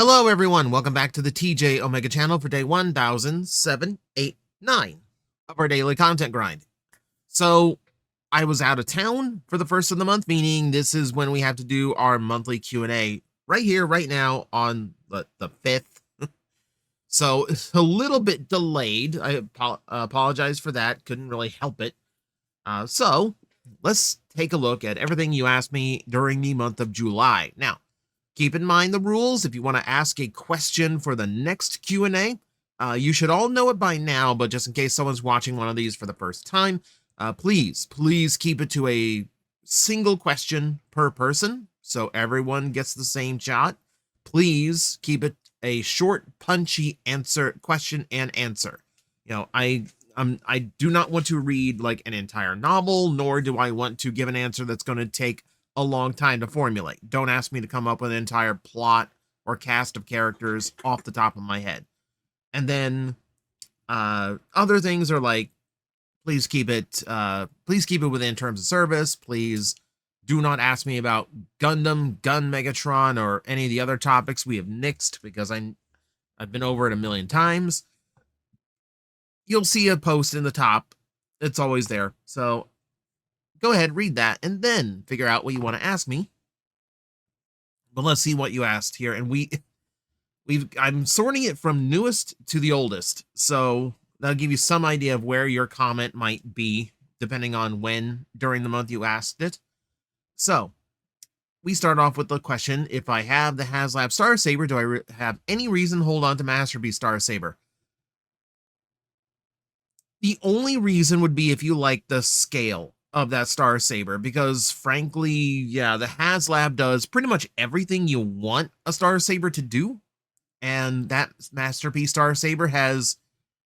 Hello everyone, welcome back to the TJOmega channel for day 100789 of our daily content grind. So, I was out of town for the first of the month, meaning this is when we have to do our monthly Q&A right here, right now on the 5th. So, it's a little bit delayed. I apologize for that, couldn't really help it. So, let's take a look at everything you asked me during the month of July. Now, keep in mind the rules. If you want to ask a question for the next Q&A, you should all know it by now, but just in case someone's watching one of these for the first time, please keep it to a single question per person so everyone gets the same shot. Please keep it a short, punchy question and answer. You know, I do not want to read like an entire novel, nor do I want to give an answer that's going to take a long time to formulate. Don't ask me to come up with an entire plot or cast of characters off the top of my head. And then other things are like, please keep it within terms of service. Please do not ask me about Gundam, Gun Megatron, or any of the other topics we have nixed, because I've been over it a million times. You'll see a post in the top. It's always there. So go ahead, read that, and then figure out what you want to ask me. But let's see what you asked here. And I'm sorting it from newest to the oldest. So that'll give you some idea of where your comment might be, depending on when during the month you asked it. So we start off with the question, if I have the HasLab Star Saber, do I have any reason to hold on to Master Beast Star Saber? The only reason would be if you like the scale of that Star Saber, because frankly, yeah, the HasLab does pretty much everything you want a Star Saber to do, and that Masterpiece Star Saber has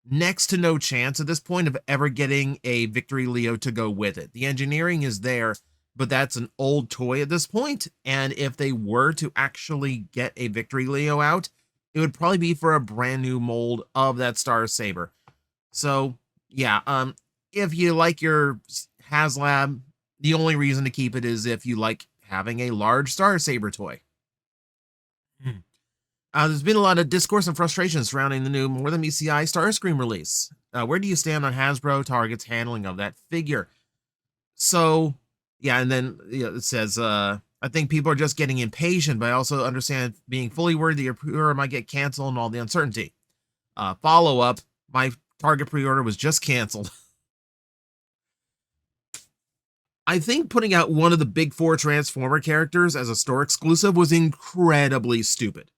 next to no chance at this point of ever getting a Victory Leo to go with it. The engineering is there, but that's an old toy at this point, and if they were to actually get a Victory Leo out, it would probably be for a brand new mold of that Star Saber. So yeah, if you like your HasLab, the only reason to keep it is if you like having a large Star Saber toy. There's been a lot of discourse and frustration surrounding the new More Than BCI Starscream release. Where do you stand on Hasbro Target's handling of that figure? So, yeah, and then it says, I think people are just getting impatient, but I also understand being fully worried that your pre-order might get canceled and all the uncertainty. Follow-up, my Target pre-order was just canceled. I think putting out one of the big four Transformer characters as a store exclusive was incredibly stupid.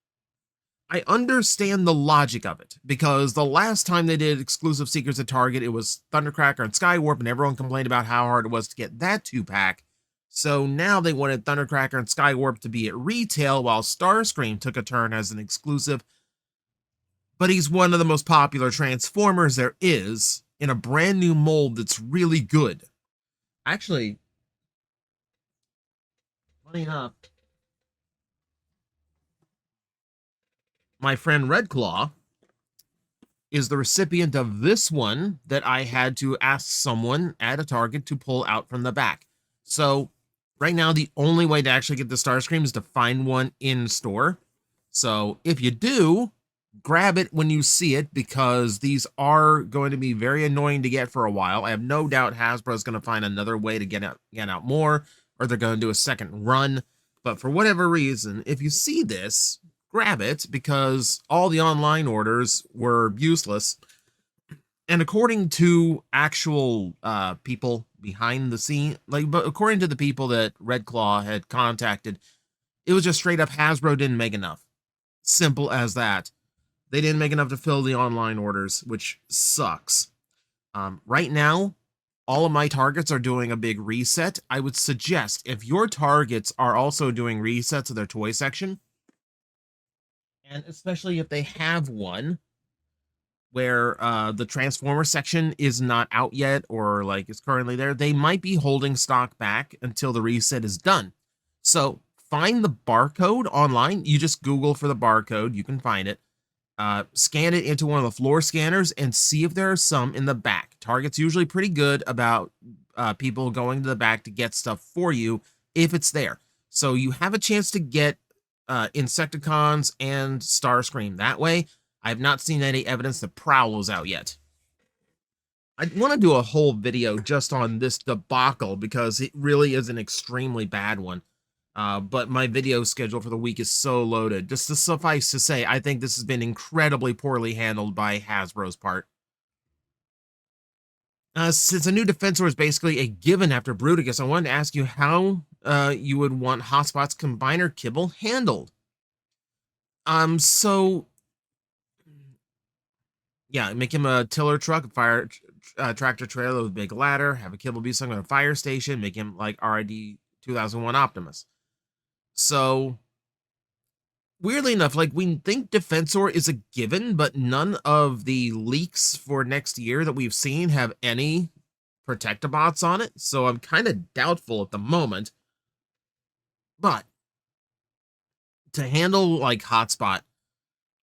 I understand the logic of it, because the last time they did exclusive Secrets at Target, it was Thundercracker and Skywarp, and everyone complained about how hard it was to get that 2-pack. So now they wanted Thundercracker and Skywarp to be at retail, while Starscream took a turn as an exclusive. But he's one of the most popular Transformers there is, in a brand new mold that's really good. Actually, funny enough, my friend Redclaw is the recipient of this one that I had to ask someone at a Target to pull out from the back. So right now, the only way to actually get the Starscream is to find one in store. So if you do, grab it when you see it, because these are going to be very annoying to get for a while. I have no doubt Hasbro is going to find another way to get out more, or they're going to do a second run. But for whatever reason, if you see this, grab it, because all the online orders were useless. And according to actual people behind the scene, but according to the people that Redclaw had contacted, it was just straight up Hasbro didn't make enough. Simple as that. They didn't make enough to fill the online orders, which sucks. Right now, all of my Targets are doing a big reset. I would suggest, if your Targets are also doing resets of their toy section, and especially if they have one where the Transformer section is not out yet, or like is currently there, they might be holding stock back until the reset is done. So find the barcode online. You just Google for the barcode, you can find it. Scan it into one of the floor scanners and see if there are some in the back. Target's usually pretty good about people going to the back to get stuff for you if it's there. So you have a chance to get Insecticons and Starscream that way. I have not seen any evidence that Prowl is out yet. I want to do a whole video just on this debacle because it really is an extremely bad one. But my video schedule for the week is so loaded. Just to suffice to say, I think this has been incredibly poorly handled by Hasbro's part. Since a new Defensor is basically a given after Bruticus, I wanted to ask you how you would want Hotspot's Combiner Kibble handled. So yeah, make him a tiller truck, a fire tractor trailer with a big ladder, have a Kibble be sunk on a fire station, make him like RID 2001 Optimus. So weirdly enough, like we think Defensor is a given, but none of the leaks for next year that we've seen have any Protectobots on it. So I'm kind of doubtful at the moment. But to handle like Hotspot,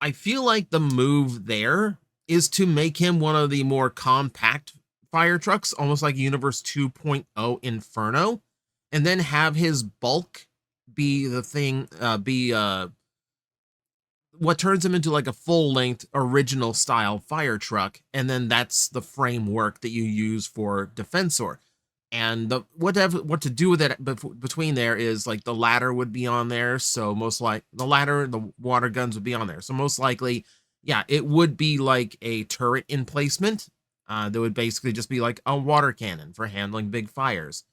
I feel like the move there is to make him one of the more compact fire trucks, almost like Universe 2.0 Inferno, and then have his bulk be the thing, what turns him into like a full-length original style fire truck, and then that's the framework that you use for Defensor. And what to do with it between there is like the ladder would be on there, so most like the ladder and the water guns would be on there. So most likely, yeah, it would be like a turret emplacement. That would basically just be like a water cannon for handling big fires.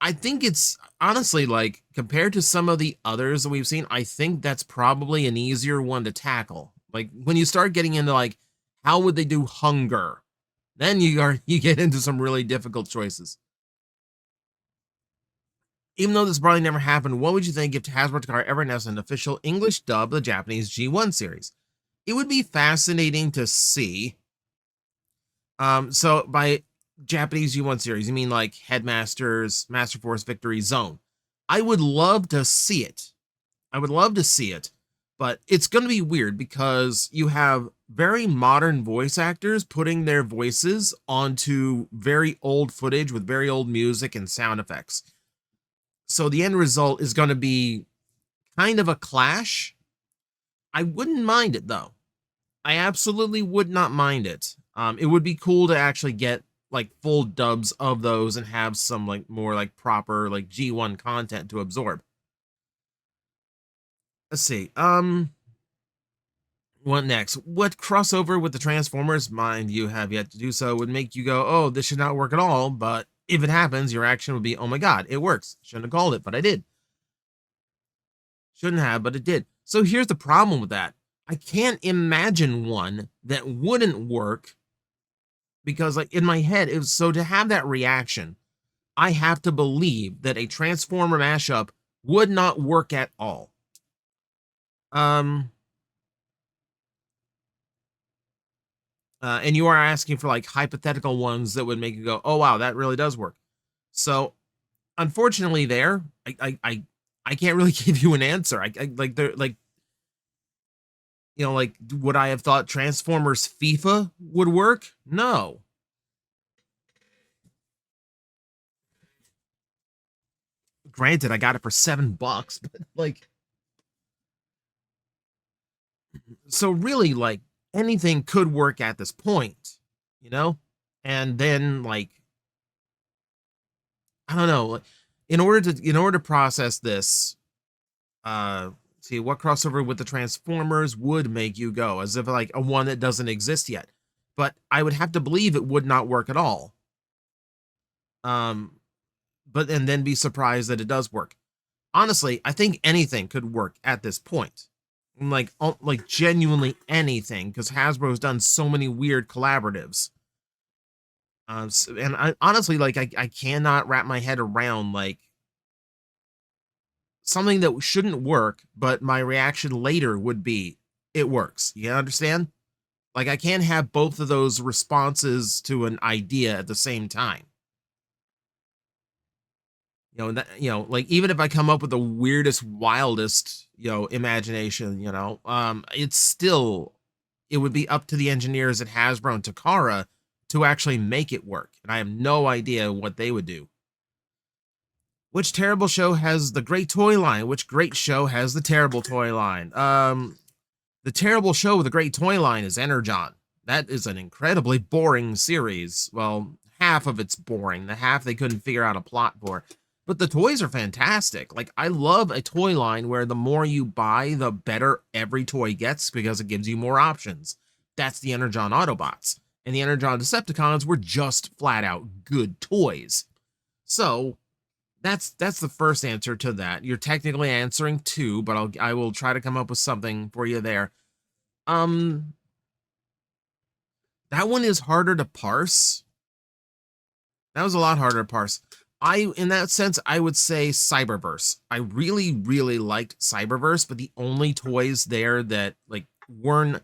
I think it's honestly like compared to some of the others that we've seen, I think that's probably an easier one to tackle. Like when you start getting into like how would they do hunger, then you get into some really difficult choices. Even though this probably never happened, what would you think if Hasbro Takara ever announced an official English dub of the Japanese G1 series? It would be fascinating to see. So by Japanese G1 series, you mean like Headmasters, Master Force Victory Zone. I would love to see it. I would love to see it, but it's going to be weird because you have very modern voice actors putting their voices onto very old footage with very old music and sound effects. So the end result is going to be kind of a clash. I wouldn't mind it though. I absolutely would not mind it. It would be cool to actually get like full dubs of those and have some like more like proper like G1 content to absorb. Let's see. What next? What crossover with the Transformers, mind you have yet to do so, would make you go, oh, this should not work at all, but if it happens, your action would be, oh my god, it works. Shouldn't have called it, but I did. Shouldn't have, but it did. So here's the problem with that. I can't imagine one that wouldn't work because like in my head, it was so to have that reaction, I have to believe that a Transformer mashup would not work at all. And you are asking for like hypothetical ones that would make you go, oh wow, that really does work. So unfortunately there, I can't really give you an answer. I like they're like, you know, like would I have thought Transformers FIFA would work? No. Granted, I got it for $7, but like, so really like anything could work at this point, you know? And then like, I don't know, in order to process this, see what crossover with the Transformers would make you go as if like a one that doesn't exist yet. But I would have to believe it would not work at all. But and then be surprised that it does work. Honestly, I think anything could work at this point. Like genuinely anything, because Hasbro's done so many weird collaboratives. And I honestly like I cannot wrap my head around like something that shouldn't work, but my reaction later would be it works. You understand? Like I can't have both of those responses to an idea at the same time. Like even if I come up with the weirdest, wildest, imagination, it's still, it would be up to the engineers at Hasbro and Takara to actually make it work. And I have no idea what they would do. Which terrible show has the great toy line? Which great show has the terrible toy line? The terrible show with a great toy line is Energon. That is an incredibly boring series. Well, half of it's boring. The half they couldn't figure out a plot for. But the toys are fantastic. Like, I love a toy line where the more you buy, the better every toy gets because it gives you more options. That's the Energon Autobots. And the Energon Decepticons were just flat out good toys. So, that's the first answer to that. You're technically answering 2, but I will try to come up with something for you there. That one is harder to parse. That was a lot harder to parse. In that sense, I would say Cyberverse. I really, really liked Cyberverse, but the only toys there that like weren't,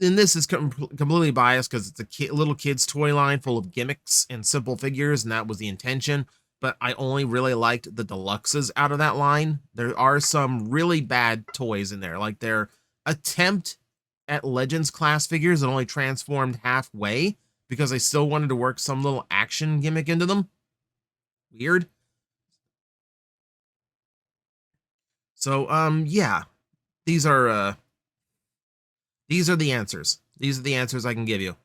and this is completely biased because it's a little kid's toy line full of gimmicks and simple figures, and that was the intention. But I only really liked the deluxes out of that line. There are some really bad toys in there, like their attempt at Legends class figures that only transformed halfway because they still wanted to work some little action gimmick into them. Weird. So, yeah, these are the answers. These are the answers I can give you.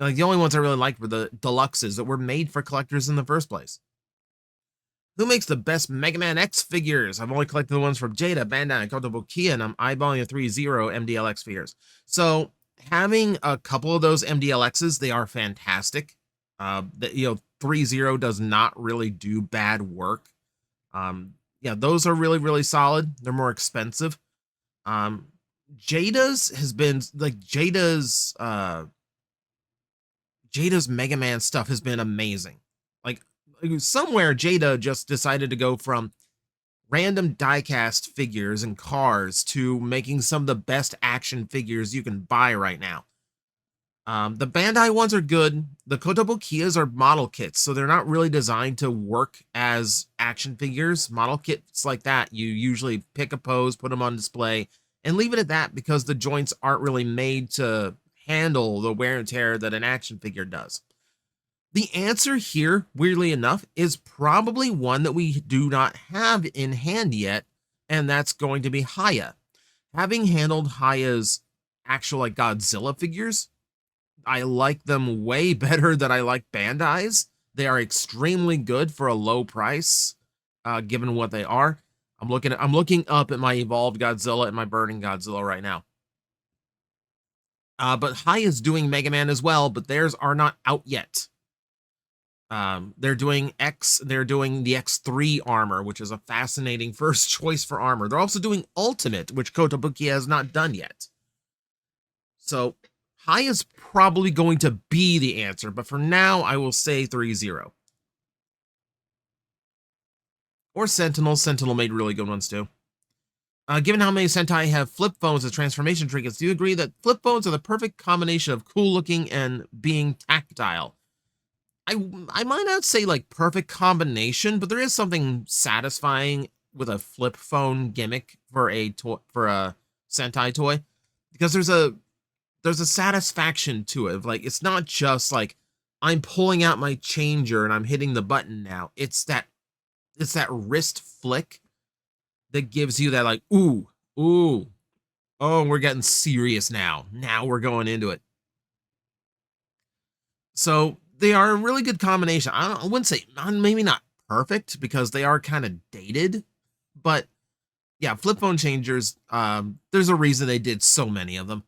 Like, the only ones I really liked were the deluxes that were made for collectors in the first place. Who makes the best Mega Man X figures? I've only collected the ones from Jada, Bandai, and Kotobukiya, and I'm eyeballing the 3-0 MDLX figures. So, having a couple of those MDLXs, they are fantastic. 3-0 does not really do bad work. Yeah, those are really, really solid. They're more expensive. Jada's has been like Jada's Mega Man stuff has been amazing. Like, somewhere Jada just decided to go from random diecast figures and cars to making some of the best action figures you can buy right now. The Bandai ones are good. The Kotobukiyas are model kits, so they're not really designed to work as action figures. Model kits like that, you usually pick a pose, put them on display, and leave it at that because the joints aren't really made to handle the wear and tear that an action figure does. The answer here, weirdly enough, is probably one that we do not have in hand yet, and that's going to be Haya. Having handled Haya's actual like Godzilla figures, I like them way better than I like Bandai's. They are extremely good for a low price, given what they are. I'm looking up at my Evolved Godzilla and my Burning Godzilla right now. But Haya's doing Mega Man as well, but theirs are not out yet. They're doing the X3 armor, which is a fascinating first choice for armor. They're also doing Ultimate, which Kotobukiya has not done yet. So Haya's probably going to be the answer, but for now, I will say 3-0. Or Sentinel. Sentinel made really good ones too. Given how many Sentai have flip phones as transformation trinkets, do you agree that flip phones are the perfect combination of cool looking and being tactile? I might not say like perfect combination, but there is something satisfying with a flip phone gimmick for a Sentai toy, because there's a satisfaction to it. Like, it's not just like I'm pulling out my changer and I'm hitting the button now. It's that wrist flick that gives you that like, ooh, oh, we're getting serious now. Now we're going into it. So they are a really good combination. I wouldn't say, maybe not perfect because they are kind of dated, but yeah, flip phone changers, there's a reason they did so many of them.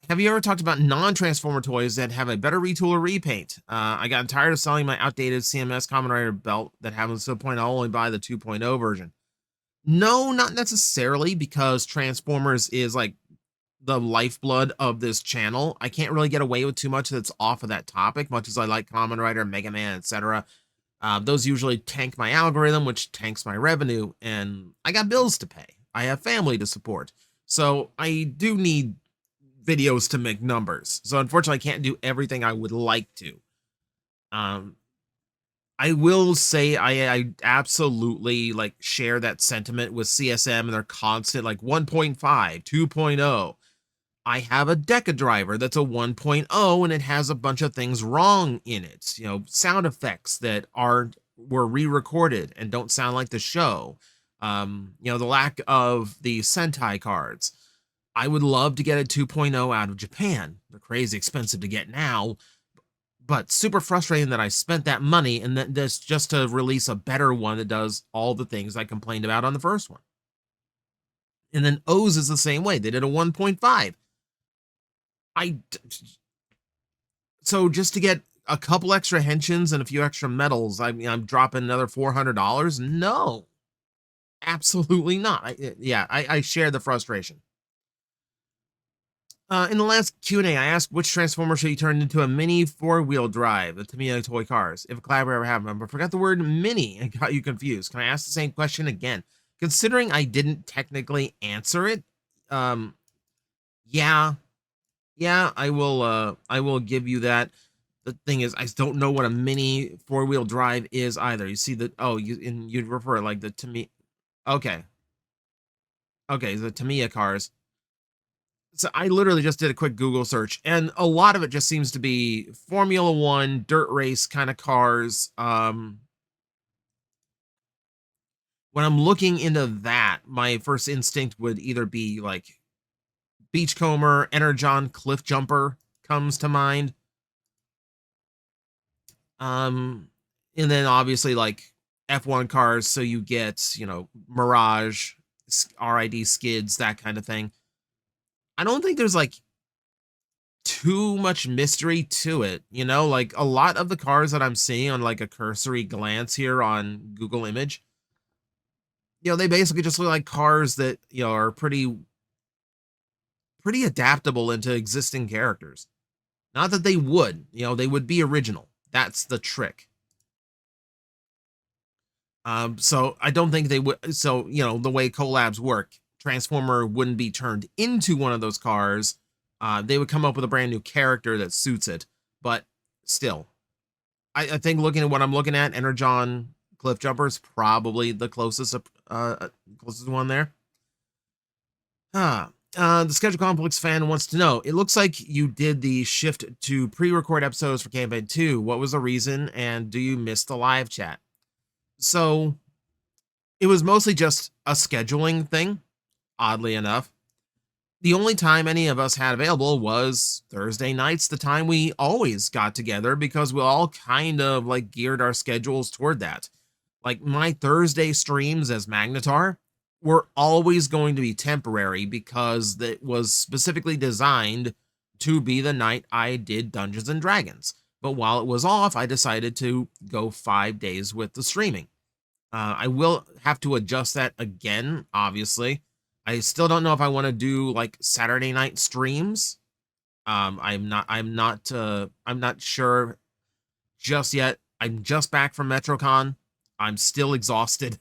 Have you ever talked about non-Transformer toys that have a better retool or repaint? I got tired of selling my outdated CMS Kamen Rider belt that happens to the point I'll only buy the 2.0 version. No, not necessarily, because Transformers is like the lifeblood of this channel. I can't really get away with too much that's off of that topic, much as I like Kamen Rider, Mega Man, etc. Those usually tank my algorithm, which tanks my revenue, and I got bills to pay. I have family to support. So I do need videos to make numbers. So unfortunately, I can't do everything I would like to. I will say I absolutely like share that sentiment with CSM and their constant like 1.5, 2.0. I have a Deca driver that's a 1.0 and it has a bunch of things wrong in it. Sound effects that were re-recorded and don't sound like the show. The lack of the Sentai cards. I would love to get a 2.0 out of Japan. They're crazy expensive to get now, but super frustrating that I spent that money and that this just to release a better one that does all the things I complained about on the first one. And then O's is the same way. They did a 1.5. So just to get a couple extra henshins and a few extra medals, I'm dropping another $400? No, absolutely not. I share the frustration. In the last Q&A, I asked which Transformer should be turned into a mini 4-wheel drive, the Tamiya toy cars, if a collaborator ever have them, but forgot the word mini and got you confused. Can I ask the same question again? Considering I didn't technically answer it, yeah, I will give you that. The thing is, I don't know what a mini 4-wheel drive is either. You see you'd refer like the Tamiya. Okay, the Tamiya cars. So I literally just did a quick Google search, and a lot of it just seems to be Formula One, dirt race kind of cars. When I'm looking into that, my first instinct would either be like Beachcomber, Energon, Cliff Jumper comes to mind. And then obviously like F1 cars, so you get, Mirage, RID skids, that kind of thing. I don't think there's like too much mystery to it, like a lot of the cars that I'm seeing on like a cursory glance here on Google Image, they basically just look like cars that, are pretty adaptable into existing characters. Not that they would, they would be original. That's the trick. So I don't think they would. So, the way collabs work, Transformer wouldn't be turned into one of those cars. They would come up with a brand new character that suits it. But still, I think looking at what I'm looking at, Energon Cliff Jumper is probably the closest one there. The Schedule Complex fan wants to know, it looks like you did the shift to pre-record episodes for Campaign 2. What was the reason, and do you miss the live chat? So, it was mostly just a scheduling thing, oddly enough. The only time any of us had available was Thursday nights, the time we always got together, because we all kind of like geared our schedules toward that. Like my Thursday streams as Magnetar were always going to be temporary because it was specifically designed to be the night I did Dungeons and Dragons. But while it was off, I decided to go 5 days with the streaming. I will have to adjust that again, obviously. I still don't know if I want to do like Saturday night streams. I'm not sure just yet. I'm just back from MetroCon. I'm still exhausted.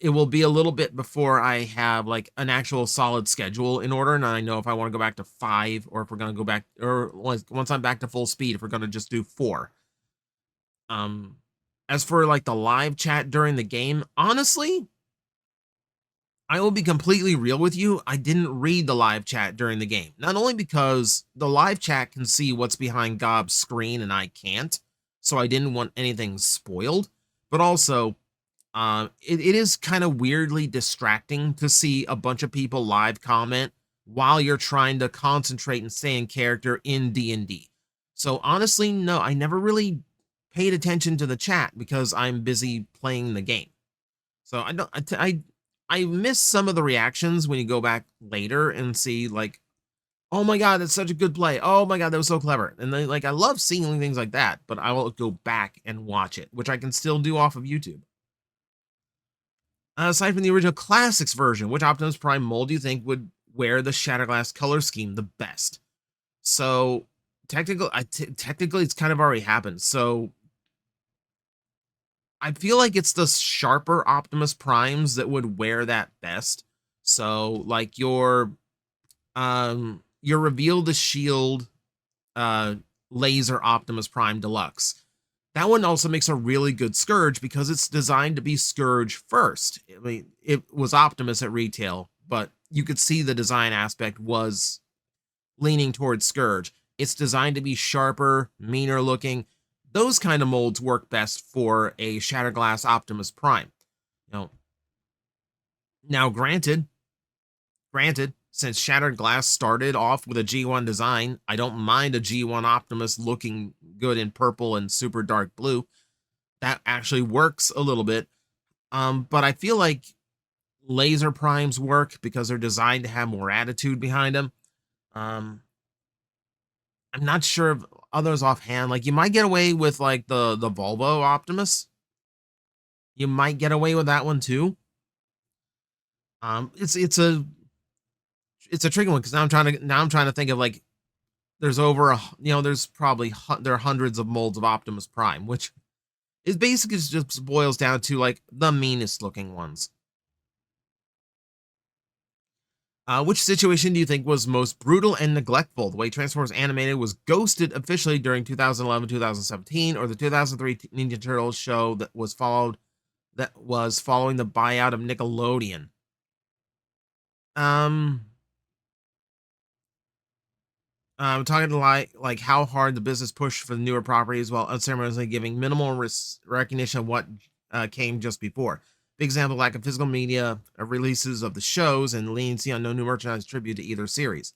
It will be a little bit before I have like an actual solid schedule in order, and I know if I want to go back to 5 or if we're going to go back, or once I'm back to full speed, if we're going to just do 4. As for like the live chat during the game, honestly, I will be completely real with you. I didn't read the live chat during the game. Not only because the live chat can see what's behind Gob's screen and I can't, so I didn't want anything spoiled, but also it is kind of weirdly distracting to see a bunch of people live comment while you're trying to concentrate and stay in character in D&D. So honestly, no, I never really paid attention to the chat because I'm busy playing the game. So I miss some of the reactions when you go back later and see like, oh my god, that's such a good play. Oh my god, that was so clever. And then like I love seeing things like that, but I will go back and watch it, which I can still do off of YouTube. Aside from the original Classics version, which Optimus Prime mold do you think would wear the Shatterglass color scheme the best? So technically it's kind of already happened. So I feel like it's the sharper Optimus Primes that would wear that best. So like your Reveal the Shield laser Optimus Prime Deluxe. That one also makes a really good Scourge because it's designed to be Scourge first. I mean, it was Optimus at retail, but you could see the design aspect was leaning towards Scourge. It's designed to be sharper, meaner looking. Those kind of molds work best for a Shattered Glass Optimus Prime. You know, now granted, since Shattered Glass started off with a G1 design, I don't mind a G1 Optimus looking good in purple and super dark blue. That actually works a little bit. But I feel like laser primes work because they're designed to have more attitude behind them. I'm not sure of others offhand. Like, you might get away with like the Volvo Optimus. You might get away with that one too. It's a tricky one because now I'm trying to think of like there's there's probably there are hundreds of molds of Optimus Prime, which is basically just boils down to like the meanest looking ones. Which situation do you think was most brutal and neglectful? The way Transformers Animated was ghosted officially during 2011-2017, or the 2003 Ninja Turtles show that was following the buyout of Nickelodeon? I'm talking to like how hard the business pushed for the newer properties while unceremoniously giving minimal recognition of what came just before. Big example, lack of physical media releases of the shows and leniency on no new merchandise tribute to either series.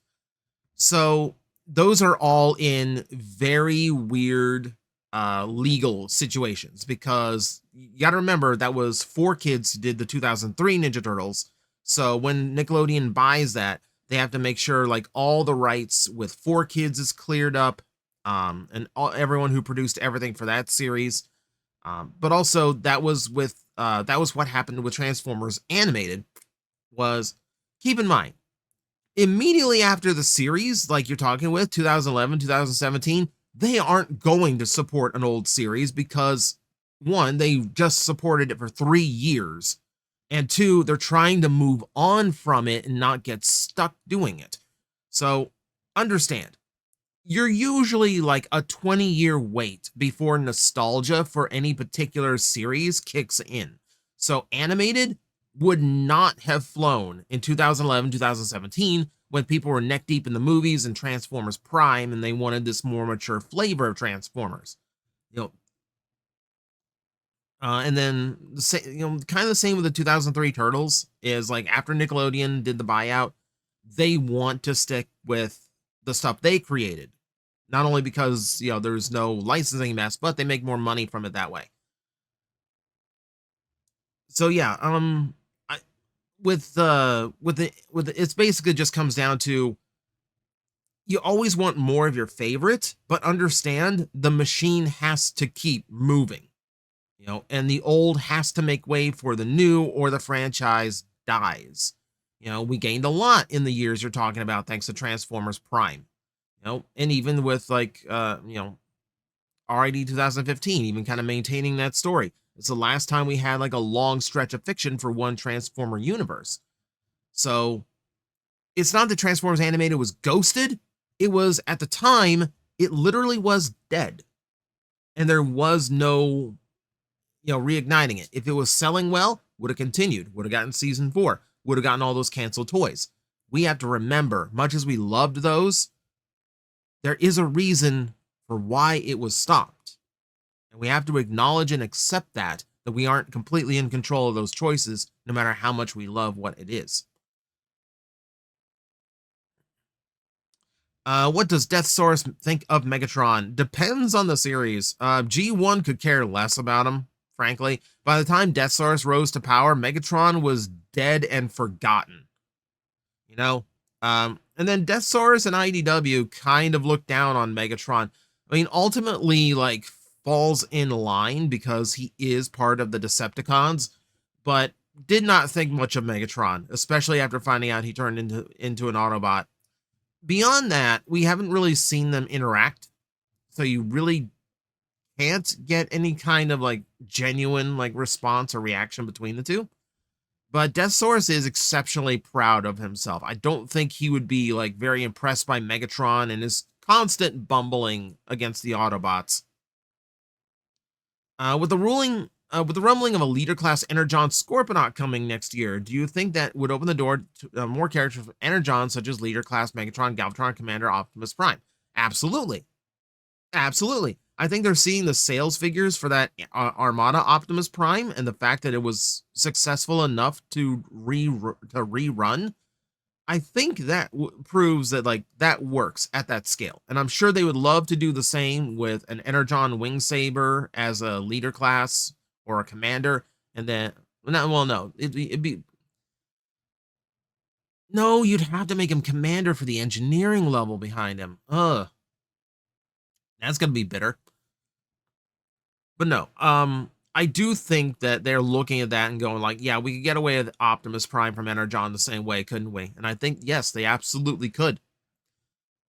So those are all in very weird legal situations because you got to remember that was 4Kids who did the 2003 Ninja Turtles. So when Nickelodeon buys that, they have to make sure like all the rights with 4Kids is cleared up, and everyone who produced everything for that series. But also that was what happened with Transformers Animated. Was, keep in mind, immediately after the series, like you're talking with 2011, 2017, they aren't going to support an old series because one, they just supported it for 3 years. And two, they're trying to move on from it and not get stuck doing it. So understand, you're usually like a 20-year wait before nostalgia for any particular series kicks in. So Animated would not have flown in 2011, 2017 when people were neck deep in the movies and Transformers Prime and they wanted this more mature flavor of Transformers. You know, and then kind of the same with the 2003 Turtles is like after Nickelodeon did the buyout, they want to stick with the stuff they created. Not only because, there's no licensing mess, but they make more money from it that way. So yeah, it's basically just comes down to you always want more of your favorite, but understand the machine has to keep moving. And the old has to make way for the new or the franchise dies. We gained a lot in the years you're talking about thanks to Transformers Prime. And even with like, RID 2015, even kind of maintaining that story. It's the last time we had like a long stretch of fiction for one Transformer universe. So it's not that Transformers Animated was ghosted. It was, at the time, it literally was dead. And there was no reigniting it. If it was selling well, would have continued, would have gotten season 4, would have gotten all those canceled toys. We have to remember, much as we loved those, there is a reason for why it was stopped. And we have to acknowledge and accept that we aren't completely in control of those choices, no matter how much we love what it is. What does Deathsaurus think of Megatron? Depends on the series. G1 could care less about him, frankly. By the time Deathsaurus rose to power, Megatron was dead and forgotten. And then Deathsaurus and IDW kind of looked down on Megatron. I mean, ultimately, like, falls in line because he is part of the Decepticons, but did not think much of Megatron, especially after finding out he turned into an Autobot. Beyond that, we haven't really seen them interact, so you really can't get any kind of like genuine like response or reaction between the two. But Deathsaurus is exceptionally proud of himself. I don't think he would be like very impressed by Megatron and his constant bumbling against the Autobots. With the ruling With the rumbling of a leader-class Energon Scorponok coming next year, do you think that would open the door to more characters from Energon, such as leader-class Megatron, Galvatron, Commander, Optimus Prime? Absolutely. Absolutely. I think they're seeing the sales figures for that Armada Optimus Prime and the fact that it was successful enough to rerun. I think that proves that like that works at that scale. And I'm sure they would love to do the same with an Energon Wing Saber as a leader class or a commander. And then, no, well, no, it'd be, no, you'd have to make him commander for the engineering level behind him. Ugh. That's going to be bitter. But no, I do think that they're looking at that and going like, yeah, we could get away with Optimus Prime from Energon the same way, couldn't we? And I think, yes, they absolutely could.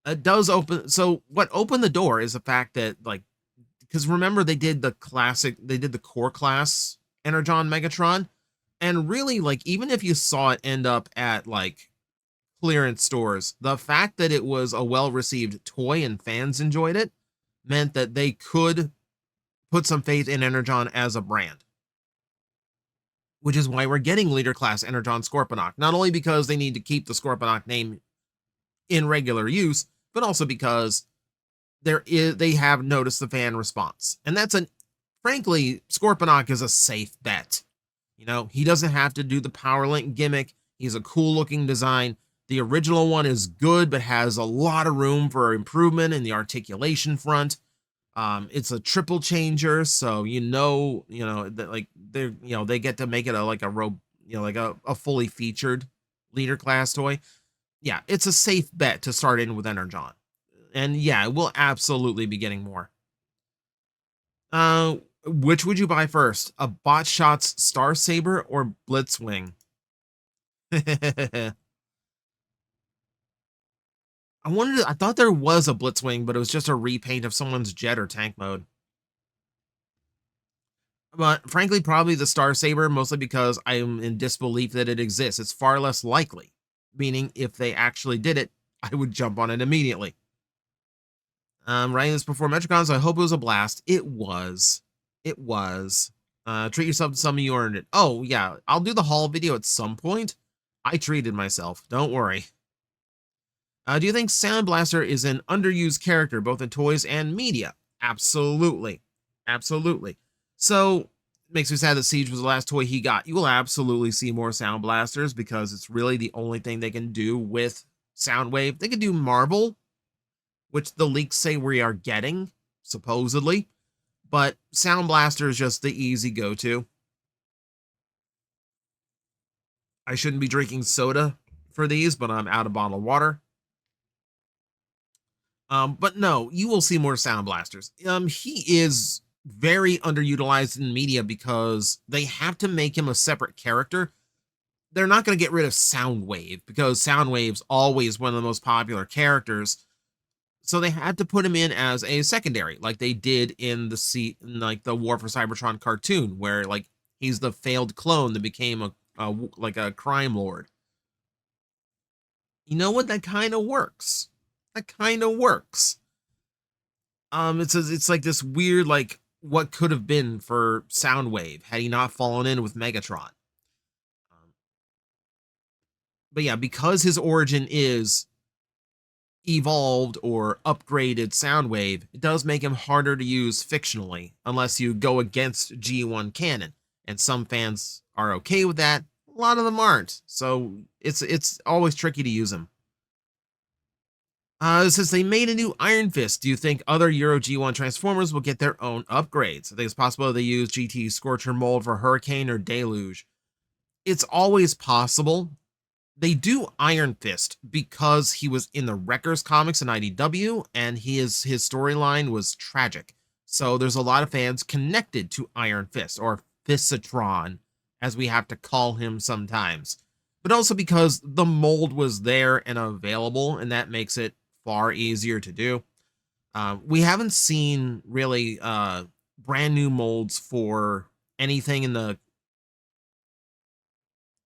It does open. So what opened the door is the fact that like, because remember they did the core class Energon Megatron. And really like, even if you saw it end up at like clearance stores, the fact that it was a well-received toy and fans enjoyed it meant that they could put some faith in Energon as a brand. Which is why we're getting leader class Energon Scorponok. Not only because they need to keep the Scorponok name in regular use, but also because they have noticed the fan response. And that's frankly, Scorponok is a safe bet. You know, he doesn't have to do the Power Link gimmick. He's a cool looking design. The original one is good, but has a lot of room for improvement in the articulation front. It's a triple changer, so that like they get to make it a fully featured leader class toy. Yeah, it's a safe bet to start in with Energon. And yeah, we'll absolutely be getting more. Which would you buy first? A Botshot's Star Saber or Blitzwing? I thought there was a Blitzwing, but it was just a repaint of someone's jet or tank mode. But frankly, probably the Star Saber, mostly because I'm in disbelief that it exists. It's far less likely, meaning if they actually did it, I would jump on it immediately. Writing this before Metricon, so I hope it was a blast. It was. It was. Treat yourself to something you earned it. Oh, yeah. I'll do the haul video at some point. I treated myself. Don't worry. Do you think Sound Blaster is an underused character, both in toys and media? Absolutely. Absolutely. So, makes me sad that Siege was the last toy he got. You will absolutely see more Sound Blasters because it's really the only thing they can do with Soundwave. They can do Marvel, which the leaks say we are getting, supposedly. But Sound Blaster is just the easy go-to. I shouldn't be drinking soda for these, but I'm out of bottled water. But no, you will see more Sound Blasters. He is very underutilized in media because they have to make him a separate character. They're not going to get rid of Soundwave because Soundwave's always one of the most popular characters. So they had to put him in as a secondary, like they did in the War for Cybertron cartoon, where like he's the failed clone that became a crime lord. You know what? That kind of works. That kind of works. It's like this weird like what could have been for Soundwave had he not fallen in with Megatron. But yeah, because his origin is evolved or upgraded Soundwave, it does make him harder to use fictionally unless you go against G1 canon. And some fans are okay with that. A lot of them aren't. So it's always tricky to use him. Since they made a new Iron Fist, do you think other Euro G1 Transformers will get their own upgrades? I think it's possible they use GT Scorcher mold for Hurricane or Deluge. It's always possible. They do Iron Fist because he was in the Wreckers comics in IDW, and his storyline was tragic. So there's a lot of fans connected to Iron Fist, or Fistitron, as we have to call him sometimes. But also because the mold was there and available, and that makes it far easier to do. We haven't seen really brand new molds for anything in the...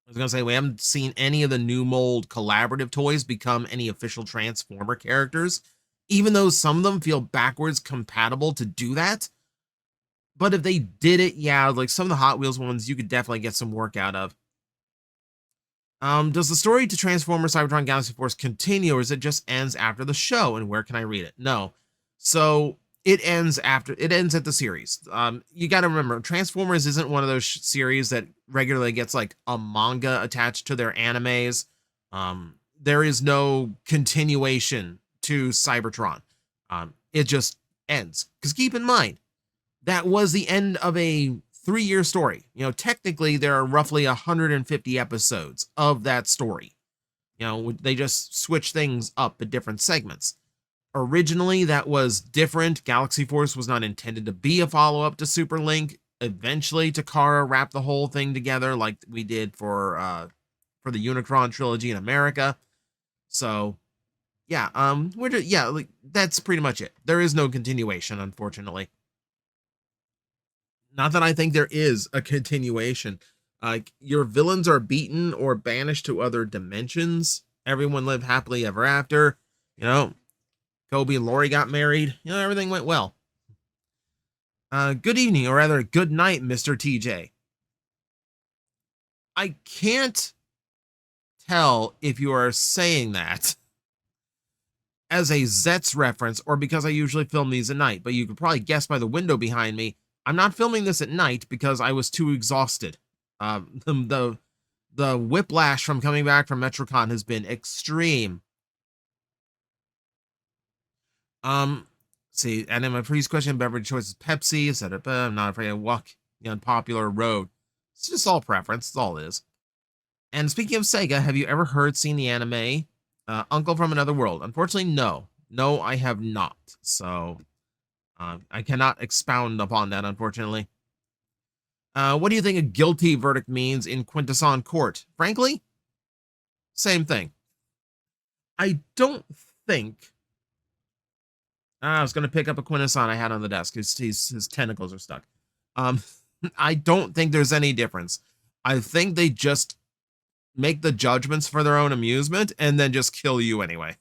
I was going to say, we haven't seen any of the new mold collaborative toys become any official Transformer characters, even though some of them feel backwards compatible to do that. But if they did it, yeah, like some of the Hot Wheels ones, you could definitely get some work out of. Does the story to Transformers Cybertron Galaxy Force continue, or is it just ends after the show? And where can I read it? No. So it ends at the series. You got to remember, Transformers isn't one of those series that regularly gets like a manga attached to their animes. There is no continuation to Cybertron. It just ends. Because keep in mind, that was the end of a 3-year story. Technically, there are roughly 150 episodes of that story. They just switch things up at different segments. Originally, that was different. Galaxy Force was not intended to be a follow-up to Super Link. Eventually, Takara wrapped the whole thing together like we did for the Unicron trilogy in America. So, yeah, like that's pretty much it. There is no continuation, unfortunately. Not that I think there is a continuation. Your villains are beaten or banished to other dimensions. Everyone lived happily ever after. Kobe and Lori got married. Everything went well. Good evening, or rather, good night, Mr. TJ. I can't tell if you are saying that as a Zets reference or because I usually film these at night, but you could probably guess by the window behind me, I'm not filming this at night because I was too exhausted. The whiplash from coming back from MetroCon has been extreme. See, and then my previous question, beverage choice is Pepsi, etc. I'm not afraid to walk the unpopular road. It's just all preference. That's all it is. And speaking of Sega, have you ever seen the anime Uncle from Another World? Unfortunately, no. No, I have not. So I cannot expound upon that, unfortunately. What do you think a guilty verdict means in Quintesson Court? Frankly, same thing. I don't think... I was going to pick up a Quintesson I had on the desk. His tentacles are stuck. I don't think there's any difference. I think they just make the judgments for their own amusement and then just kill you anyway.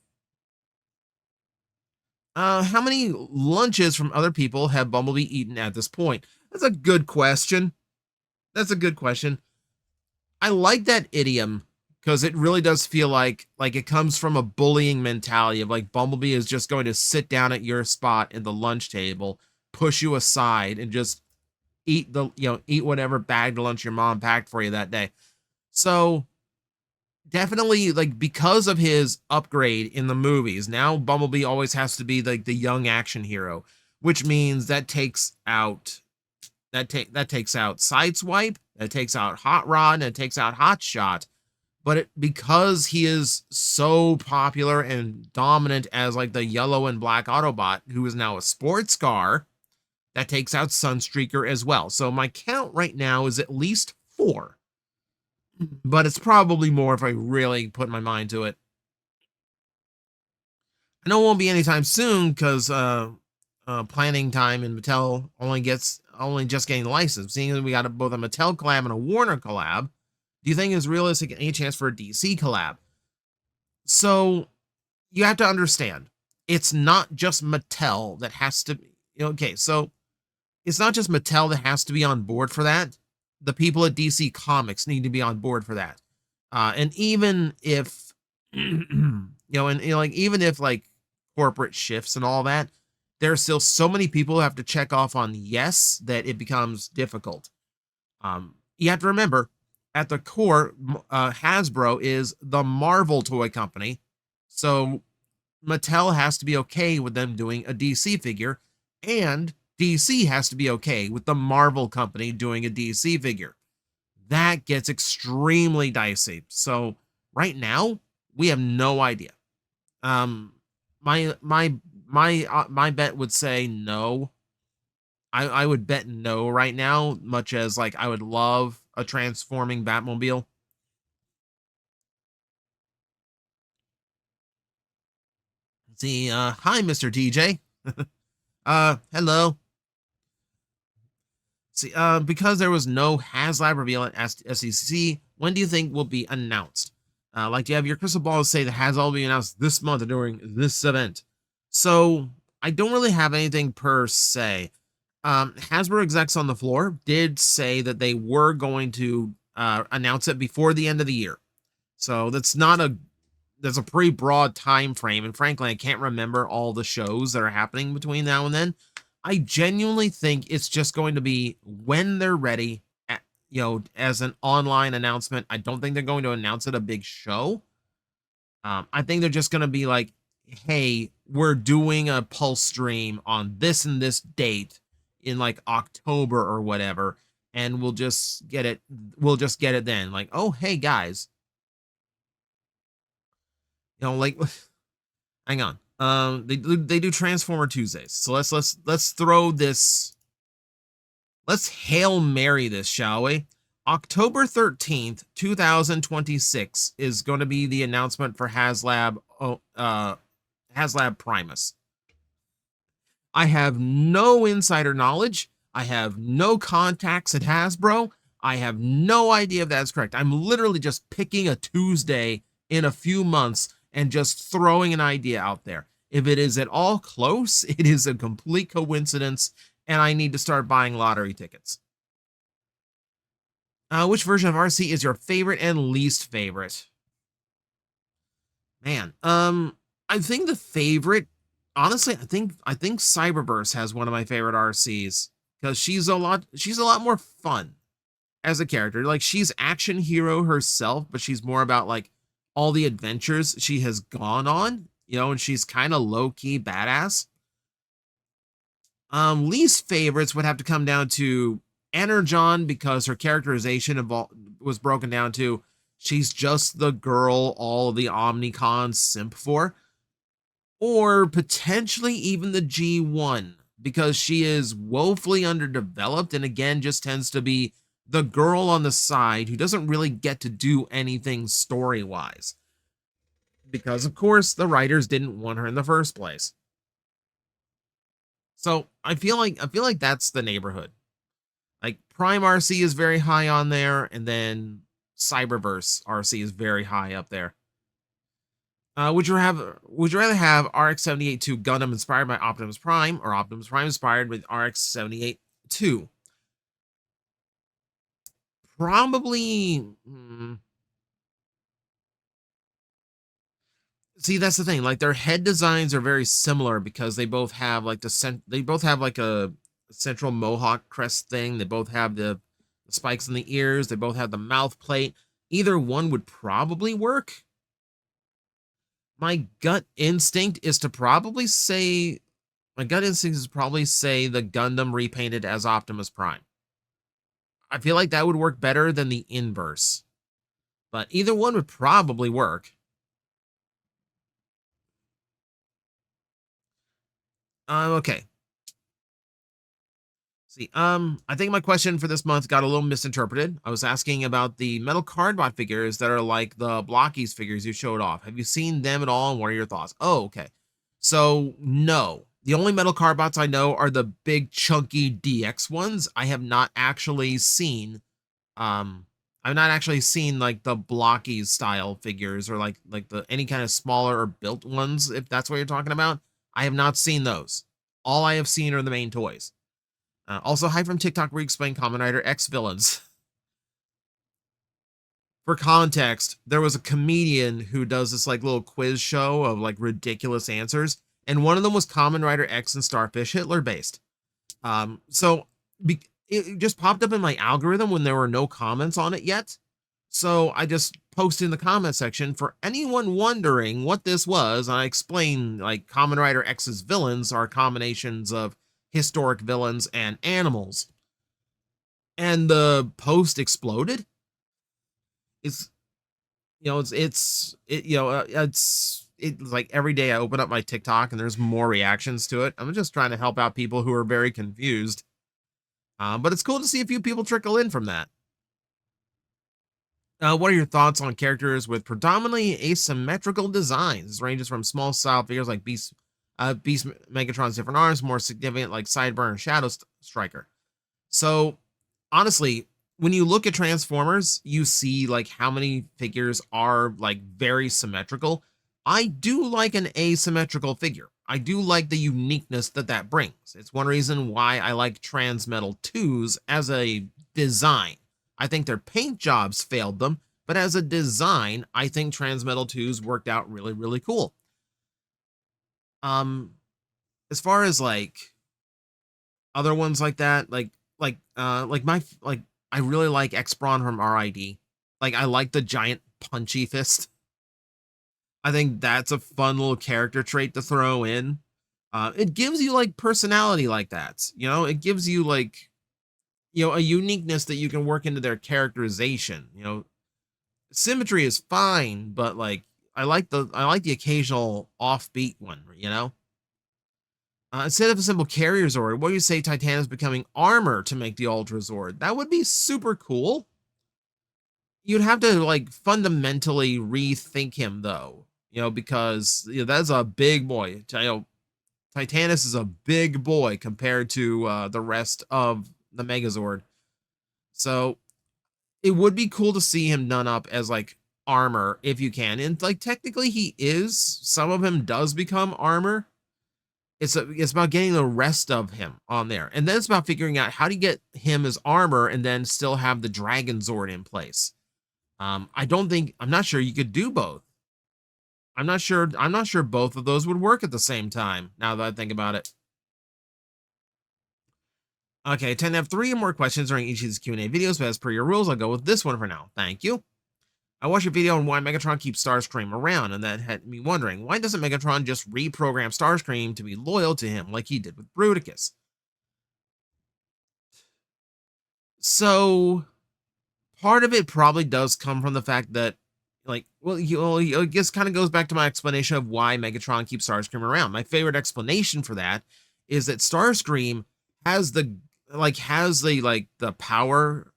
How many lunches from other people have Bumblebee eaten at this point? That's a good question. I like that idiom because it really does feel like it comes from a bullying mentality of like Bumblebee is just going to sit down at your spot at the lunch table, push you aside, and just eat whatever bagged lunch your mom packed for you that day. So definitely, like, because of his upgrade in the movies, now Bumblebee always has to be like the young action hero, which means that takes out Sideswipe, that takes out Hot Rod, and it takes out Hot Shot. But because he is so popular and dominant as like the yellow and black Autobot, who is now a sports car, that takes out Sunstreaker as well. So my count right now is at least 4. But it's probably more if I really put my mind to it. I know it won't be anytime soon because planning time in Mattel only just getting the license. Seeing that we got both a Mattel collab and a Warner collab, do you think is realistic any chance for a DC collab? So you have to understand, it's not just Mattel that has to. Okay, so it's not just Mattel that has to be on board for that. The people at DC Comics need to be on board for that. And even if, even if like corporate shifts and all that, there are still so many people who have to check off on yes that it becomes difficult. You have to remember, at the core, Hasbro is the Marvel toy company. So Mattel has to be okay with them doing a DC figure, and DC has to be okay with the Marvel company doing a DC figure. That gets extremely dicey. So right now, we have no idea. My bet would say no. I would bet no right now, much as like I would love a transforming Batmobile. See, hi, Mr. TJ. Hello. See, because there was no HasLab reveal at SEC, when do you think will be announced? Do you have your crystal ball to say that HasLab will be announced this month during this event? So I don't really have anything per se. Hasbro execs on the floor did say that they were going to announce it before the end of the year. So that's a pretty broad time frame, and frankly, I can't remember all the shows that are happening between now and then. I genuinely think it's just going to be when they're ready, as an online announcement. I don't think they're going to announce it a big show. I think they're just going to be like, hey, we're doing a pulse stream on this and this date in like October or whatever, and we'll just get it then. Like, oh, hey guys, like hang on. They do Transformer Tuesdays. So let's throw this. Let's Hail Mary this, shall we? October 13th, 2026 is going to be the announcement for HasLab Primus. I have no insider knowledge. I have no contacts at Hasbro. I have no idea if that's correct. I'm literally just picking a Tuesday in a few months and just throwing an idea out there. If it is at all close, it is a complete coincidence, and I need to start buying lottery tickets. Which version of RC is your favorite and least favorite? Man, I think the favorite, honestly, I think Cyberverse has one of my favorite RCs because she's a lot more fun as a character. Like, she's action hero herself, but she's more about like all the adventures she has gone on, and she's kind of low-key badass. Least favorites would have to come down to Energon, because her characterization was broken down to she's just the girl all the Omnicons simp for, or potentially even the G1, because she is woefully underdeveloped and again just tends to be the girl on the side who doesn't really get to do anything story-wise, because of course the writers didn't want her in the first place. So I feel like that's the neighborhood. Like, Prime RC is very high on there, and then Cyberverse RC is very high up there. Would you rather have RX-78-2 Gundam inspired by Optimus Prime, or Optimus Prime inspired with RX-78-2? Probably. See, that's the thing. Like, their head designs are very similar because they both have like a central mohawk crest thing. They both have the spikes in the ears. They both have the mouth plate. Either one would probably work. My gut instinct is probably say the Gundam repainted as Optimus Prime. I feel like that would work better than the inverse, but either one would probably work. Okay. See, I think my question for this month got a little misinterpreted. I was asking about the metal cardbot figures that are like the Blockies figures you showed off. Have you seen them at all, and what are your thoughts? Oh, okay. So, no. The only metal cardbots I know are the big chunky DX ones. I have not actually seen, like the Blockies style figures, or like the any kind of smaller or built ones, if that's what you're talking about. I have not seen those. All I have seen are the main toys. Also, hi from TikTok, re-explain Kamen Rider X villains. For context, there was a comedian who does this like little quiz show of like ridiculous answers, and one of them was Kamen Rider X and Starfish Hitler based. So it just popped up in my algorithm when there were no comments on it yet. So I just posted in the comment section for anyone wondering what this was. And I explained like Kamen Rider X's villains are combinations of historic villains and animals. And the post exploded. It's like every day I open up my TikTok and there's more reactions to it. I'm just trying to help out people who are very confused. But it's cool to see a few people trickle in from that. What are your thoughts on characters with predominantly asymmetrical designs? This ranges from small style figures like Beast Megatron's different arms, more significant like Sideburn and Shadow Striker. So, honestly, when you look at Transformers, you see like how many figures are like very symmetrical. I do like an asymmetrical figure. I do like the uniqueness that that brings. It's one reason why I like Transmetal 2s as a design. I think their paint jobs failed them, but as a design, I think Transmetal 2s worked out really, really cool. Um, as far as like other ones like that, like I really like X-Brawn from RID. Like I like the giant punchy fist. I think that's a fun little character trait to throw in. It gives you like personality like that. You know, it gives you like, you know, a uniqueness that you can work into their characterization. You know, symmetry is fine, but like I like the occasional offbeat one, you know? Instead of a simple carrier Zord, what do you say Titanus becoming armor to make the Ultra Zord? That would be super cool. You'd have to like fundamentally rethink him though, you know, because you know, that's a big boy. You know, Titanus is a big boy compared to the rest of the Megazord. So it would be cool to see him done up as like armor if you can. And like technically he is. Some of him does become armor. It's about getting the rest of him on there. And then it's about figuring out how to get him as armor and then still have the Dragon Zord in place. I'm not sure you could do both. I'm not sure both of those would work at the same time, now that I think about it. Okay, I tend to have 3 or more questions during each of these Q&A videos, but as per your rules, I'll go with this one for now. Thank you. I watched your video on why Megatron keeps Starscream around, and that had me wondering, why doesn't Megatron just reprogram Starscream to be loyal to him like he did with Bruticus? So, part of it probably does come from the fact that, like, I guess kind of goes back to my explanation of why Megatron keeps Starscream around. My favorite explanation for that is that Starscream has the power,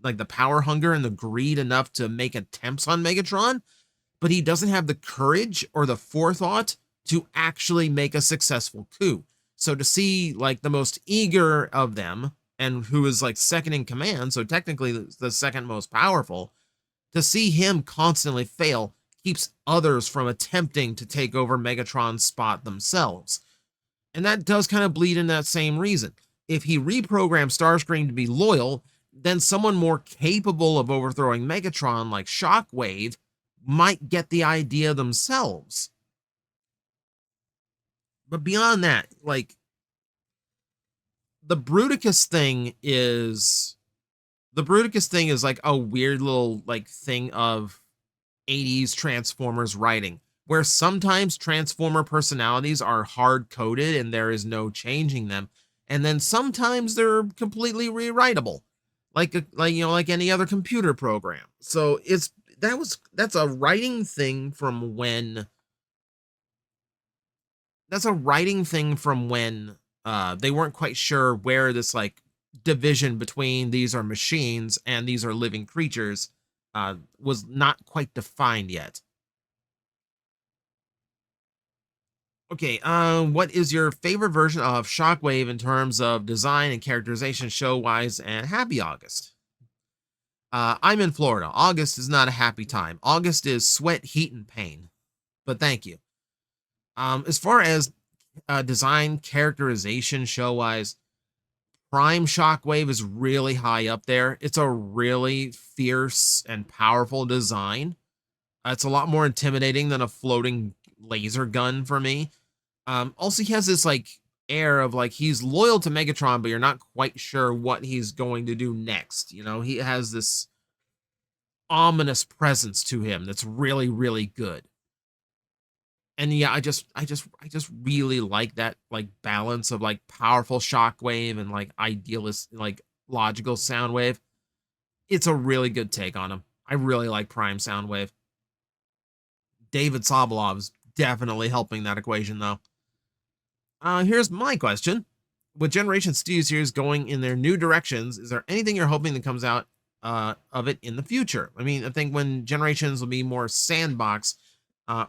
like the power hunger and the greed enough to make attempts on Megatron, but he doesn't have the courage or the forethought to actually make a successful coup. So to see like the most eager of them, and who is like second in command, so technically the second most powerful, to see him constantly fail keeps others from attempting to take over Megatron's spot themselves. And that does kind of bleed in that same reason. If he reprograms Starscream to be loyal, then someone more capable of overthrowing Megatron, like Shockwave, might get the idea themselves. But beyond that, like, the Bruticus thing is like a weird little like thing of 80s Transformers writing, where sometimes Transformer personalities are hard coded and there is no changing them, and then sometimes they're completely rewritable, like any other computer program. So that's a writing thing from when they weren't quite sure where this like division between these are machines and these are living creatures was not quite defined yet. Okay, what is your favorite version of Shockwave in terms of design and characterization, show-wise, and happy August? I'm in Florida. August is not a happy time. August is sweat, heat, and pain. But thank you. As far as design, characterization, show-wise, Prime Shockwave is really high up there. It's a really fierce and powerful design. It's a lot more intimidating than a floating laser gun for me. Also, he has this like air of like he's loyal to Megatron, but you're not quite sure what he's going to do next. You know, he has this ominous presence to him that's really, really good. And yeah, I just really like that like balance of like powerful Shockwave and like idealist, like logical Soundwave. It's a really good take on him. I really like Prime Soundwave. David Sobolov's definitely helping that equation though. Here's my question. With Generation Studio Series going in their new directions, is there anything you're hoping that comes out of it in the future? I mean, I think when Generations will be more sandbox,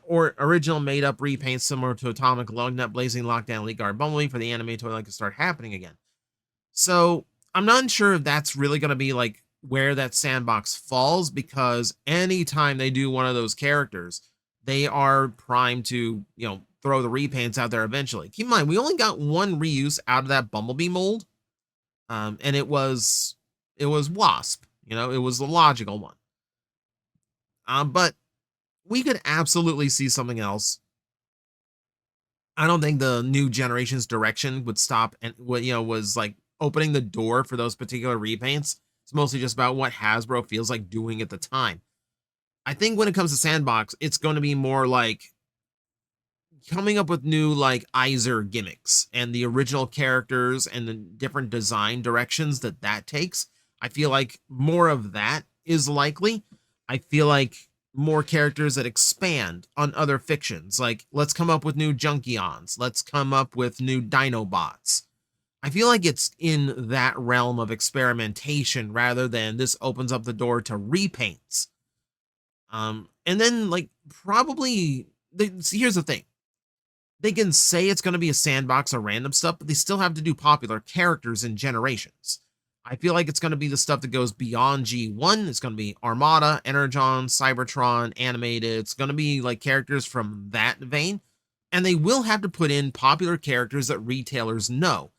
or original made-up repaints similar to Atomic, Lugnut, Blazing Lockdown, Elite Guard, Bumblebee for the anime toy like to start happening again. So I'm not sure if that's really going to be like where that sandbox falls, because anytime they do one of those characters, they are primed to, you know, throw the repaints out there eventually. Keep in mind, we only got one reuse out of that Bumblebee mold, and it was Wasp. You know, it was the logical one. But we could absolutely see something else. I don't think the new generation's direction would stop and what was like opening the door for those particular repaints. It's mostly just about what Hasbro feels like doing at the time. I think when it comes to Sandbox, it's going to be more like coming up with new like Iser gimmicks and the original characters and the different design directions that takes. I feel like more of that is likely. I feel like more characters that expand on other fictions. Like, let's come up with new Junkions. Let's come up with new Dinobots. I feel like it's in that realm of experimentation rather than this opens up the door to repaints. And then, like, probably, here's the thing. They can say it's going to be a sandbox or random stuff, but they still have to do popular characters in generations. I feel like it's going to be the stuff that goes beyond G1. It's going to be Armada, Energon, Cybertron, Animated. It's going to be like characters from that vein. And they will have to put in popular characters that retailers know.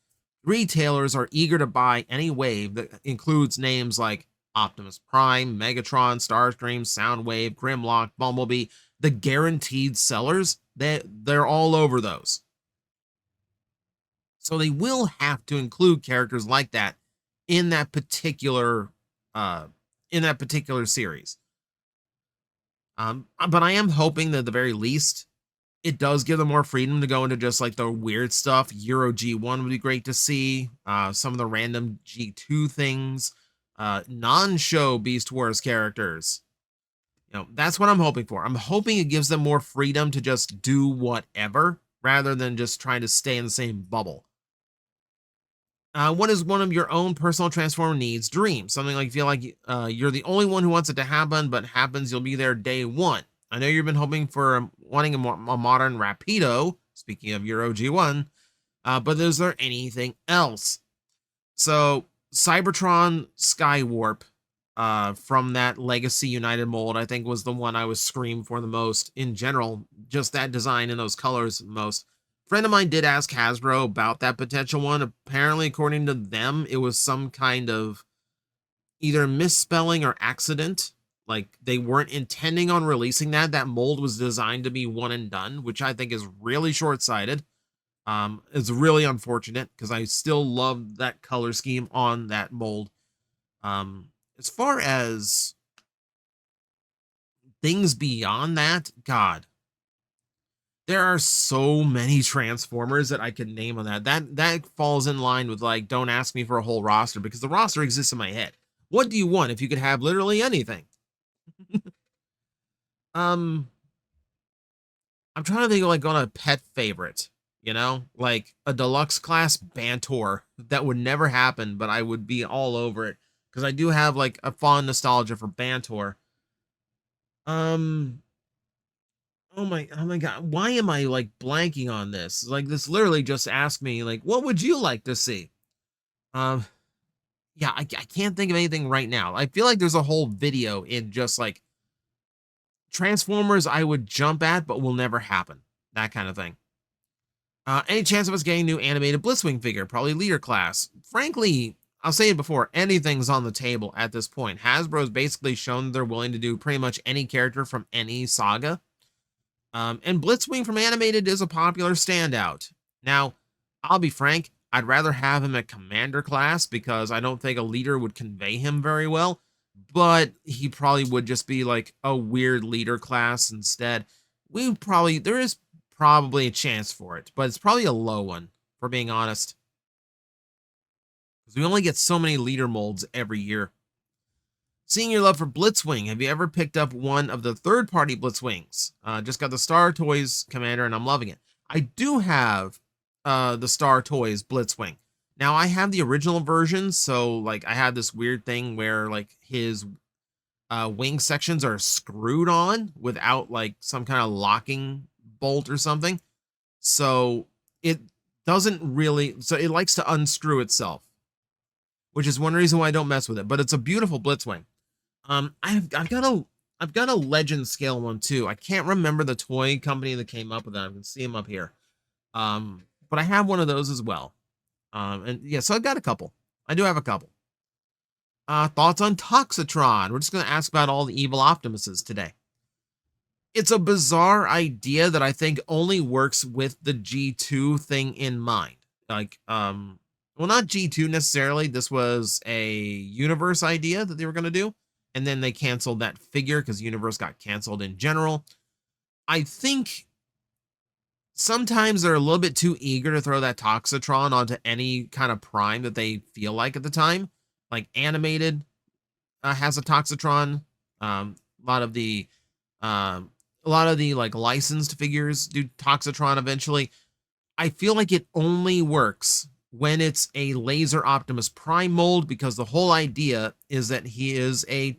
Retailers are eager to buy any wave that includes names like Optimus Prime, Megatron, Starscream, Soundwave, Grimlock, Bumblebee. The guaranteed sellers, they're all over those. So they will have to include characters like that in that particular series. But I am hoping that at the very least it does give them more freedom to go into just like the weird stuff. Euro G1 would be great to see. Some of the random G2 things, non-show Beast Wars characters. You know, that's what I'm hoping for. I'm hoping it gives them more freedom to just do whatever rather than just trying to stay in the same bubble. What is one of your own personal Transformer needs? Dream. Something like feel like you're the only one who wants it to happen, but happens you'll be there day one. I know you've been hoping for wanting a modern Rapido, speaking of Euro G1, but is there anything else? So, Cybertron Skywarp from that Legacy United mold, I think was the one I was screaming for the most in general. Just that design and those colors the most. Friend of mine did ask Hasbro about that potential one. Apparently, according to them, it was some kind of either misspelling or accident. Like, they weren't intending on releasing that. That mold was designed to be one and done, which I think is really short-sighted. It's really unfortunate because I still love that color scheme on that mold. As far as things beyond that, God, there are so many Transformers that I could name on that. That falls in line with like, don't ask me for a whole roster because the roster exists in my head. What do you want if you could have literally anything? I'm trying to think of like on a pet favorite, you know, like a deluxe class Bantor. That would never happen, but I would be all over it because I do have like a fond nostalgia for Bantor. Oh my God. Why am I like blanking on this? Like this literally just asked me like, what would you like to see? Yeah, I can't think of anything right now. I feel like there's a whole video in just like Transformers I would jump at, but will never happen. That kind of thing. Any chance of us getting new animated Blitzwing figure? Probably leader class. Frankly, I'll say it before, anything's on the table at this point. Hasbro's basically shown they're willing to do pretty much any character from any saga. And Blitzwing from Animated is a popular standout. Now, I'll be frank, I'd rather have him at Commander class because I don't think a leader would convey him very well, but he probably would just be like a weird leader class instead. There is probably a chance for it, but it's probably a low one, for being honest. Because we only get so many leader molds every year. Seeing your love for Blitzwing, have you ever picked up one of the third-party Blitzwings? Just got the Star Toys Commander, and I'm loving it. I do have the Star Toys Blitzwing. Now, I have the original version, so like I have this weird thing where like his wing sections are screwed on without like some kind of locking bolt or something. So it doesn't really, so it likes to unscrew itself, which is one reason why I don't mess with it. But it's a beautiful Blitzwing. I've got I've got a legend scale one too. I can't remember the toy company that came up with that. I can see them up here. But I have one of those as well. And yeah, so I've got a couple. I do have a couple. Thoughts on Toxitron? We're just going to ask about all the evil Optimuses today. It's a bizarre idea that I think only works with the G2 thing in mind. Like, well, not G2 necessarily. This was a universe idea that they were going to do. And then they canceled that figure because universe got canceled in general. I think sometimes they're a little bit too eager to throw that Toxitron onto any kind of prime that they feel like at the time. Like animated has a Toxitron. A lot of the like licensed figures do Toxitron eventually. I feel like it only works when it's a laser Optimus Prime mold, because the whole idea is that he is a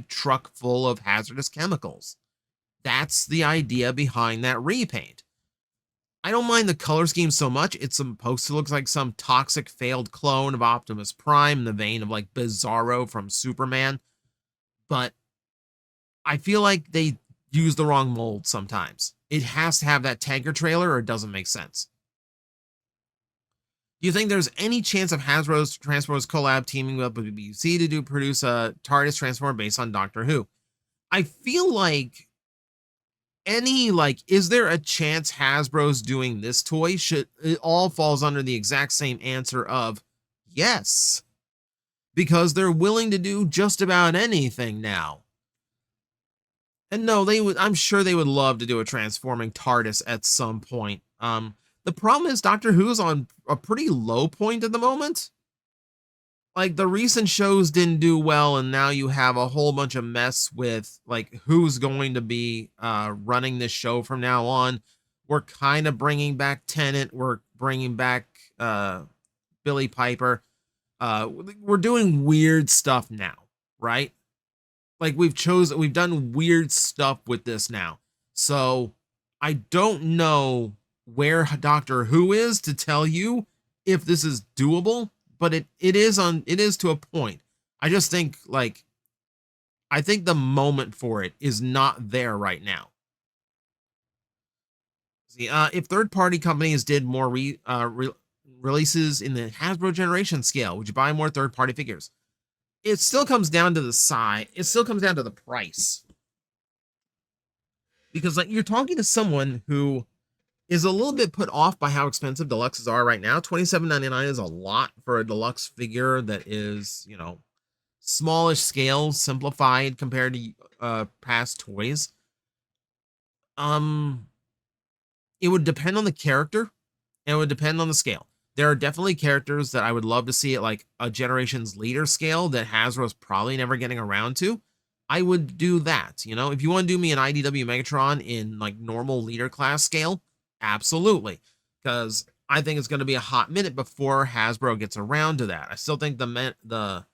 truck full of hazardous chemicals. That's the idea behind that repaint. I don't mind the color scheme so much. It's supposed to look like some toxic failed clone of Optimus Prime in the vein of like Bizarro from Superman. But I feel like they use the wrong mold sometimes. It has to have that tanker trailer or it doesn't make sense. Do you think there's any chance of Hasbro's Transformers collab teaming up with BBC to produce a TARDIS Transformer based on Doctor Who? I feel like is there a chance Hasbro's doing this toy? It all falls under the exact same answer of yes, because they're willing to do just about anything now. And no, I'm sure they would love to do a transforming TARDIS at some point. The problem is Doctor Who's on a pretty low point at the moment. Like, the recent shows didn't do well, and now you have a whole bunch of mess with like who's going to be running this show from now on. We're kind of bringing back Tennant. We're bringing back Billy Piper. We're doing weird stuff now, right? Like, we've done weird stuff with this now. So I don't know where Doctor Who is to tell you if this is doable, but it is to a point. I just think I think the moment for it is not there right now. See, if third-party companies did more releases in the Hasbro generation scale, would you buy more third-party figures? It still comes down to the size. It still comes down to the price. Because like, you're talking to someone who is a little bit put off by how expensive deluxes are right now. $27.99 is a lot for a deluxe figure that is, smallish scale, simplified compared to past toys. It would depend on the character, and it would depend on the scale. There are definitely characters that I would love to see at like a Generations Leader scale that Hasbro's probably never getting around to. I would do that. If you want to do me an IDW Megatron in like normal leader class scale, absolutely. Because I think it's going to be a hot minute before Hasbro gets around to that. I still think the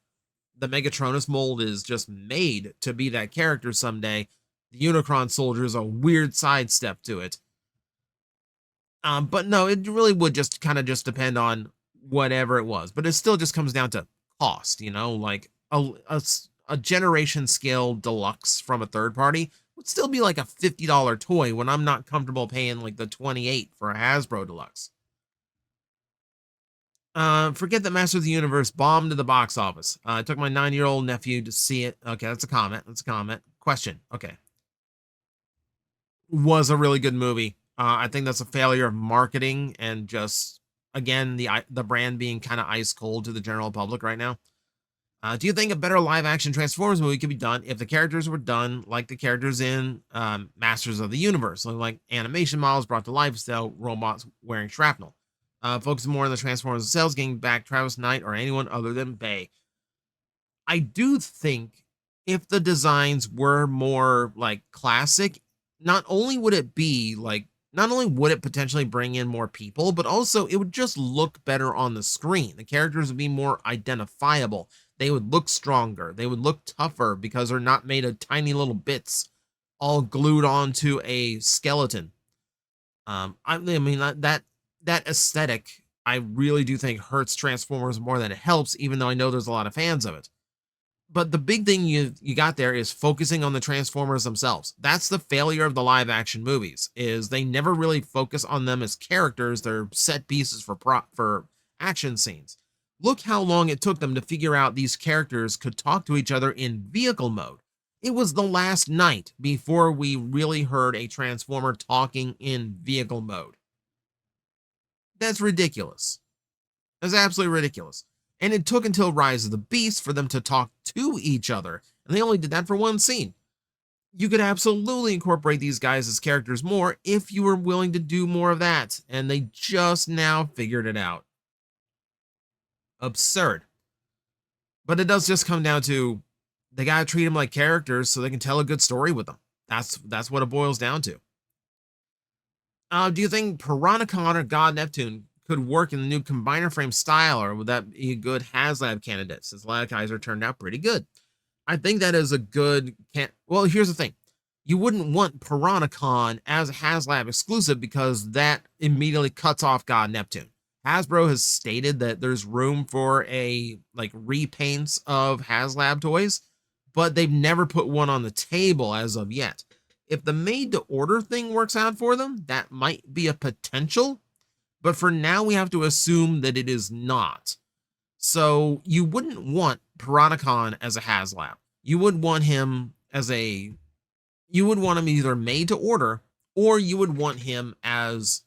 Megatronus mold is just made to be that character someday. The Unicron Soldier is a weird sidestep to it. But no, it really would just kind of just depend on whatever it was. But it still just comes down to cost, like a generation scale deluxe from a third party would still be like a $50 toy when I'm not comfortable paying like the $28 for a Hasbro deluxe. Forget that Master of the Universe bombed the box office. I took my 9-year-old nephew to see it. Okay, that's a comment. Question. Okay. Was a really good movie. I think that's a failure of marketing and just, again, the brand being kind of ice cold to the general public right now. Do you think a better live action Transformers movie could be done if the characters were done like the characters in Masters of the Universe, like animation models brought to life instead of robots wearing shrapnel? Focus more on the Transformers themselves, getting back Travis Knight or anyone other than Bay. I do think if the designs were more like classic, not only would it potentially bring in more people, but also it would just look better on the screen. The characters would be more identifiable. They would look stronger. They would look tougher because they're not made of tiny little bits all glued onto a skeleton. I mean that aesthetic, I really do think hurts Transformers more than it helps, even though I know there's a lot of fans of it. But the big thing you got there is focusing on the Transformers themselves. That's the failure of the live action movies, is they never really focus on them as characters. They're set pieces for action scenes. Look how long it took them to figure out these characters could talk to each other in vehicle mode. It was the last night before we really heard a Transformer talking in vehicle mode. That's ridiculous. That's absolutely ridiculous. And it took until Rise of the Beast for them to talk to each other. And they only did that for one scene. You could absolutely incorporate these guys as characters more if you were willing to do more of that. And they just now figured it out. Absurd. But it does just come down to they got to treat them like characters so they can tell a good story with them. That's what it boils down to. Do you think Piranacon or God Neptune could work in the new combiner frame style, or would that be a good HasLab candidate since Latizer turned out pretty good? I think that is a good well, here's the thing. You wouldn't want Piranacon as a HasLab exclusive because that immediately cuts off God Neptune. Hasbro has stated that there's room for a like repaints of HasLab toys, but they've never put one on the table as of yet. If the made to order thing works out for them, that might be a potential, but for now we have to assume that it is not. So you wouldn't want Piranacon as a HasLab. You would want him as you would want him either made to order, or you would want him as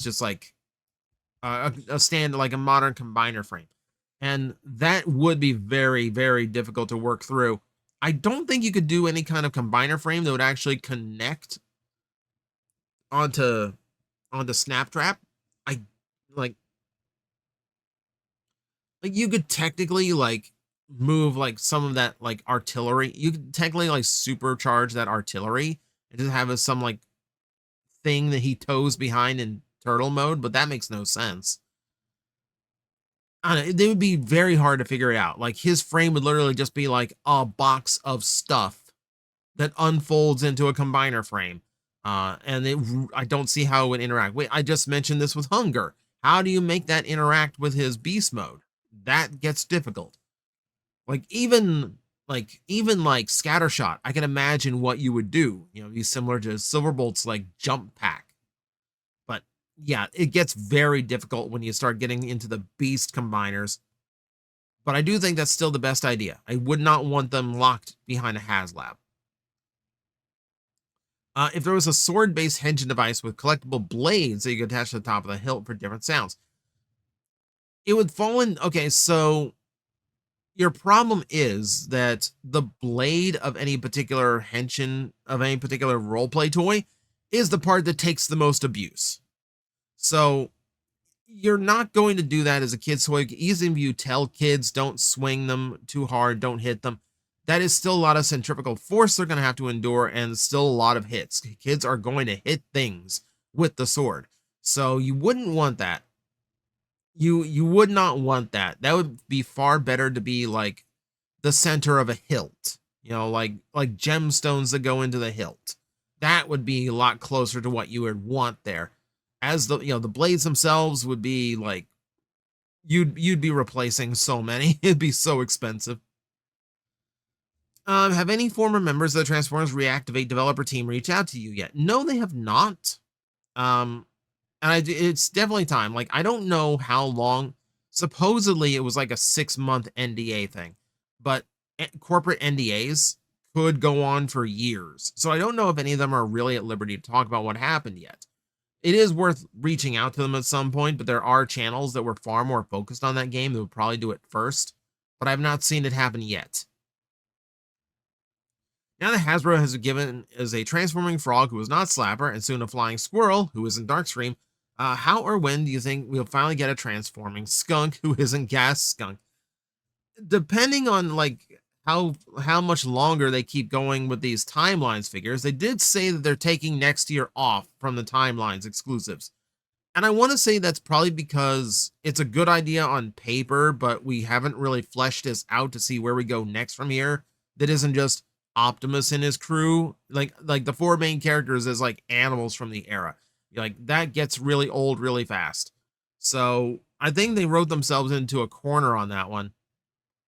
just like a stand, like a modern combiner frame. And that would be very, very difficult to work through. I don't think you could do any kind of combiner frame that would actually connect onto Snaptrap. I like you could technically like move like some of that like artillery. You could technically like supercharge that artillery and just have some like thing that he tows behind in turtle mode, but that makes no sense. I don't know, they would be very hard to figure it out. Like his frame would literally just be like a box of stuff that unfolds into a combiner frame. I don't see how it would interact. Wait, I just mentioned this with Hunger. How do you make that interact with his beast mode? That gets difficult. Like even Scattershot, I can imagine what you would do. You know, be similar to Silverbolt's like jump pack. But yeah, it gets very difficult when you start getting into the beast combiners. But I do think that's still the best idea. I would not want them locked behind a HasLab. If there was a sword-based henshin device with collectible blades that you could attach to the top of the hilt for different sounds, it would fall in. Okay, so your problem is that the blade of any particular henshin, of any particular roleplay toy, is the part that takes the most abuse. So you're not going to do that as a kid's toy. Even if you tell kids don't swing them too hard, don't hit them, that is still a lot of centrifugal force they're going to have to endure, and still a lot of hits. Kids are going to hit things with the sword. So you wouldn't want that. You would not want that. That would be far better to be like the center of a hilt. You know, like gemstones that go into the hilt. That would be a lot closer to what you would want there. As the the blades themselves would be like you'd be replacing so many. It'd be so expensive. Have any former members of the Transformers Reactivate developer team reach out to you yet? No, they have not. And it's definitely time. Like, I don't know how long. Supposedly, it was like a 6-month NDA thing, but corporate NDAs could go on for years. So I don't know if any of them are really at liberty to talk about what happened yet. It is worth reaching out to them at some point, but there are channels that were far more focused on that game that would probably do it first, but I've not seen it happen yet. Now that Hasbro has given as a transforming frog who is not Slapper, and soon a flying squirrel who isn't Darkstream, how or when do you think we'll finally get a transforming skunk who isn't Gas Skunk? Depending on like how much longer they keep going with these timelines figures, they did say that they're taking next year off from the timelines exclusives. And I want to say that's probably because it's a good idea on paper, but we haven't really fleshed this out to see where we go next from here. That isn't just Optimus and his crew, like the 4 main characters as like animals from the era. Like that gets really old really fast. So I think they wrote themselves into a corner on that one.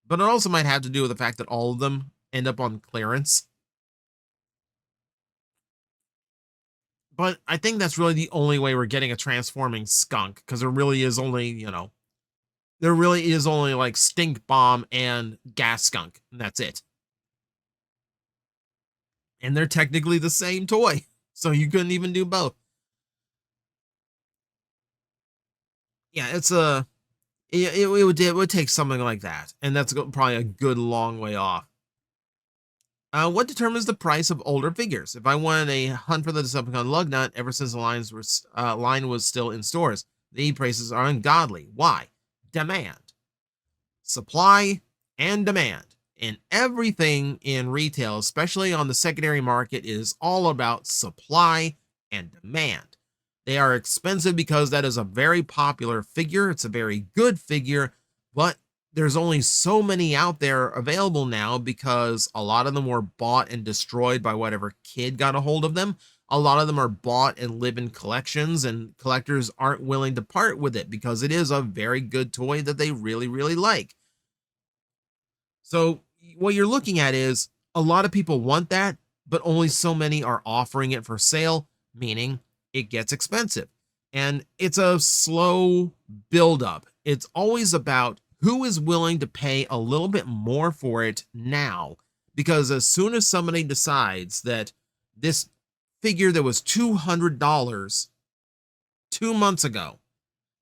But it also might have to do with the fact that all of them end up on clearance. But I think that's really the only way we're getting a transforming skunk, because there really is only, there really is only like stink bomb and gas skunk, and that's it. And they're technically the same toy, so you couldn't even do both. Yeah, it would take something like that, and that's probably a good long way off. What determines the price of older figures? If I wanted a Hunt for the Decepticon lug nut ever since the line was still in stores, the prices are ungodly. Why? Demand. Supply and demand. And everything in retail, especially on the secondary market, is all about supply and demand. They are expensive because that is a very popular figure. It's a very good figure, but there's only so many out there available now because a lot of them were bought and destroyed by whatever kid got a hold of them. A lot of them are bought and live in collections, and collectors aren't willing to part with it because it is a very good toy that they really, really like. So what you're looking at is a lot of people want that, but only so many are offering it for sale, meaning it gets expensive. And it's a slow buildup. It's always about who is willing to pay a little bit more for it now. Because as soon as somebody decides that this figure that was $200 2 months ago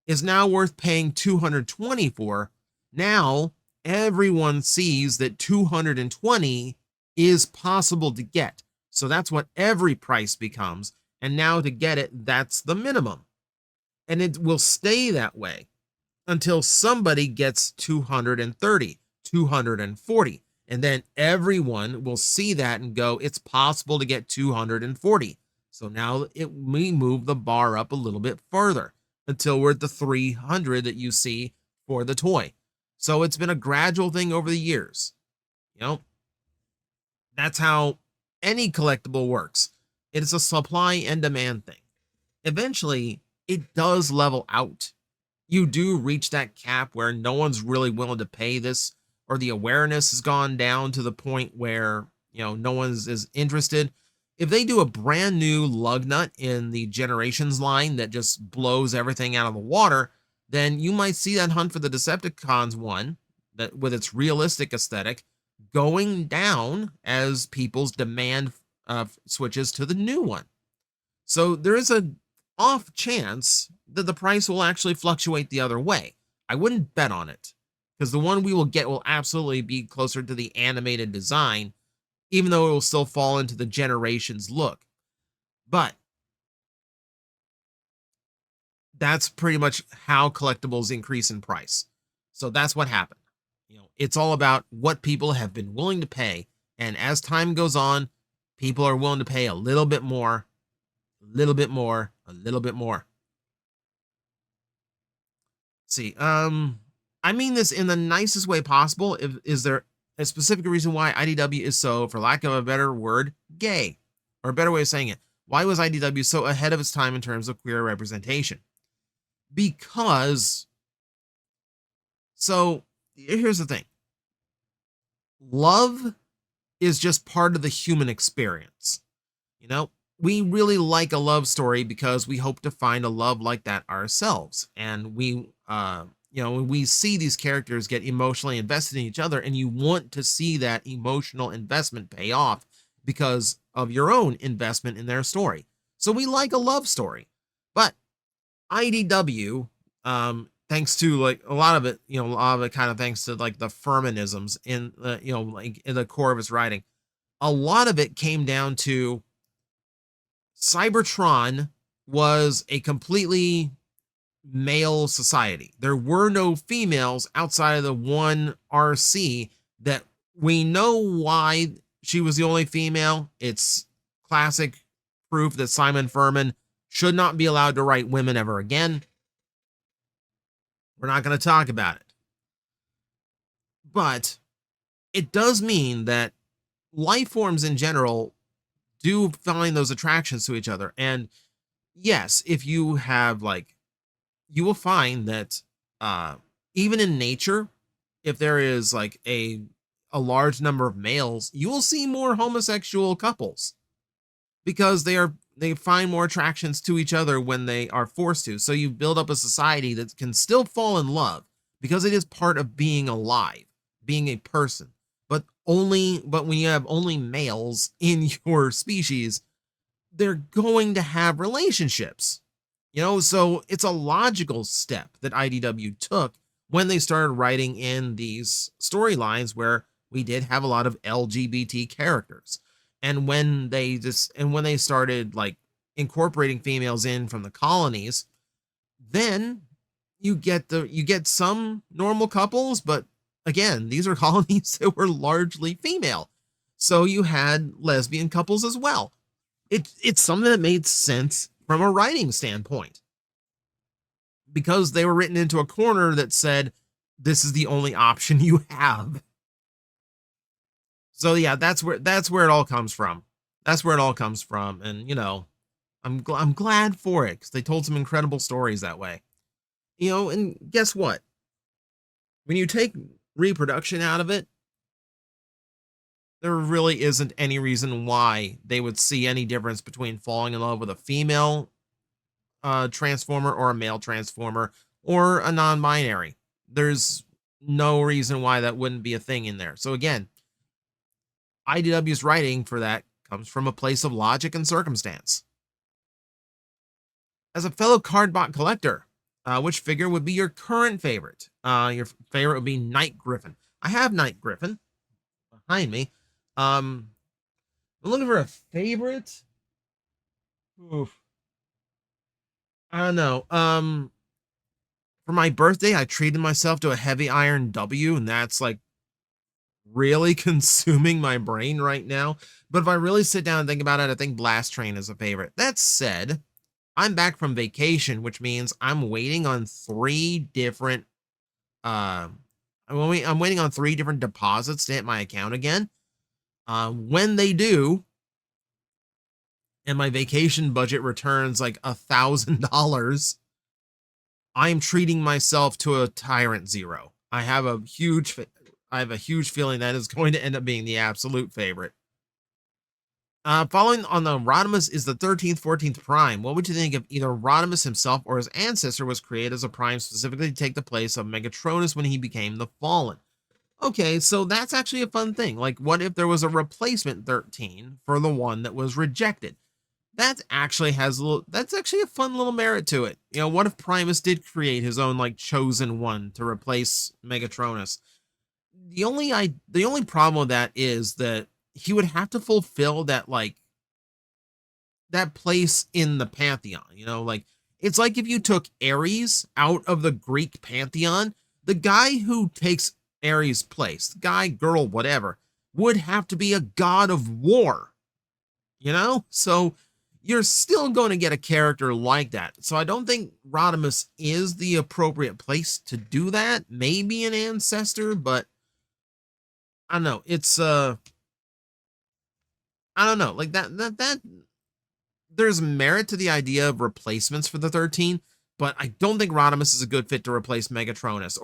is now worth paying $220 for, now everyone sees that 220 is possible to get. So that's what every price becomes. And now to get it, that's the minimum. And it will stay that way until somebody gets 230, 240. And then everyone will see that and go, it's possible to get 240. So now we move the bar up a little bit further until we're at the 300 that you see for the toy. So it's been a gradual thing over the years. That's how any collectible works. It is a supply and demand thing. Eventually, it does level out. You do reach that cap where no one's really willing to pay this, or the awareness has gone down to the point where, no one's is interested. If they do a brand new lug nut in the Generations line that just blows everything out of the water, then you might see that Hunt for the Decepticons one, that with its realistic aesthetic, going down as people's demand switches to the new one. So there is a off chance that the price will actually fluctuate the other way. I wouldn't bet on it, because the one we will get will absolutely be closer to the animated design, even though it will still fall into the Generations look. But that's pretty much how collectibles increase in price. So that's what happened. It's all about what people have been willing to pay. And as time goes on, people are willing to pay a little bit more, a little bit more, a little bit more. Let's see, I mean this in the nicest way possible. Is there a specific reason why IDW is so, for lack of a better word, gay? Or a better way of saying it, why was IDW so ahead of its time in terms of queer representation? Because, so here's the thing. Love is just part of the human experience. We really like a love story because we hope to find a love like that ourselves. And we, when we see these characters get emotionally invested in each other, and you want to see that emotional investment pay off because of your own investment in their story. So we like a love story. But IDW, thanks to like a lot of it kind of thanks to like the Furmanisms in like in the core of his writing. A lot of it came down to Cybertron was a completely male society. There were no females outside of the one RC that we know why she was the only female. It's classic proof that Simon Furman should not be allowed to write women ever again. We're not going to talk about it. But it does mean that life forms in general do find those attractions to each other. And yes, if you have you will find that even in nature, if there is like a large number of males, you will see more homosexual couples because they find more attractions to each other when they are forced to. So you build up a society that can still fall in love because it is part of being alive, being a person. But when you have only males in your species, they're going to have relationships. So it's a logical step that IDW took when they started writing in these storylines where we did have a lot of LGBT characters. And when they started like incorporating females in from the colonies, then you get some normal couples, but again, these are colonies that were largely female. So you had lesbian couples as well. It's something that made sense from a writing standpoint because they were written into a corner that said this is the only option you have. So yeah, that's where it all comes from. That's where it all comes from, and I'm glad for it because they told some incredible stories that way. And guess what? When you take reproduction out of it, there really isn't any reason why they would see any difference between falling in love with a female transformer or a male transformer or a non-binary. There's no reason why that wouldn't be a thing in there. So again, IDW's writing for that comes from a place of logic and circumstance. As a fellow cardbot collector, which figure would be your current favorite? Your favorite would be Night Griffin. I have Night Griffin behind me. I'm looking for a favorite. Oof. I don't know. For my birthday, I treated myself to a Heavy Iron W, and that's like really consuming my brain right now. But if I really sit down and think about it, I think Blast Train is a favorite. That said, I'm back from vacation, which means I'm waiting on three different I'm waiting on three different deposits to hit my account again. When they do, and my vacation budget returns like $1,000, I'm treating myself to a Tyrant Zero. I have a huge feeling that is going to end up being the absolute favorite. Following on the Rodimus is the 13th, 14th Prime. What would you think if either Rodimus himself or his ancestor was created as a Prime specifically to take the place of Megatronus when he became the Fallen? Okay, so that's actually a fun thing. Like, what if there was a replacement 13 for the one that was rejected? That's actually a fun little merit to it. What if Primus did create his own like chosen one to replace Megatronus? The only problem with that is that he would have to fulfill that place in the pantheon. Like it's like if you took Ares out of the Greek pantheon, the guy who takes Ares' place, guy, girl, whatever, would have to be a god of war. So you're still going to get a character like that. So I don't think Rodimus is the appropriate place to do that. Maybe an ancestor, but I don't know. I don't know. Like that there's merit to the idea of replacements for the 13, but I don't think Rodimus is a good fit to replace Megatronus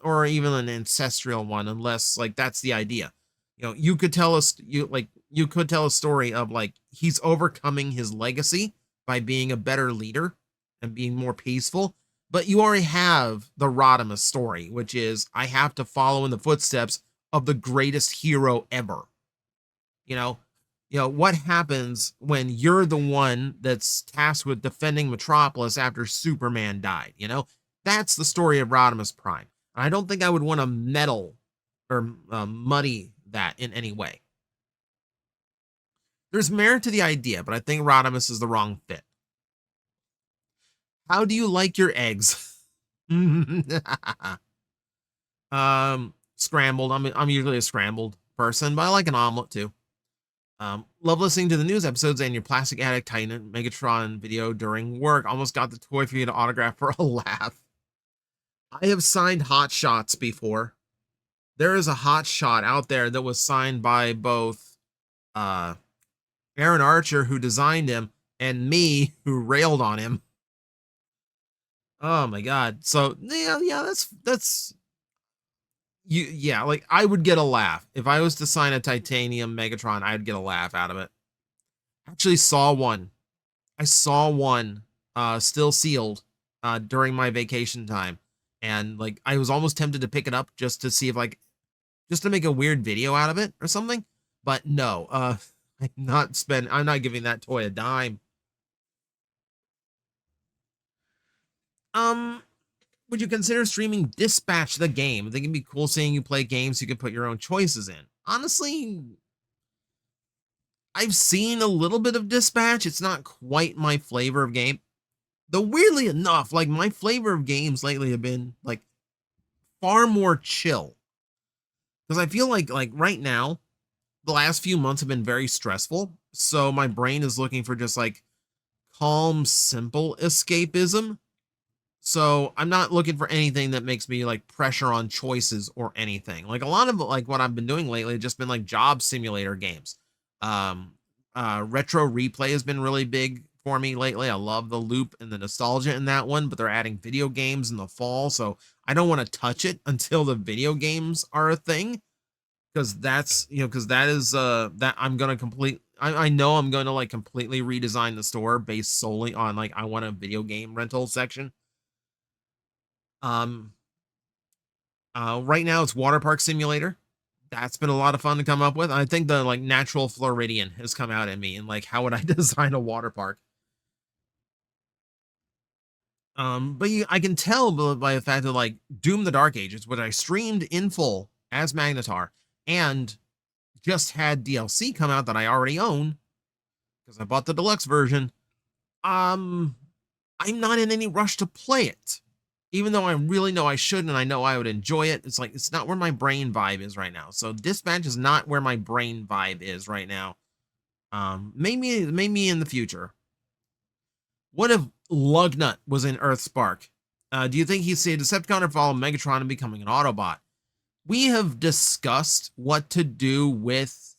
or even an ancestral one unless like that's the idea. You could tell us you could tell a story of like he's overcoming his legacy by being a better leader and being more peaceful, but you already have the Rodimus story, which is I have to follow in the footsteps of the greatest hero ever. You know, what happens when you're the one that's tasked with defending Metropolis after Superman died? That's the story of Rodimus Prime. And I don't think I would want to meddle or muddy that in any way. There's merit to the idea, but I think Rodimus is the wrong fit. How do you like your eggs? Scrambled. I'm usually a scrambled person, but I like an omelet too. Love listening to the news episodes and your Plastic Addict Titan Megatron video during work. Almost got the toy for you to autograph for a laugh. I have signed hot shots before. There is a hot shot out there that was signed by both Aaron Archer, who designed him, and me, who railed on him. Oh my god. So yeah, that's Yeah, like I would get a laugh if I was to sign a titanium Megatron. I'd get a laugh out of it. Actually, saw one. I saw one still sealed during my vacation time, and like I was almost tempted to pick it up just to see if like just to make a weird video out of it or something. But no, I'm not giving that toy a dime. Um, would you consider streaming Dispatch the game? I think it'd be cool seeing you play games you can put your own choices in. Honestly, I've seen a little bit of Dispatch. It's not quite my flavor of game. Though weirdly enough, like my flavor of games lately have been like far more chill. Because I feel like right now, the last few months have been very stressful. So my brain is looking for just like calm, simple escapism. So I'm not looking for anything that makes me like pressure on choices or anything. Like a lot of like what I've been doing lately has just been like job simulator games. Um Retro Replay has been really big for me lately. I love the loop and the nostalgia in that one, but they're adding video games in the fall, so I don't want to touch it until the video games are a thing because that's because that is that I'm gonna complete I know I'm gonna like completely redesign the store based solely on like I want a video game rental section. Um, right now it's Water Park Simulator. That's been a lot of fun to come up with. I think the like natural Floridian has come out at me and like how would I design a water park? But I can tell by the fact that like Doom the Dark Ages, which I streamed in full as Magnetar, and just had DLC come out that I already own because I bought the deluxe version. Um, I'm not in any rush to play it. Even though I really know I should and I know I would enjoy it, it's like it's not where my brain vibe is right now. So Dispatch is not where my brain vibe is right now. Maybe in the future. What if Lugnut was in Earthspark? Do you think he'd see a Decepticon or follow Megatron and becoming an Autobot? We have discussed what to do with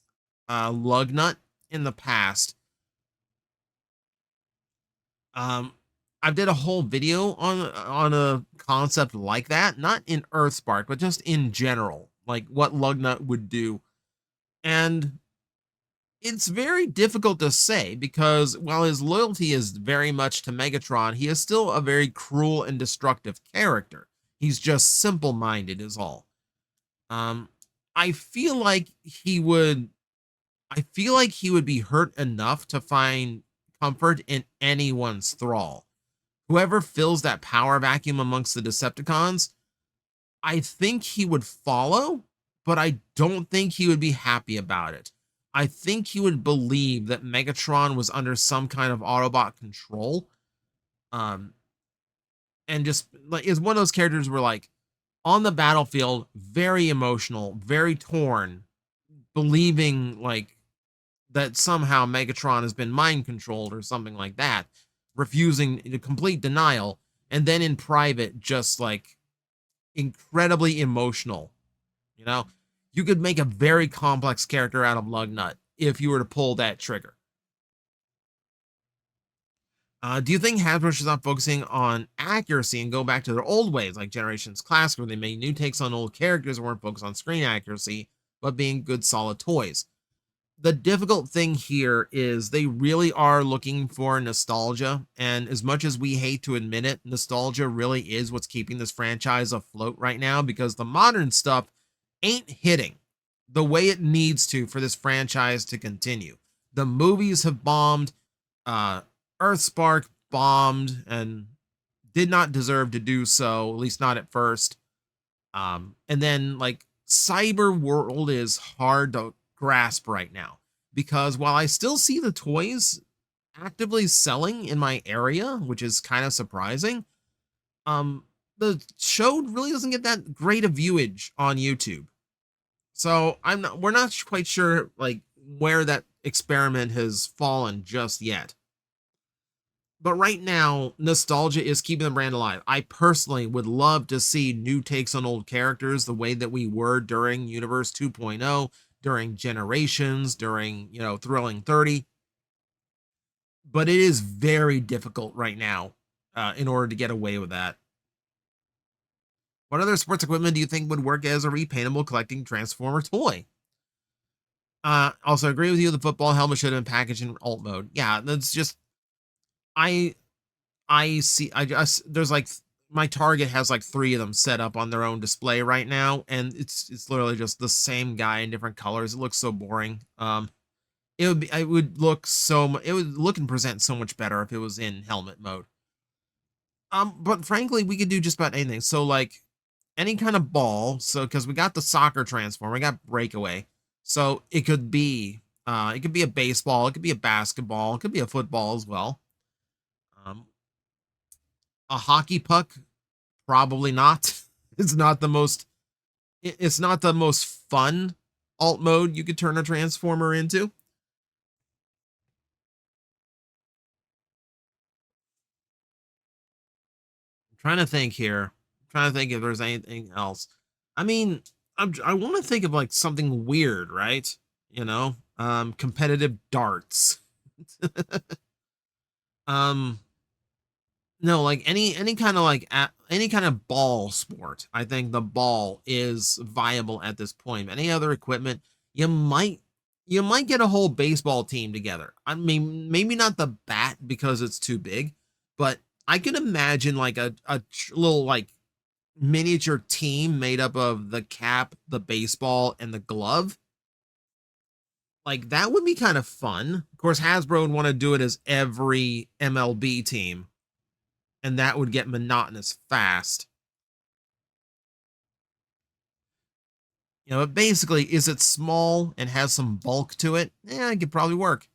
Lugnut in the past. Um, I did a whole video on a concept like that, not in Earthspark, but just in general, like what Lugnut would do. And it's very difficult to say because while his loyalty is very much to Megatron, he is still a very cruel and destructive character. He's just simple-minded is all. Um, I feel like he would I feel like he would be hurt enough to find comfort in anyone's thrall. Whoever fills that power vacuum amongst the Decepticons, I think he would follow, but I don't think he would be happy about it. I think he would believe that Megatron was under some kind of Autobot control. Um, and just like is one of those characters where like on the battlefield, very emotional, very torn, believing like that somehow Megatron has been mind controlled or something like that, refusing the complete denial, and then in private, just like incredibly emotional. You know, you could make a very complex character out of Lugnut if you were to pull that trigger. Do you think Hasbro should stop focusing on accuracy and go back to their old ways, like Generations Classic, where they made new takes on old characters and weren't focused on screen accuracy, but being good, solid toys? The difficult thing here is they really are looking for nostalgia. And as much as we hate to admit it, nostalgia really is what's keeping this franchise afloat right now because the modern stuff ain't hitting the way it needs to for this franchise to continue. The movies have bombed, uh, Earthspark bombed and did not deserve to do so, at least not at first. And then like cyber world is hard to grasp right now because while I still see the toys actively selling in my area, which is kind of surprising, um, the show really doesn't get that great a viewage on YouTube. So we're not quite sure like where that experiment has fallen just yet. But right now, nostalgia is keeping the brand alive. I personally would love to see new takes on old characters the way that we were during Universe 2.0, during Generations, during, Thrilling 30. But it is very difficult right now in order to get away with that. What other sports equipment do you think would work as a repaintable collecting Transformer toy? Also agree with you. The football helmet should have been packaged in alt mode. Yeah, that's just I I see. I just there's like my Target has like three of them set up on their own display right now, and it's literally just the same guy in different colors. It looks so boring. It would look it would look and present so much better if it was in helmet mode. But frankly, we could do just about anything. So like any kind of ball. So because we got the soccer transform, we got breakaway. So it could be a baseball, it could be a basketball, it could be a football as well. Um, a hockey puck, probably not. It's not the most it's not the most fun alt mode you could turn a transformer into. I'm trying to think here. I'm trying to think if there's anything else. I mean, I want to think of like something weird, right? Competitive darts. um, no, like any kind of any kind of ball sport. I think the ball is viable at this point. Any other equipment, you might you might get a whole baseball team together. I mean, maybe not the bat because it's too big, but I could imagine like little like miniature team made up of the cap, the baseball, and the glove. Like that would be kind of fun. Of course, Hasbro would want to do it as every MLB team, and that would get monotonous fast. But basically, is it small and has some bulk to it? Yeah, it could probably work.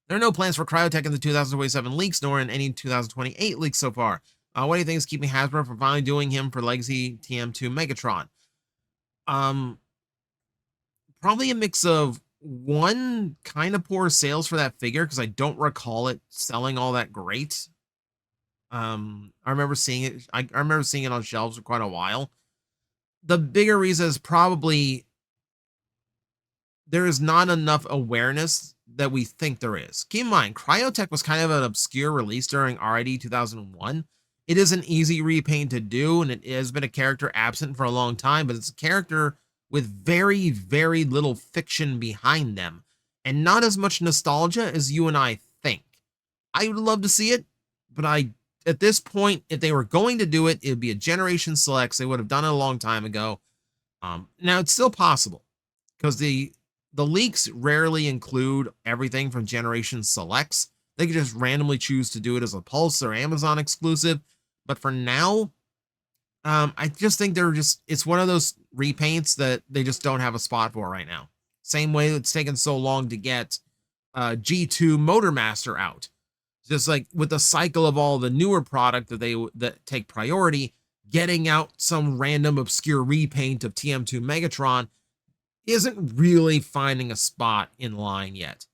There are no plans for Cryotech in the 2027 leaks, nor in any 2028 leaks so far. What do you think is keeping Hasbro from finally doing him for Legacy TM2 Megatron? Um, Probably a mix of one, kind of poor sales for that figure because I don't recall it selling all that great. I remember seeing it. I remember seeing it on shelves for quite a while. The bigger reason is probably there is not enough awareness that we think there is. Keep in mind, Cryotech was kind of an obscure release during RID 2001. It is an easy repaint to do, and it has been a character absent for a long time, but it's a character with very, very little fiction behind them, and not as much nostalgia as you and I think. I would love to see it, but at this point, if they were going to do it, it would be a Generation Selects. They would have done it a long time ago. Now it's still possible because the leaks rarely include everything from Generation Selects. They could just randomly choose to do it as a Pulse or Amazon exclusive. But for now, I just think it's one of those repaints that they just don't have a spot for right now. Same way it's taken so long to get G2 Motormaster out. Just like with the cycle of all the newer product that take priority, getting out some random obscure repaint of TM2 Megatron isn't really finding a spot in line yet.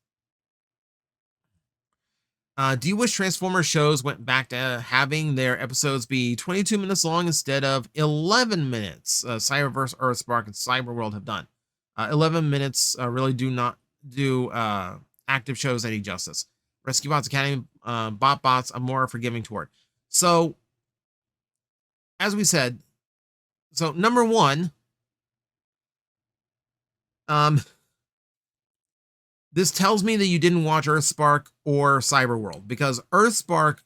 Do you wish Transformers shows went back to having their episodes be 22 minutes long instead of 11 minutes? Cyberverse, Earthspark, and Cyberworld have done. 11 minutes really do not do active shows any justice. Rescue Bots Academy, Bots, I'm more forgiving toward. So, as we said, number one, this tells me that you didn't watch Earthspark or Cyberworld because Earthspark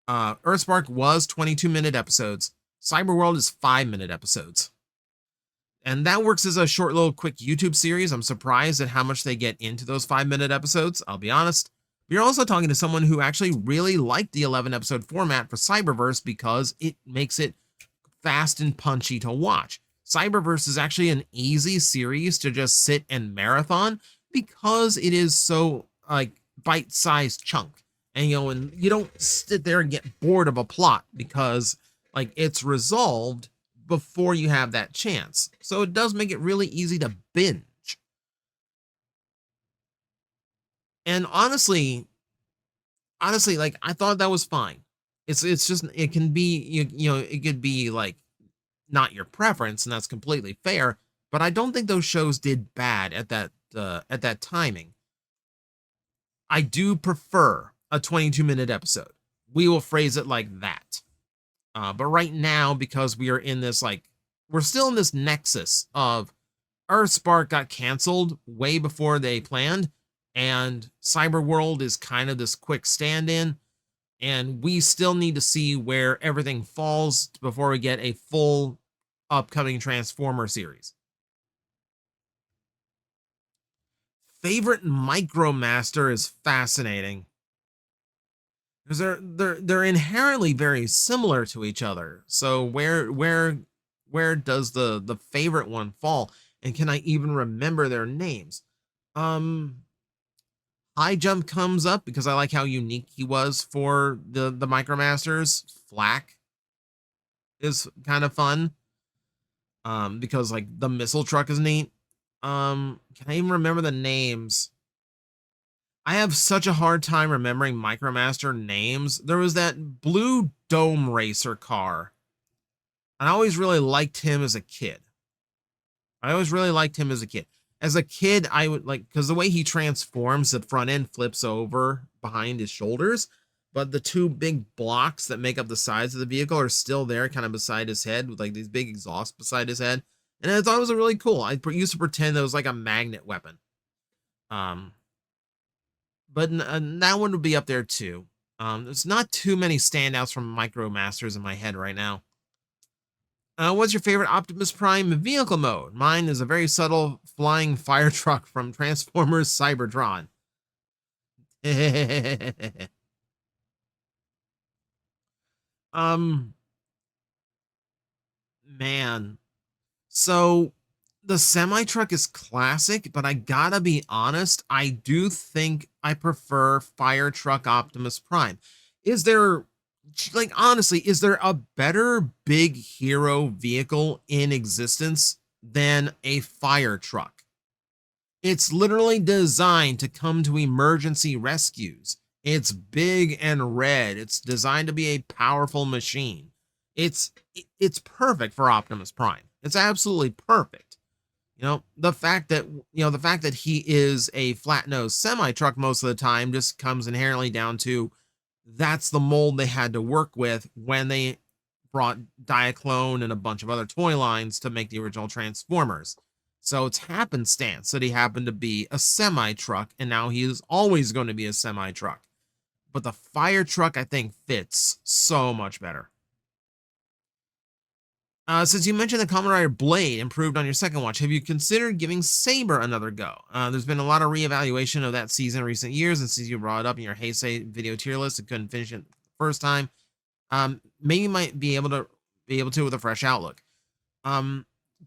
was 22-minute episodes. Cyberworld is 5-minute episodes. And that works as a short little quick YouTube series. I'm surprised at how much they get into those 5-minute episodes, I'll be honest. But you're also talking to someone who actually really liked the 11-episode format for Cyberverse because it makes it fast and punchy to watch. Cyberverse is actually an easy series to just sit and marathon because it is so like bite-sized chunk. And and you don't sit there and get bored of a plot because like it's resolved before you have that chance. So it does make it really easy to binge. And honestly, like I thought that was fine. It's just it can be it could be like not your preference, and that's completely fair. But I don't think those shows did bad at that timing. I do prefer a 22-minute episode. We will phrase it like that. But right now, because we are in this, like, we're still in this nexus of Earthspark got canceled way before they planned, and Cyberworld is kind of this quick stand-in, and we still need to see where everything falls before we get a full upcoming Transformer series. Favorite Micromaster is fascinating because they're inherently very similar to each other. So where does the favorite one fall? And can I even remember their names? Um High Jump comes up because I like how unique he was for the Micromasters. Flak is kind of fun. Because like the missile truck is neat. Can I even remember the names? I have such a hard time remembering Micromaster names. There was that blue dome racer car. And I always really liked him as a kid. I always really liked him as a kid. As a kid, I would like, because the way he transforms, the front end flips over behind his shoulders, but the two big blocks that make up the sides of the vehicle are still there, kind of beside his head, with like these big exhausts beside his head. And I thought it was really cool. I used to pretend that it was like a magnet weapon. But that one would be up there too. There's not too many standouts from Micromasters in my head right now. What's your favorite Optimus Prime vehicle mode? Mine is a very subtle flying fire truck from Transformers Cybertron. um, man. So the semi truck is classic, but I gotta be honest, I do think I prefer Fire Truck Optimus Prime. Is there, like, honestly, is there a better big hero vehicle in existence than a fire truck? It's literally designed to come to emergency rescues. It's big and red. It's designed to be a powerful machine. It's perfect for Optimus Prime. It's absolutely perfect. The fact that he is a flat-nosed semi-truck most of the time just comes inherently down to that's the mold they had to work with when they brought Diaclone and a bunch of other toy lines to make the original Transformers. So it's happenstance that he happened to be a semi-truck, and now he is always going to be a semi-truck. But the fire truck, I think, fits so much better. Since you mentioned the Kamen Rider Blade improved on your second watch, have you considered giving Saber another go? There's been a lot of reevaluation of that season in recent years, and since you brought it up in your Heisei video tier list and couldn't finish it the first time, maybe you might be able to with a fresh outlook.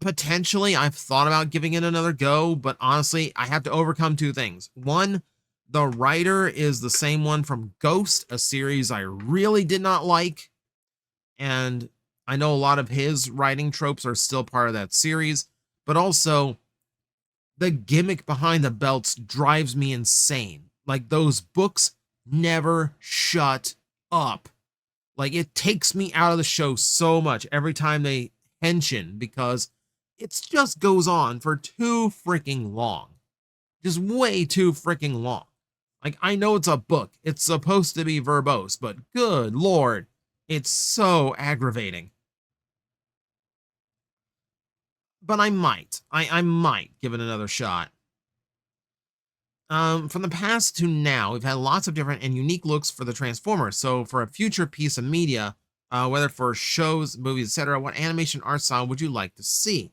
Potentially, I've thought about giving it another go, but honestly, I have to overcome two things. One, the writer is the same one from Ghost, a series I really did not like, and I know a lot of his writing tropes are still part of that series, but also the gimmick behind the belts drives me insane. Like, those books never shut up. Like, it takes me out of the show so much every time they mention, because it just goes on for too freaking long. Just way too freaking long. Like, I know it's a book. It's supposed to be verbose, but good lord, it's so aggravating. But I might. I might give it another shot. From the past to now, we've had lots of different and unique looks for the Transformers. So for a future piece of media, whether for shows, movies, etc., what animation art style would you like to see?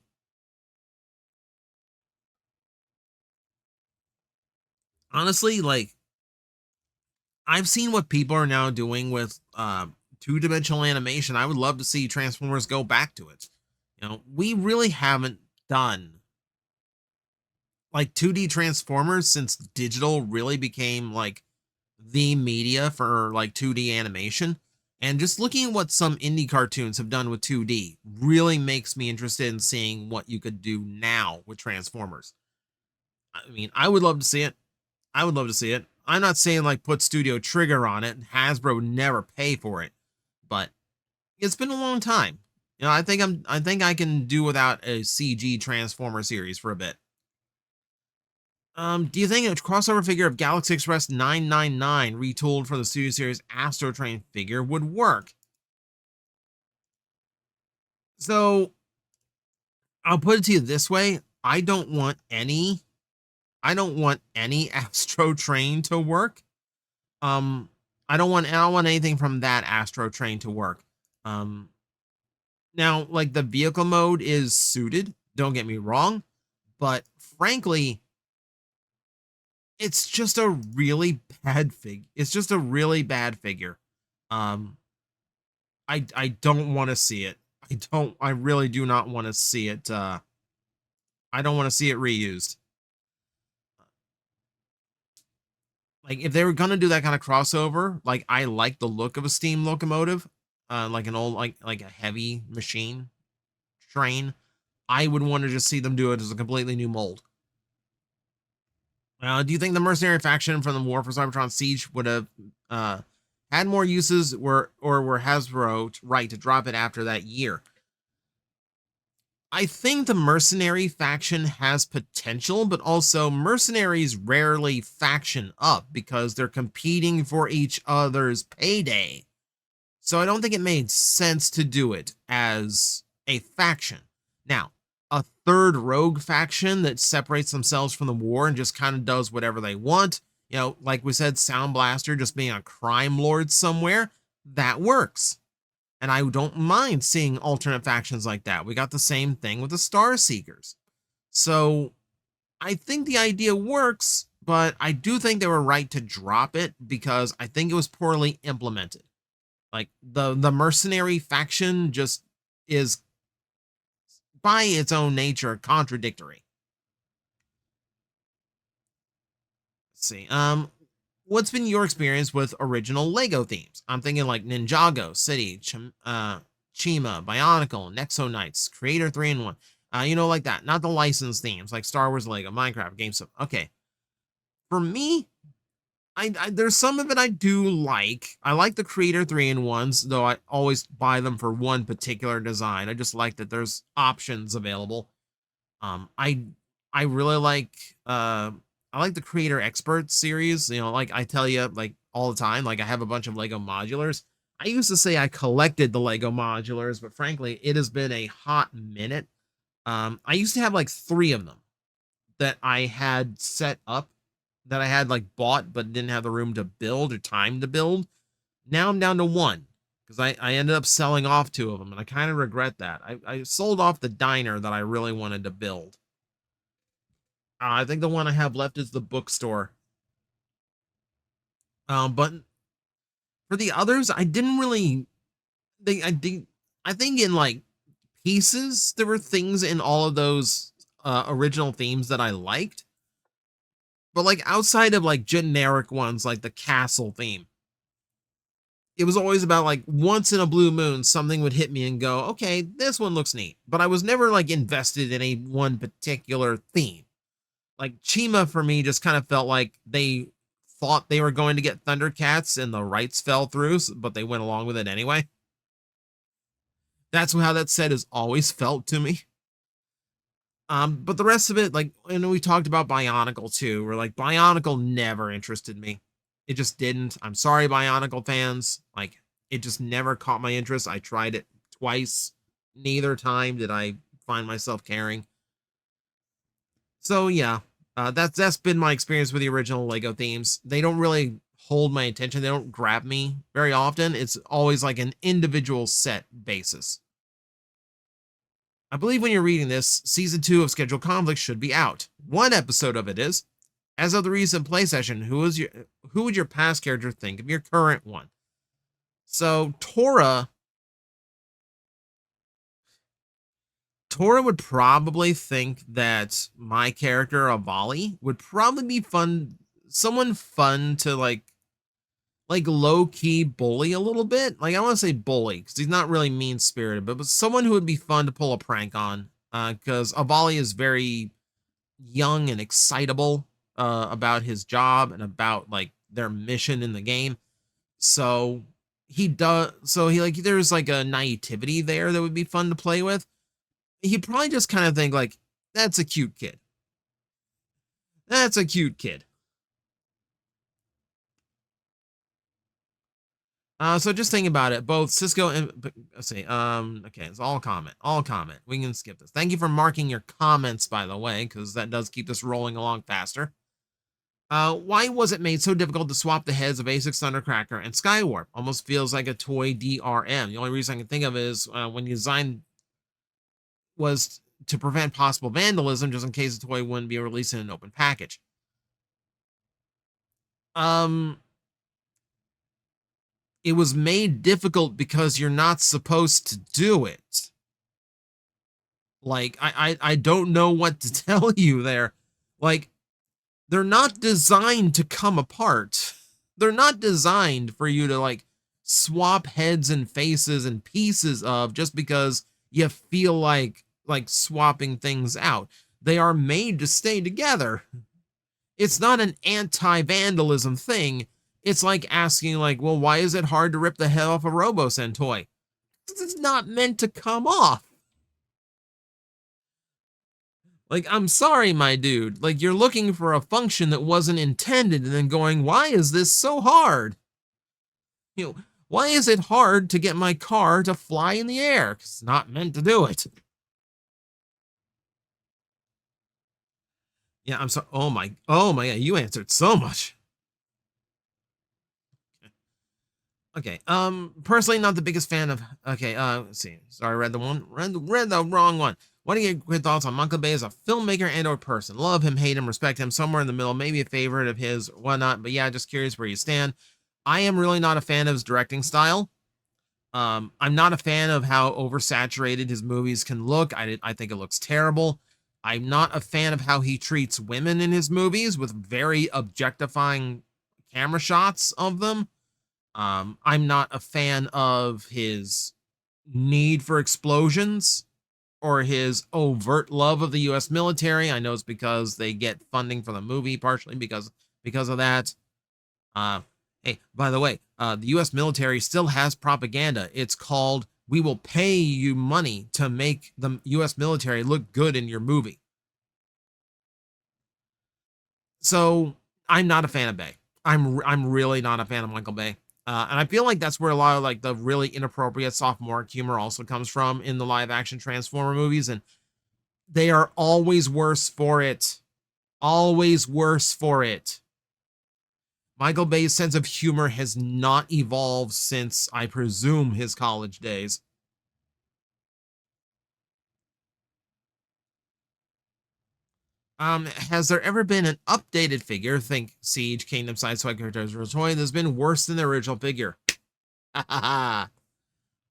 Honestly, like, I've seen what people are now doing with two-dimensional animation. I would love to see Transformers go back to it. We really haven't done like 2D Transformers since digital really became like the media for like 2D animation. And just looking at what some indie cartoons have done with 2D really makes me interested in seeing what you could do now with Transformers. I mean, I would love to see it. I would love to see it. I'm not saying like put Studio Trigger on it. Hasbro would never pay for it, but it's been a long time. I think I can do without a CG Transformer series for a bit. Do you think a crossover figure of Galaxy Express 999 retooled for the Studio Series Astro Train figure would work? So I'll put it to you this way. I don't want any Astro Train to work. Um, I don't want anything from that Astro Train to work. Um, Now, like the vehicle mode is suited, don't get me wrong, but frankly, it's just a really bad fig. It's just a really bad figure. Um, I don't want to see it. I really do not want to see it. I don't want to see it reused. Like if they were gonna do that kind of crossover, like I like the look of a steam locomotive, like an old like a heavy machine train. I would want to just see them do it as a completely new mold. Do you think the mercenary faction from the War for Cybertron Siege would have had more uses, or were Hasbro right to drop it after that year? I think the mercenary faction has potential, but also mercenaries rarely faction up because they're competing for each other's payday. So I don't think it made sense to do it as a faction. Now, a third rogue faction that separates themselves from the war and just kind of does whatever they want, like we said, Sound Blaster just being a crime lord somewhere, that works. And I don't mind seeing alternate factions like that. We got the same thing with the Star Seekers. So I think the idea works, but I do think they were right to drop it because I think it was poorly implemented. Like the mercenary faction just is by its own nature contradictory. Let's see. What's been your experience with original Lego themes? I'm thinking like Ninjago, City, Chima, Bionicle, Nexo Knights, Creator 3-in-1. Like that. Not the licensed themes like Star Wars, Lego, Minecraft, GameStop. Okay. For me, there's some of it I do like. I like the Creator 3-in-1s, though I always buy them for one particular design. I just like that there's options available. I really like I like the Creator Expert series. Like I tell you, like all the time, like I have a bunch of Lego modulars. I used to say I collected the Lego modulars, but frankly, it has been a hot minute. I used to have like 3 of them that I had set up, that I had like bought but didn't have the room to build or time to build. Now I'm down to 1 because I ended up selling off 2 of them, and I kind of regret that. I sold off the diner that I really wanted to build. I think the one I have left is the bookstore. But for the others, I didn't really. I think in like pieces, there were things in all of those original themes that I liked. But like outside of like generic ones, like the castle theme, it was always about like once in a blue moon, something would hit me and go, okay, this one looks neat. But I was never like invested in a one particular theme. Like Chima for me just kind of felt like they thought they were going to get Thundercats and the rights fell through, but they went along with it anyway. That's how that set has always felt to me. But the rest of it, like, we talked about Bionicle too, where like Bionicle never interested me. It just didn't. I'm sorry, Bionicle fans. Like, it just never caught my interest. I tried it twice. Neither time did I find myself caring. So yeah, that's been my experience with the original Lego themes. They don't really hold my attention. They don't grab me very often. It's always like an individual set basis. I believe when you're reading this, season 2 of Scheduled Conflict should be out. One episode of it is. As of the recent play session, who would your past character think of your current one? So Tora would probably think that my character Avali would probably be fun, someone fun to like low key bully a little bit. Like I want to say bully because he's not really mean spirited, but someone who would be fun to pull a prank on. Because Avali is very young and excitable about his job and about like their mission in the game. So he does. So he like there's like a naivety there that would be fun to play with. He'd probably just kind of think like, that's a cute kid. That's a cute kid. So just think about it. Both Cisco and let's see. Okay, it's all comment. All comment. We can skip this. Thank you for marking your comments, by the way, because that does keep this rolling along faster. Why was it made so difficult to swap the heads of Asics Thundercracker and Skywarp? Almost feels like a toy DRM. The only reason I can think of is when you designed was to prevent possible vandalism, just in case the toy wouldn't be released in an open package. It was made difficult because you're not supposed to do it. Like, I don't know what to tell you there. Like, they're not designed to come apart. They're not designed for you to, like, swap heads and faces and pieces of just because you feel like swapping things out. They are made to stay together. It's not an anti-vandalism thing. It's like asking, like, well, why is it hard to rip the head off a Robo-Sen toy? It's not meant to come off. Like, I'm sorry, my dude. Like, you're looking for a function that wasn't intended and then going, why is this so hard? You know, why is it hard to get my car to fly in the air? 'Cause it's not meant to do it. Yeah, I'm sorry. Oh my God, you answered so much. Okay. Personally, not the biggest fan of. Okay. Let's see. Sorry, read the wrong one. What do you get good thoughts on Michael Bay as a filmmaker and/or person? Love him, hate him, respect him. Somewhere in the middle, maybe a favorite of his, whatnot. But yeah, just curious where you stand. I am really not a fan of his directing style. I'm not a fan of how oversaturated his movies can look. I think it looks terrible. I'm not a fan of how he treats women in his movies with very objectifying camera shots of them. I'm not a fan of his need for explosions or his overt love of the U.S. military. I know it's because they get funding for the movie, partially because of that. Hey, by the way, the U.S. military still has propaganda. It's called, we will pay you money to make the U.S. military look good in your movie. So I'm not a fan of Bay. I'm really not a fan of Michael Bay. And I feel like that's where a lot of like the really inappropriate sophomoric humor also comes from in the live action Transformer movies. And they are always worse for it. Always worse for it. Michael Bay's sense of humor has not evolved since, I presume, his college days. Has there ever been an updated figure? Think Siege, Kingdom Side Swag Characters toy that's been worse than the original figure. I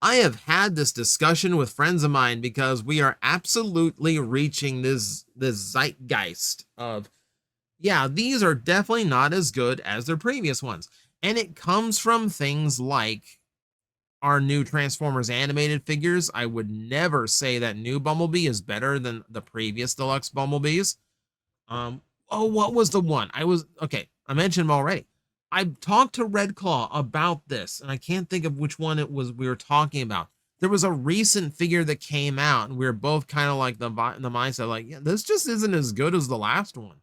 have had this discussion with friends of mine because we are absolutely reaching this zeitgeist of, yeah, these are definitely not as good as their previous ones. And it comes from things like our new Transformers animated figures. I would never say that new Bumblebee is better than the previous deluxe Bumblebees. Oh, what was the one? I mentioned him already. I talked to Red Claw about this, and I can't think of which one it was we were talking about. There was a recent figure that came out, and we were both kind of like the mindset, like, yeah, this just isn't as good as the last one.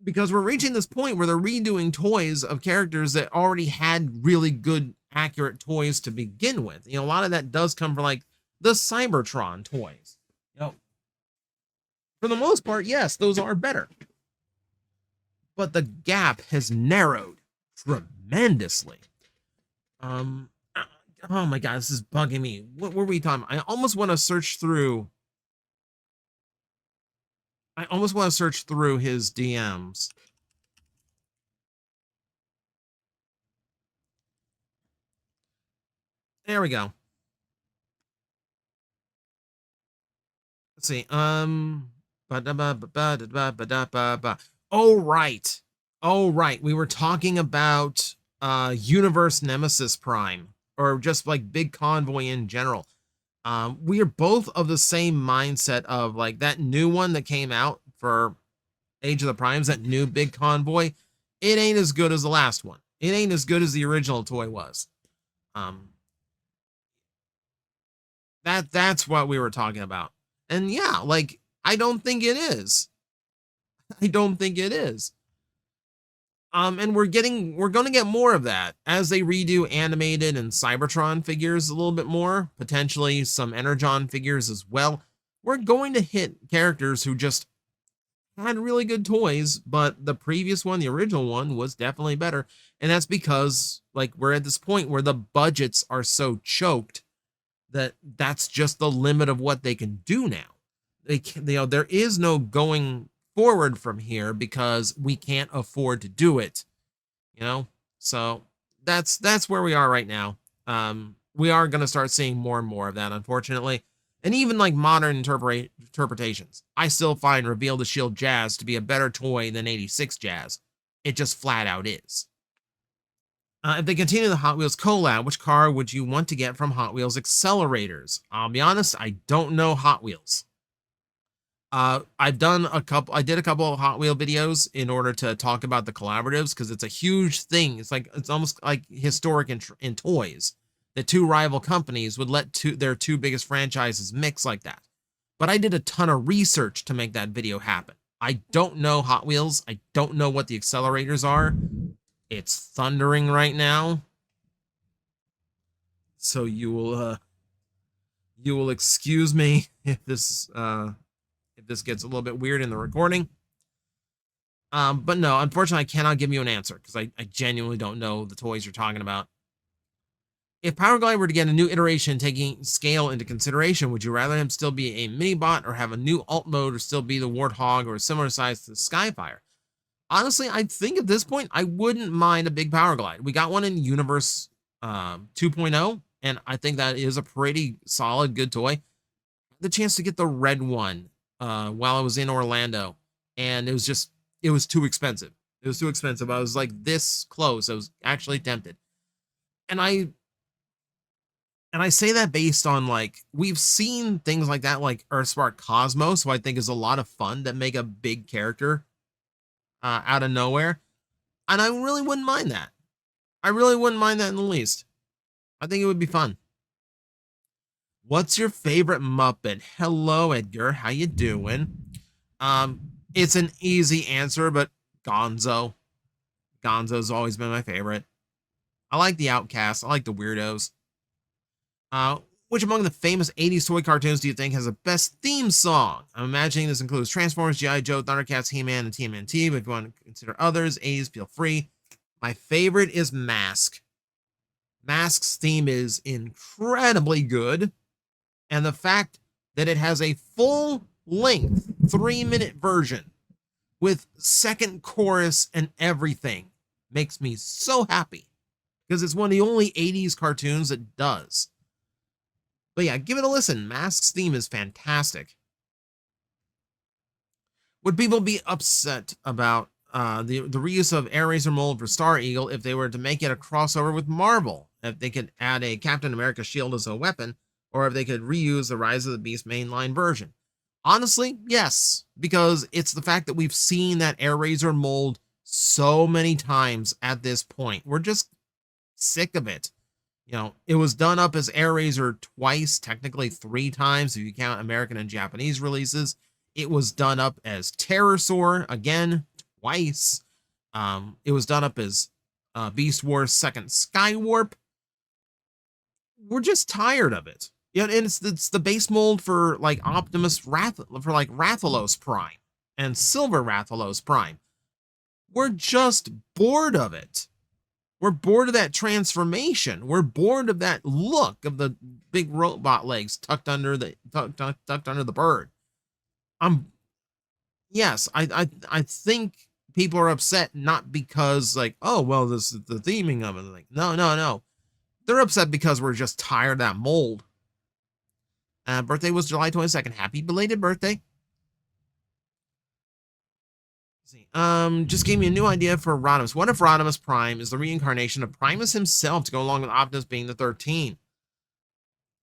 Because we're reaching this point where they're redoing toys of characters that already had really good, accurate toys to begin with. You know, a lot of that does come from like the Cybertron toys. You know, for the most part, yes, those are better. But the gap has narrowed tremendously. Oh my God, this is bugging me. What were we talking about? I almost want to search through his DMs. There we go. Let's see. Oh, right. Oh, right. We were talking about Universe Nemesis Prime, or just like Big Convoy in general. We are both of the same mindset of like that new one that came out for Age of the Primes, that new Big Convoy. It ain't as good as the last one. It ain't as good as the original toy was. That's what we were talking about. And yeah, like, I don't think it is. I don't think it is. And we're going to get more of that as they redo animated and Cybertron figures a little bit more, potentially some Energon figures as well. We're going to hit characters who just had really good toys, but the previous one, the original one, was definitely better. And that's because, like, we're at this point where the budgets are so choked that that's just the limit of what they can do now. They can, there is no going forward from here because we can't afford to do it, so that's where we are right now. We are going to start seeing more and more of that, unfortunately. And even like modern interpretations, I still find Reveal the Shield Jazz to be a better toy than 86 Jazz. It just flat out is. If they continue the Hot Wheels collab, which car would you want to get from Hot Wheels Accelerators? I'll be honest, I don't know Hot Wheels. I did a couple of Hot Wheel videos in order to talk about the collaboratives because it's a huge thing. It's almost like historic in toys that two rival companies would let their two biggest franchises mix like that. But I did a ton of research to make that video happen. I don't know Hot Wheels. I don't know what the accelerators are. It's thundering right now, so you will excuse me if this gets a little bit weird in the recording. But no, unfortunately, I cannot give you an answer because I genuinely don't know the toys you're talking about. If Power Glide were to get a new iteration taking scale into consideration, would you rather him still be a mini bot or have a new alt mode or still be the Warthog or a similar size to the Skyfire? Honestly, I think at this point, I wouldn't mind a big Power Glide. We got one in Universe 2.0, and I think that is a pretty solid, good toy. The chance to get the red one while I was in Orlando, and it was too expensive. It was too expensive. I was like this close. I was actually tempted. And I say that based on, like, we've seen things like that, like Earthspark Cosmos, who I think is a lot of fun, that make a big character out of nowhere. And I really wouldn't mind that. I really wouldn't mind that in the least. I think it would be fun. What's your favorite Muppet? Hello, Edgar. How you doing? It's an easy answer, but Gonzo. Gonzo's always been my favorite. I like the Outcasts. I like the Weirdos. Which among the famous 80s toy cartoons do you think has the best theme song? I'm imagining this includes Transformers, G.I. Joe, Thundercats, He-Man, and TMNT, but if you want to consider others, 80s, feel free. My favorite is Mask. Mask's theme is incredibly good, and the fact that it has a full-length 3-minute version with second chorus and everything makes me so happy, because it's one of the only 80s cartoons that does. But yeah, give it a listen. Mask's theme is fantastic. Would people be upset about the reuse of Air Razor mold for Star Eagle if they were to make it a crossover with Marvel? If they could add a Captain America shield as a weapon, or if they could reuse the Rise of the Beast mainline version? Honestly, yes, because it's the fact that we've seen that Air Razor mold so many times at this point. We're just sick of it. It was done up as Air Razor twice, technically 3 times if you count American and Japanese releases. It was done up as Terrorsaur, again, twice. It was done up as Beast Wars Second Skywarp. We're just tired of it. And it's the base mold for like Optimus Rathalos Prime and Silver Rathalos Prime. We're just bored of it. We're bored of that transformation. We're bored of that look of the big robot legs tucked under the bird. Yes, I think people are upset not because like, oh well, this is the theming of it. Like, no. They're upset because we're just tired of that mold. Birthday was July 22nd. Happy belated birthday. Just gave me a new idea for Rodimus. What if Rodimus Prime is the reincarnation of Primus himself to go along with Optimus being the 13?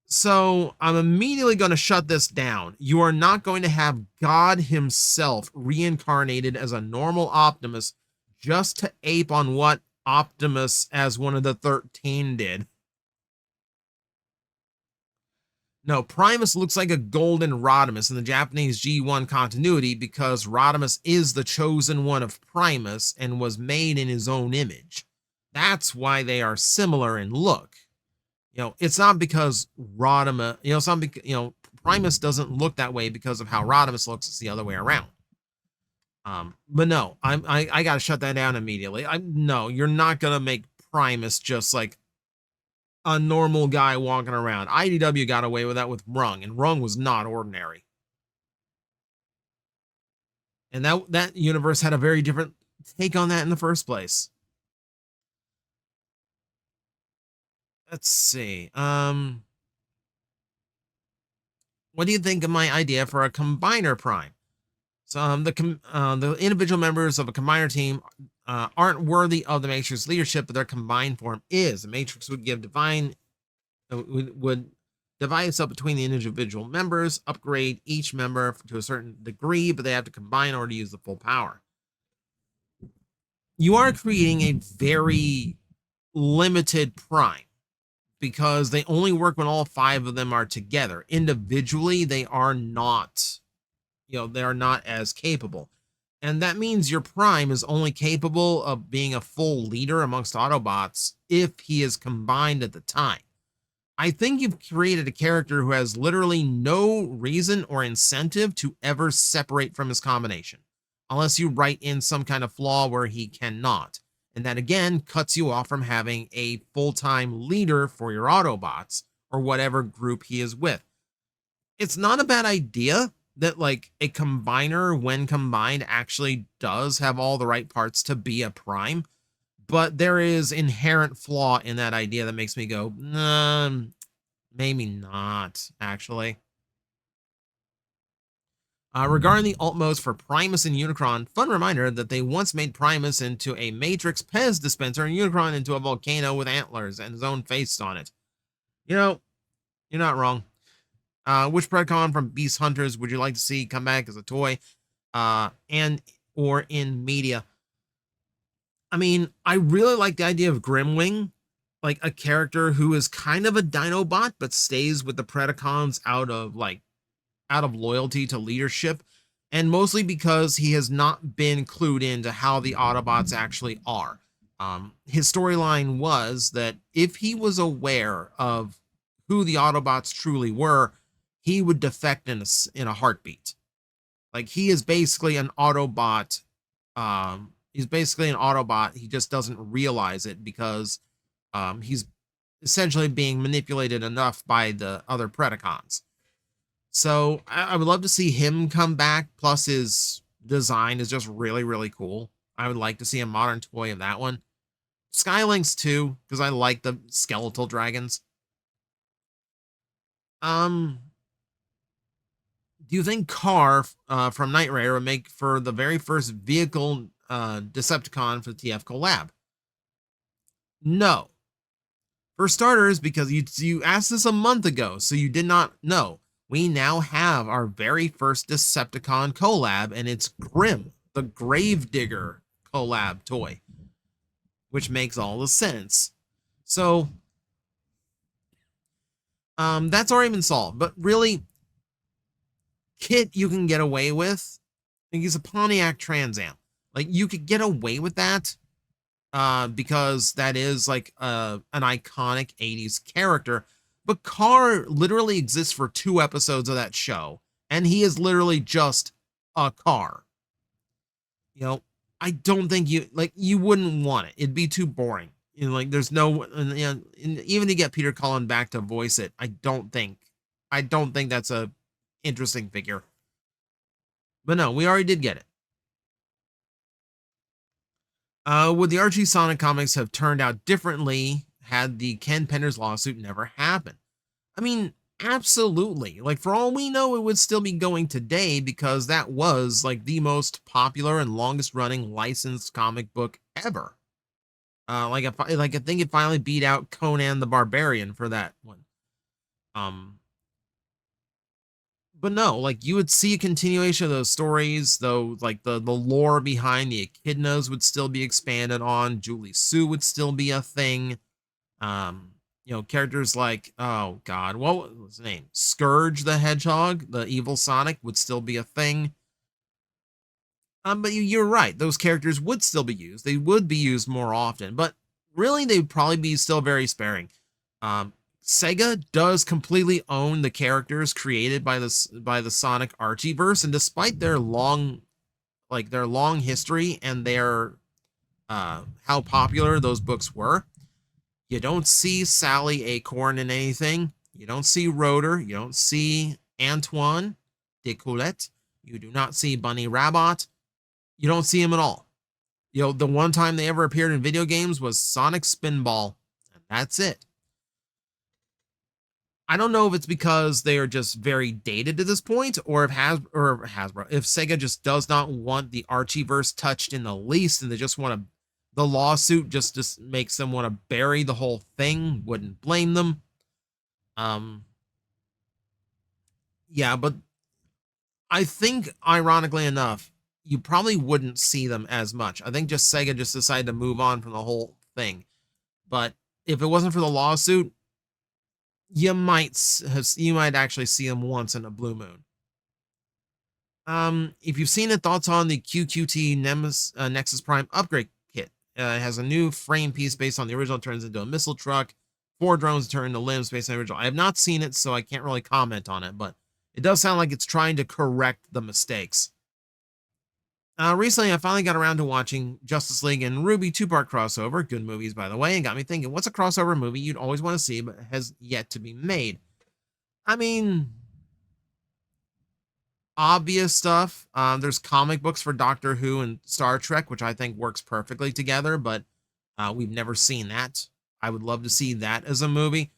So I'm immediately going to shut this down. You are not going to have God himself reincarnated as a normal Optimus just to ape on what Optimus as one of the 13 did. No, Primus looks like a golden Rodimus in the Japanese G1 continuity because Rodimus is the chosen one of Primus and was made in his own image. That's why they are similar in look. It's not because Rodimus, it's not because, Primus doesn't look that way because of how Rodimus looks. It's the other way around. But no, I gotta shut that down immediately. No, you're not gonna make Primus just like a normal guy walking around. IDW got away with that with Rung, and Rung was not ordinary. And that universe had a very different take on that in the first place. Let's see. What do you think of my idea for a combiner prime? So the individual members of a combiner team aren't worthy of the Matrix leadership, but their combined form is. The Matrix would give would divide itself between the individual members, upgrade each member to a certain degree, but they have to combine in order to use the full power. You are creating a very limited prime because they only work when all 5 of them are together. Individually, they are not, they are not as capable. And that means your prime is only capable of being a full leader amongst Autobots if he is combined at the time. I think you've created a character who has literally no reason or incentive to ever separate from his combination, unless you write in some kind of flaw where he cannot. And that again cuts you off from having a full-time leader for your Autobots or whatever group he is with. It's not a bad idea that like a combiner, when combined, actually does have all the right parts to be a prime, but there is inherent flaw in that idea that makes me go, maybe not, actually. Regarding the alt modes for Primus and Unicron, fun reminder that they once made Primus into a Matrix Pez dispenser and Unicron into a volcano with antlers and his own face on it. You're not wrong. Which Predacon from Beast Hunters would you like to see come back as a toy and or in media? I mean, I really like the idea of Grimwing, like a character who is kind of a Dinobot but stays with the Predacons out of loyalty to leadership, and mostly because he has not been clued into how the Autobots actually are. His storyline was that if he was aware of who the Autobots truly were, he would defect in a heartbeat. Like, he is basically an Autobot. He's basically an Autobot. He just doesn't realize it because he's essentially being manipulated enough by the other Predacons. So I would love to see him come back. Plus, his design is just really, really cool. I would like to see a modern toy of that one. Skylinks too, because I like the skeletal dragons. Do you think Carr from Knight Rider would make for the very first vehicle Decepticon for the TF collab? No. For starters, because you asked this a month ago, so you did not know. We now have our very first Decepticon collab, and it's Grim, the Gravedigger collab toy, which makes all the sense. So, that's already been solved. But really, Kit you can get away with. I think he's a Pontiac Trans Am. Like, you could get away with that because that is like an iconic 80s character. But Carr literally exists for 2 episodes of that show, and he is literally just a car. I don't think you wouldn't want it. It'd be too boring. Like, there's no, and even to get Peter Cullen back to voice it, I don't think that's a interesting figure. But no, we already did get it. Would the Archie Sonic comics have turned out differently had the Ken Penders lawsuit never happened? I mean, absolutely. Like, for all we know, it would still be going today because that was like the most popular and longest running licensed comic book ever. I think it finally beat out Conan the Barbarian for that one. But no, like, you would see a continuation of those stories, though. Like, the lore behind the echidnas would still be expanded on. Julie Sue would still be a thing. characters like, oh god, what was his name? Scourge the Hedgehog, the evil Sonic, would still be a thing. But you're right; those characters would still be used. They would be used more often, but really, they'd probably be still very sparing. Um, Sega does completely own the characters created by the Sonic Archieverse, and despite their long history and their how popular those books were, you don't see Sally Acorn in anything. You don't see Rotor. You don't see Antoine de Colette. You do not see Bunny Rabbit. You don't see him at all. The one time they ever appeared in video games was Sonic Spinball, and that's it. I don't know if it's because they are just very dated to this point, or if Hasbro, if Sega just does not want the Archieverse touched in the least, and they just want to, the lawsuit just makes them want to bury the whole thing. Wouldn't blame them. Yeah, but I think, ironically enough, you probably wouldn't see them as much. I think just Sega just decided to move on from the whole thing. But if it wasn't for the lawsuit, you might actually see them once in a blue moon. If you've seen it, thoughts on the QQT Nexus Prime upgrade kit? It has a new frame piece based on the original, turns into a missile truck. 4 drones turn into limbs based on the original. I have not seen it, so I can't really comment on it, but it does sound like it's trying to correct the mistakes. Recently, I finally got around to watching Justice League and RWBY 2-part crossover. Good movies, by the way, and got me thinking, what's a crossover movie you'd always want to see but has yet to be made? I mean, obvious stuff. There's comic books for Doctor Who and Star Trek, which I think works perfectly together, but we've never seen that. I would love to see that as a movie.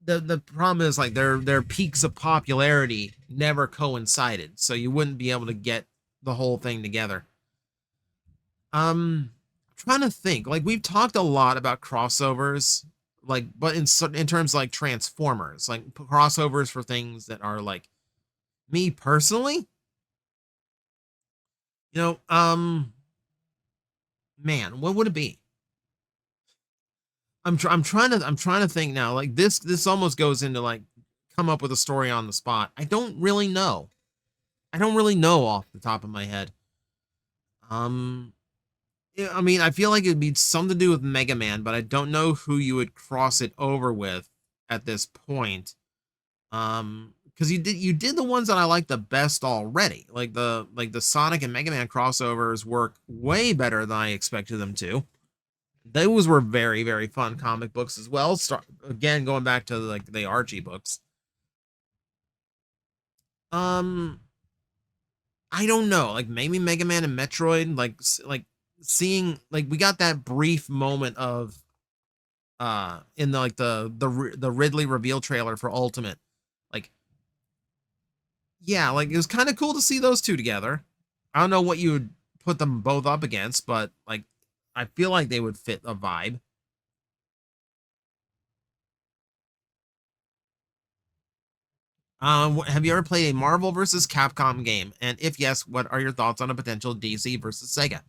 The problem is, like, their peaks of popularity never coincided, so you wouldn't be able to get the whole thing together. I'm trying to think. Like, we've talked a lot about crossovers, like, but in terms of, like, Transformers, like crossovers for things that are like me personally. Man, what would it be? I'm trying to think now. Like, this almost goes into, like, come up with a story on the spot. I don't really know. I don't really know off the top of my head. Yeah, I mean, I feel like it'd be something to do with Mega Man, but I don't know who you would cross it over with at this point. Because you did the ones that I like the best already. Like the Sonic and Mega Man crossovers work way better than I expected them to. Those were very, very fun comic books as well. Again, going back to, like, the Archie books. I don't know. Like, maybe Mega Man and Metroid. Like seeing, like, we got that brief moment of in the Ridley reveal trailer for Ultimate. Like, yeah, like, it was kind of cool to see those two together. I don't know what you would put them both up against, but, like, I feel like they would fit a vibe. Have you ever played a Marvel versus Capcom game? And if yes, what are your thoughts on a potential DC versus Sega?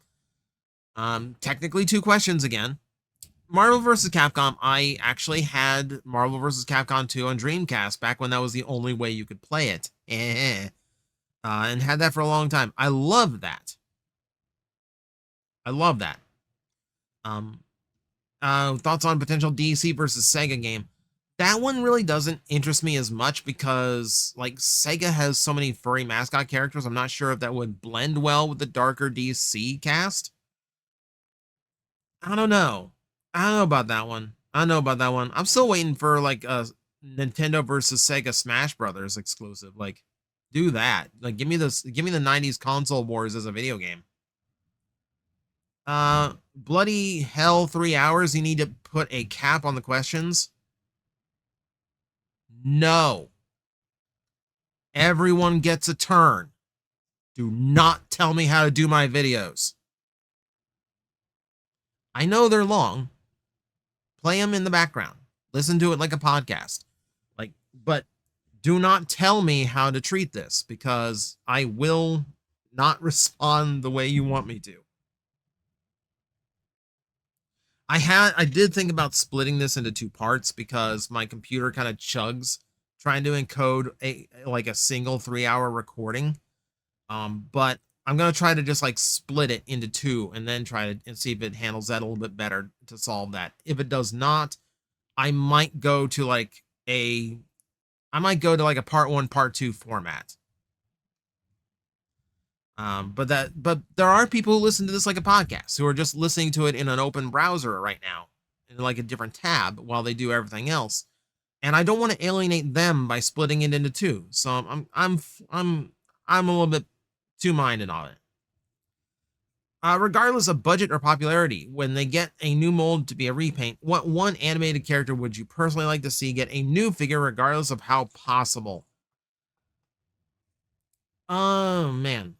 Technically 2 questions again. Marvel vs. Capcom, I actually had Marvel vs. Capcom 2 on Dreamcast back when that was the only way you could play it. And had that for a long time. I love that. I love that. Thoughts on potential DC versus Sega game? That one really doesn't interest me as much because, like, Sega has so many furry mascot characters. I'm not sure if that would blend well with the darker DC cast. I don't know. I don't know about that one. I'm still waiting for, like, a Nintendo versus Sega Smash Brothers exclusive. Like, do that. Like, give me the 90s console wars as a video game. Bloody hell, 3 hours. You need to put a cap on the questions. No. Everyone gets a turn. Do not tell me how to do my videos. I know they're long. Play them in the background. Listen to it like a podcast. Like, but do not tell me how to treat this, because I will not respond the way you want me to. I did think about splitting this into two parts because my computer kind of chugs trying to encode a single 3 hour recording. But I'm gonna try to just like split it into two and then try to and see if it handles that a little bit better to solve that. If it does not, I might go to like a a part one, part two format. But there are people who listen to this like a podcast who are just listening to it in an open browser right now, in like a different tab while they do everything else. And I don't want to alienate them by splitting it into two. So I'm a little bit two-minded on it. Regardless of budget or popularity, when they get a new mold to be a repaint, what one animated character would you personally like to see get a new figure regardless of how possible? Oh man.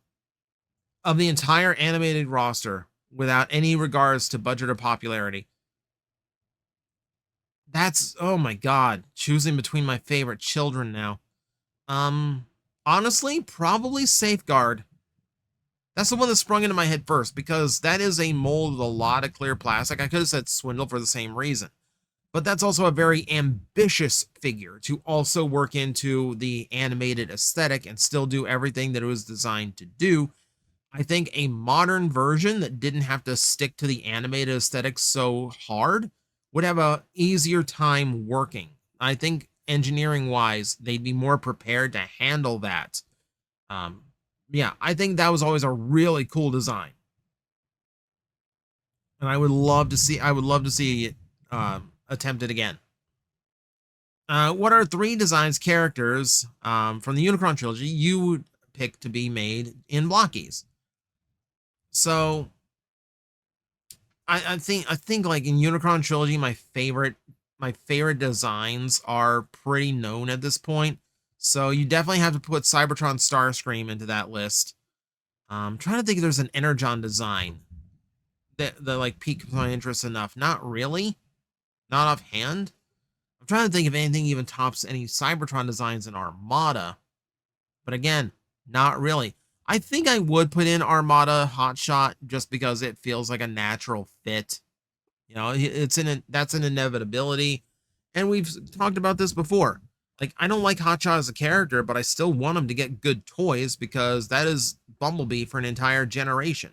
Of the entire animated roster, without any regards to budget or popularity. That's, oh my god, choosing between my favorite children now. Honestly, probably Safeguard. That's the one that sprung into my head first because that is a mold with a lot of clear plastic. I could have said Swindle for the same reason. But that's also a very ambitious figure to also work into the animated aesthetic and still do everything that it was designed to do. I think a modern version that didn't have to stick to the animated aesthetic so hard would have a easier time working. I think engineering wise, they'd be more prepared to handle that. Yeah, I think that was always a really cool design. And I would love to see it attempted again. What are three designs characters from the Unicron trilogy you would pick to be made in blockies? So I think like in Unicron trilogy, my favorite designs are pretty known at this point. So you definitely have to put Cybertron Starscream into that list. I'm trying to think if there's an Energon design that like piques my interest enough. Not really, not offhand. I'm trying to think if anything even tops any Cybertron designs in Armada. But again, not really. I think I would put in Armada Hotshot just because it feels like a natural fit. You know, that's an inevitability. And we've talked about this before. Like, I don't like Hotshot as a character, but I still want him to get good toys because that is Bumblebee for an entire generation.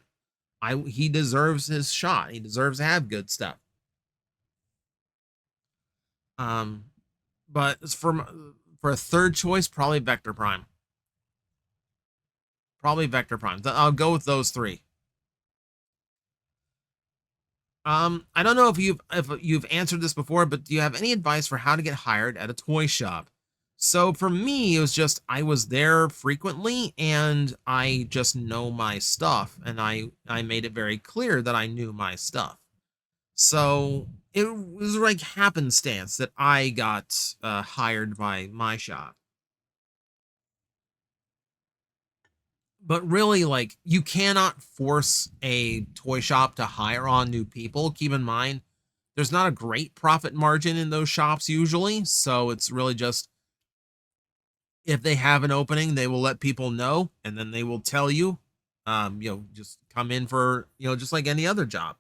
He deserves his shot. He deserves to have good stuff. But for a third choice, probably Vector Prime. Probably Vector Prime. I'll go with those three. I don't know if you've answered this before, but do you have any advice for how to get hired at a toy shop? So for me, it was just I was there frequently and I just know my stuff, and I made it very clear that I knew my stuff. So it was like happenstance that I got hired by my shop. But really, like, you cannot force a toy shop to hire on new people. Keep in mind, there's not a great profit margin in those shops usually. So it's really just if they have an opening, they will let people know and then they will tell you, just come in for, just like any other job.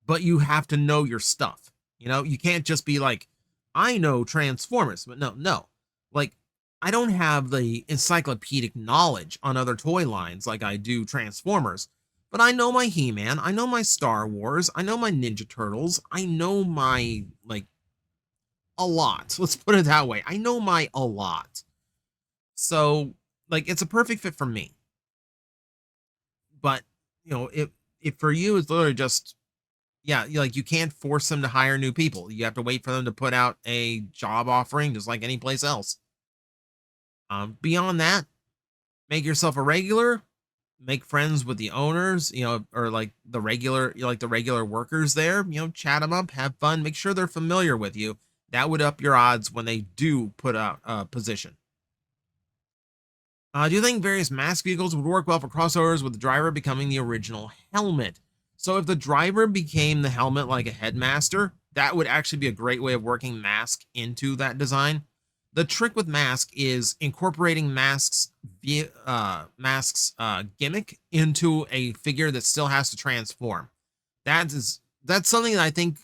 But you have to know your stuff. You can't just be like, I know Transformers, but no. Like, I don't have the encyclopedic knowledge on other toy lines like I do Transformers, but I know my He-Man, I know my Star Wars, I know my Ninja Turtles, I know my, like, a lot. Let's put it that way. I know my a lot. So, like, it's a perfect fit for me. But, if for you, it's literally just, yeah, like, you can't force them to hire new people. You have to wait for them to put out a job offering just like any place else. Beyond that, make yourself a regular, make friends with the owners, or like the regular workers there, chat them up, have fun, make sure they're familiar with you. That would up your odds when they do put out a position. Do you think various mask vehicles would work well for crossovers with the driver becoming the original helmet? So if the driver became the helmet like a headmaster, that would actually be a great way of working mask into that design. The trick with mask is incorporating mask's gimmick into a figure that still has to transform. That is That's something that I think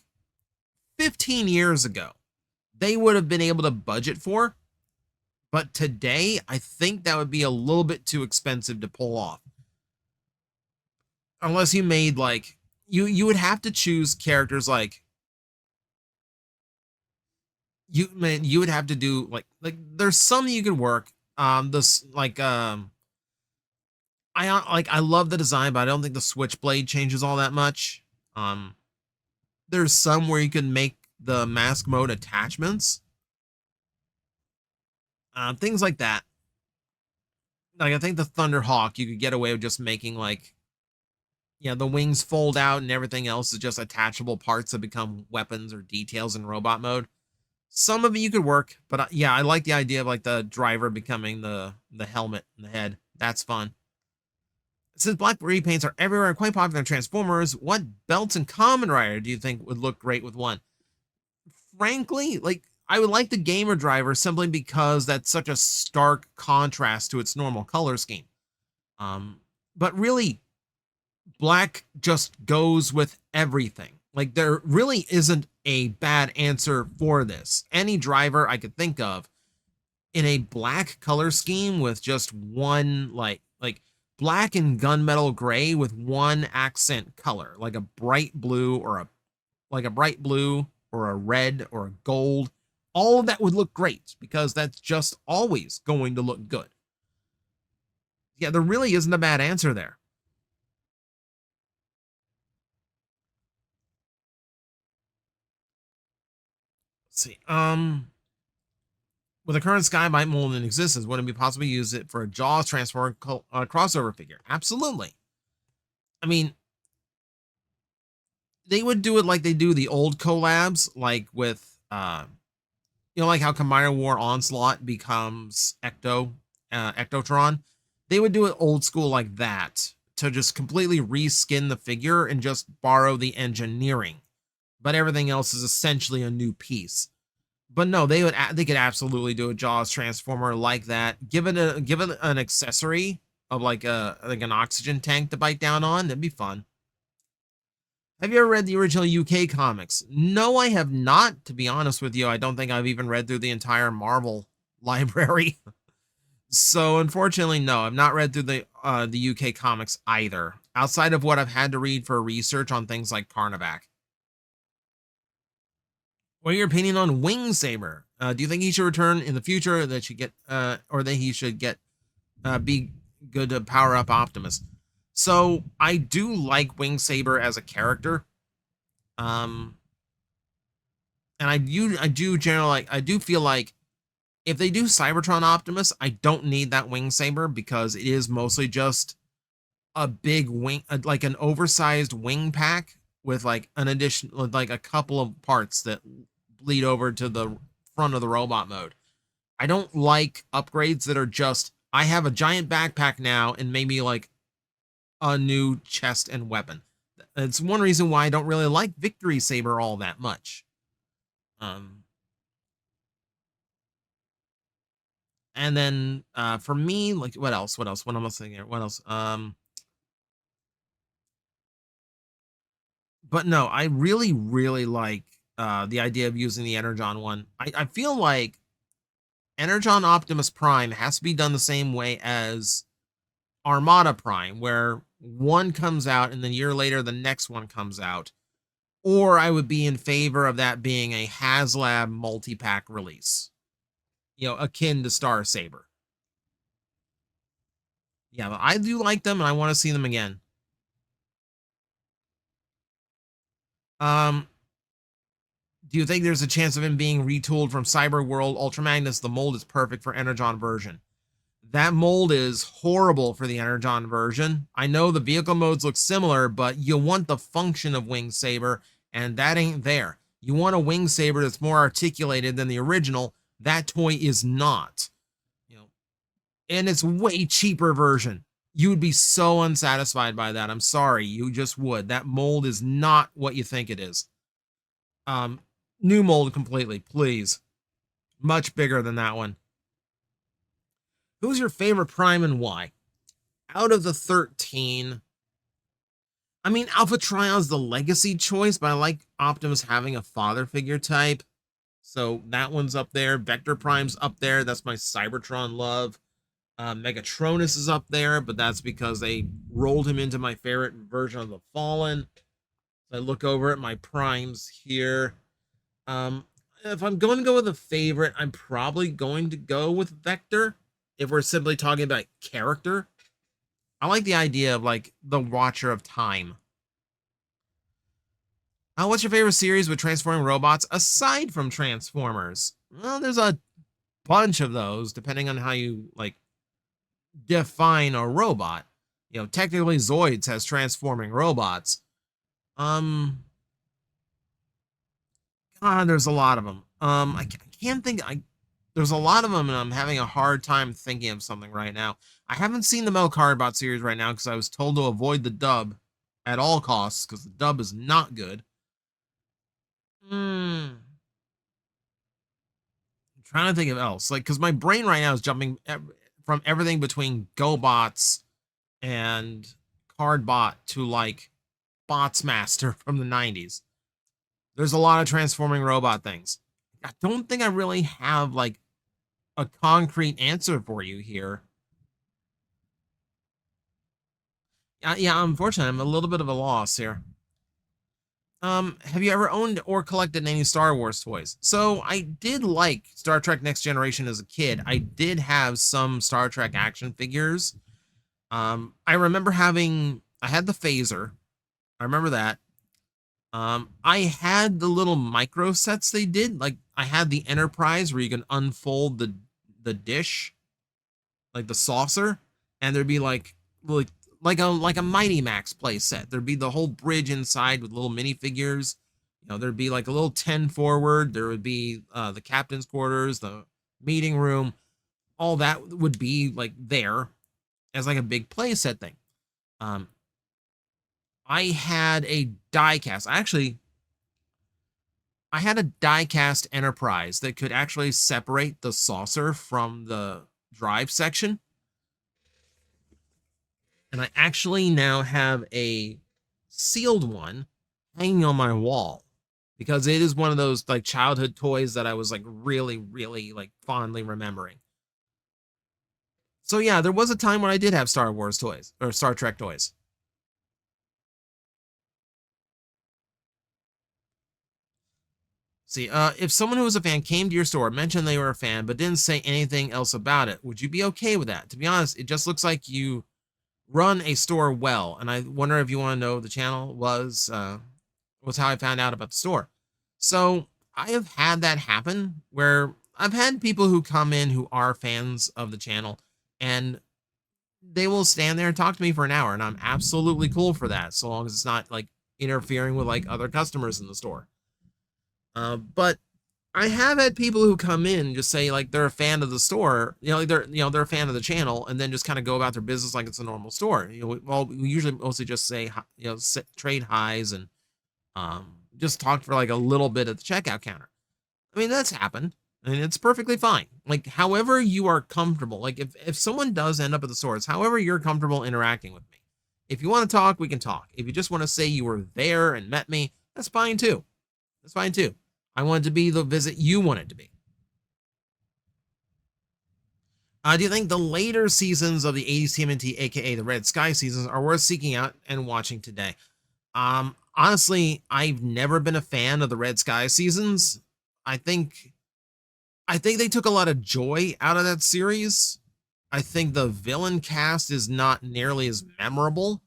15 years ago they would have been able to budget for, but today I think that would be a little bit too expensive to pull off. Unless you made like you would have to choose characters like you would have to do like there's some you could work this like I love the design, but I don't think the switchblade changes all that much. um there's some where you can make the mask mode attachments, things like that. Like I think the Thunderhawk you could get away with just making like, yeah, the wings fold out and everything else is just attachable parts that become weapons or details in robot mode. Some of it you could work, but yeah, I like the idea of like the driver becoming the helmet and the head. That's fun. Since black repaints are everywhere and quite popular in Transformers, what belts and Kamen Rider do you think would look great with one? Frankly, like I would like the Gamer Driver simply because that's such a stark contrast to its normal color scheme. But really, black just goes with everything. Like there really isn't a bad answer for this. Any driver I could think of in a black color scheme with just one like black and gunmetal gray with one accent color, like a bright blue or a red or a gold. All of that would look great because that's just always going to look good. Yeah, there really isn't a bad answer there. Let's see. With the current Skybite mold in existence, wouldn't it be possible to use it for a Jaws Transformer crossover figure? Absolutely. I mean, they would do it like they do the old collabs, like with like how Combiner War Onslaught becomes Ectotron. They would do it old school like that to just completely reskin the figure and just borrow the engineering, but everything else is essentially a new piece. But no, they could absolutely do a Jaws Transformer like that. Give it an accessory of like an oxygen tank to bite down on. That'd be fun. Have you ever read the original UK comics? No, I have not. To be honest with you, I don't think I've even read through the entire Marvel library. So unfortunately, no, I've not read through the UK comics either. Outside of what I've had to read for research on things like Carnivac. What are your opinion on Wing Saber? Do you think he should return in the future? That should get, or that he should get, be good to power up Optimus? So I do like Wing Saber as a character, um, and I do feel like if they do Cybertron Optimus, I don't need that Wing Saber because it is mostly just a big wing, like an oversized wing pack with like an addition, like a couple of parts that bleed over to the front of the robot mode. I don't like upgrades that are just, I have a giant backpack now and maybe like a new chest and weapon. It's one reason why I don't really like Victory Saber all that much. Um, and then for me, like what else? What else? What am I saying here? What else? But no, I really, really like the idea of using the Energon one. I feel like Energon Optimus Prime has to be done the same way as Armada Prime, where one comes out and then a year later the next one comes out. Or I would be in favor of that being a HasLab multi-pack release, akin to Star Saber. Yeah, but I do like them and I want to see them again. Um, do you think there's a chance of him being retooled from Cyber World Ultra Magnus? The mold is perfect for Energon version. That mold is horrible for the Energon version. I know the vehicle modes look similar, but you want the function of Wing Saber, and that ain't there. You want a Wing Saber that's more articulated than the original. That toy is not. And it's way cheaper version. You would be so unsatisfied by that. I'm sorry, you just would. That mold is not what you think it is. Um, New mold completely, please. Much bigger than that one. Who's your favorite Prime and why? Out of the 13, I mean, Alpha Trion's the legacy choice, but I like Optimus having a father figure type. So that one's up there. Vector Prime's up there. That's my Cybertron love. Megatronus is up there, but that's because they rolled him into my favorite version of the Fallen. So I look over at my primes here. If I'm going to go with a favorite, I'm probably going to go with Vector. If we're simply talking about character, I like the idea of like the Watcher of Time. What's your favorite series with transforming robots aside from Transformers? Well, there's a bunch of those, depending on how you like define a robot. You know, technically Zoids has transforming robots. God, there's a lot of them. I can't think. There's a lot of them, and I'm having a hard time thinking of something right now. I haven't seen the Metal Cardbot series right now because I was told to avoid the dub at all costs because the dub is not good. I'm trying to think of else, like because my brain right now is jumping from everything between GoBots and Cardbot to like Bots Master from the 90s. There's a lot of transforming robot things. I don't think I really have like a concrete answer for you here. Yeah, unfortunately, I'm a little bit of a loss here. Have you ever owned or collected any Star Wars toys? So I did like Star Trek Next Generation as a kid. I did have some Star Trek action figures. I remember I had the phaser. I remember that. I had the little micro sets they did. Like I had the Enterprise where you can unfold the dish, like the saucer, and there'd be like a Mighty Max play set. There'd be the whole bridge inside with little minifigures. You know, there'd be like a little 10 forward. There would be the captain's quarters, the meeting room. All that would be like there as like a big play set thing. Um, I had a diecast. I had a diecast Enterprise that could actually separate the saucer from the drive section. And I actually now have a sealed one hanging on my wall because it is one of those like childhood toys that I was like really, really like fondly remembering. So yeah, there was a time when I did have Star Wars toys or Star Trek toys. See, if someone who was a fan came to your store, mentioned they were a fan, but didn't say anything else about it, would you be okay with that? To be honest, it just looks like you run a store well, and I wonder if you want to know the channel was how I found out about the store. So I have had that happen where I've had people who come in who are fans of the channel, and they will stand there and talk to me for an hour, and I'm absolutely cool for that, so long as it's not like interfering with like other customers in the store. But I have had people who come in and just say like they're a fan of the store, you know, like they're a fan of the channel, and then just kind of go about their business like it's a normal store. You know, well, we usually mostly just say trade highs and just talk for like a little bit at the checkout counter. I mean, that's happened. I mean, it's perfectly fine. Like, however you are comfortable. Like, if someone does end up at the store, it's however you're comfortable interacting with me. If you want to talk, we can talk. If you just want to say you were there and met me, that's fine too. That's fine too. I want it to be the visit you want it to be. Do you think the later seasons of the 80s TMNT, aka the Red Sky seasons, are worth seeking out and watching today? Honestly, I've never been a fan of the Red Sky seasons. I think they took a lot of joy out of that series. I think the villain cast is not nearly as memorable.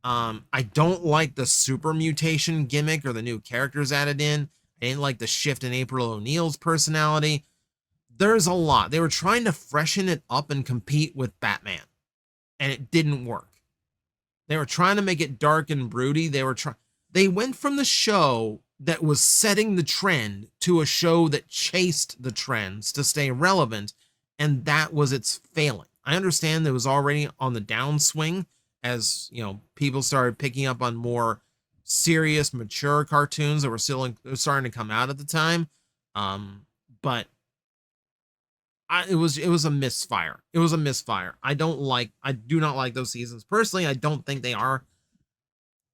I don't like the super mutation gimmick or the new characters added in. I didn't like the shift in April O'Neil's personality. There's a lot. They were trying to freshen it up and compete with Batman, and it didn't work. They were trying to make it dark and broody. They went from the show that was setting the trend to a show that chased the trends to stay relevant, and that was its failing. I understand it was already on the downswing as, you know, people started picking up on more serious, mature cartoons that were still starting to come out at the time. But it was a misfire. It was a misfire. I do not like those seasons. Personally, I don't think they are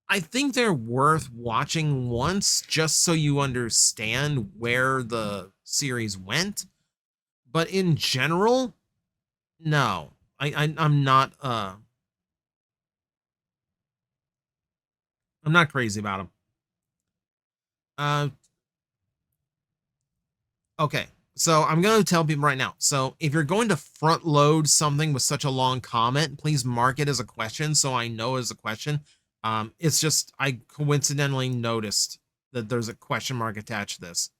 I think they're worth watching once just so you understand where the series went. But in general, no. I'm not crazy about them. Uh okay. So I'm going to tell people right now. So if you're going to front load something with such a long comment, please mark it as a question so I know as a question. It's just I coincidentally noticed that there's a question mark attached to this.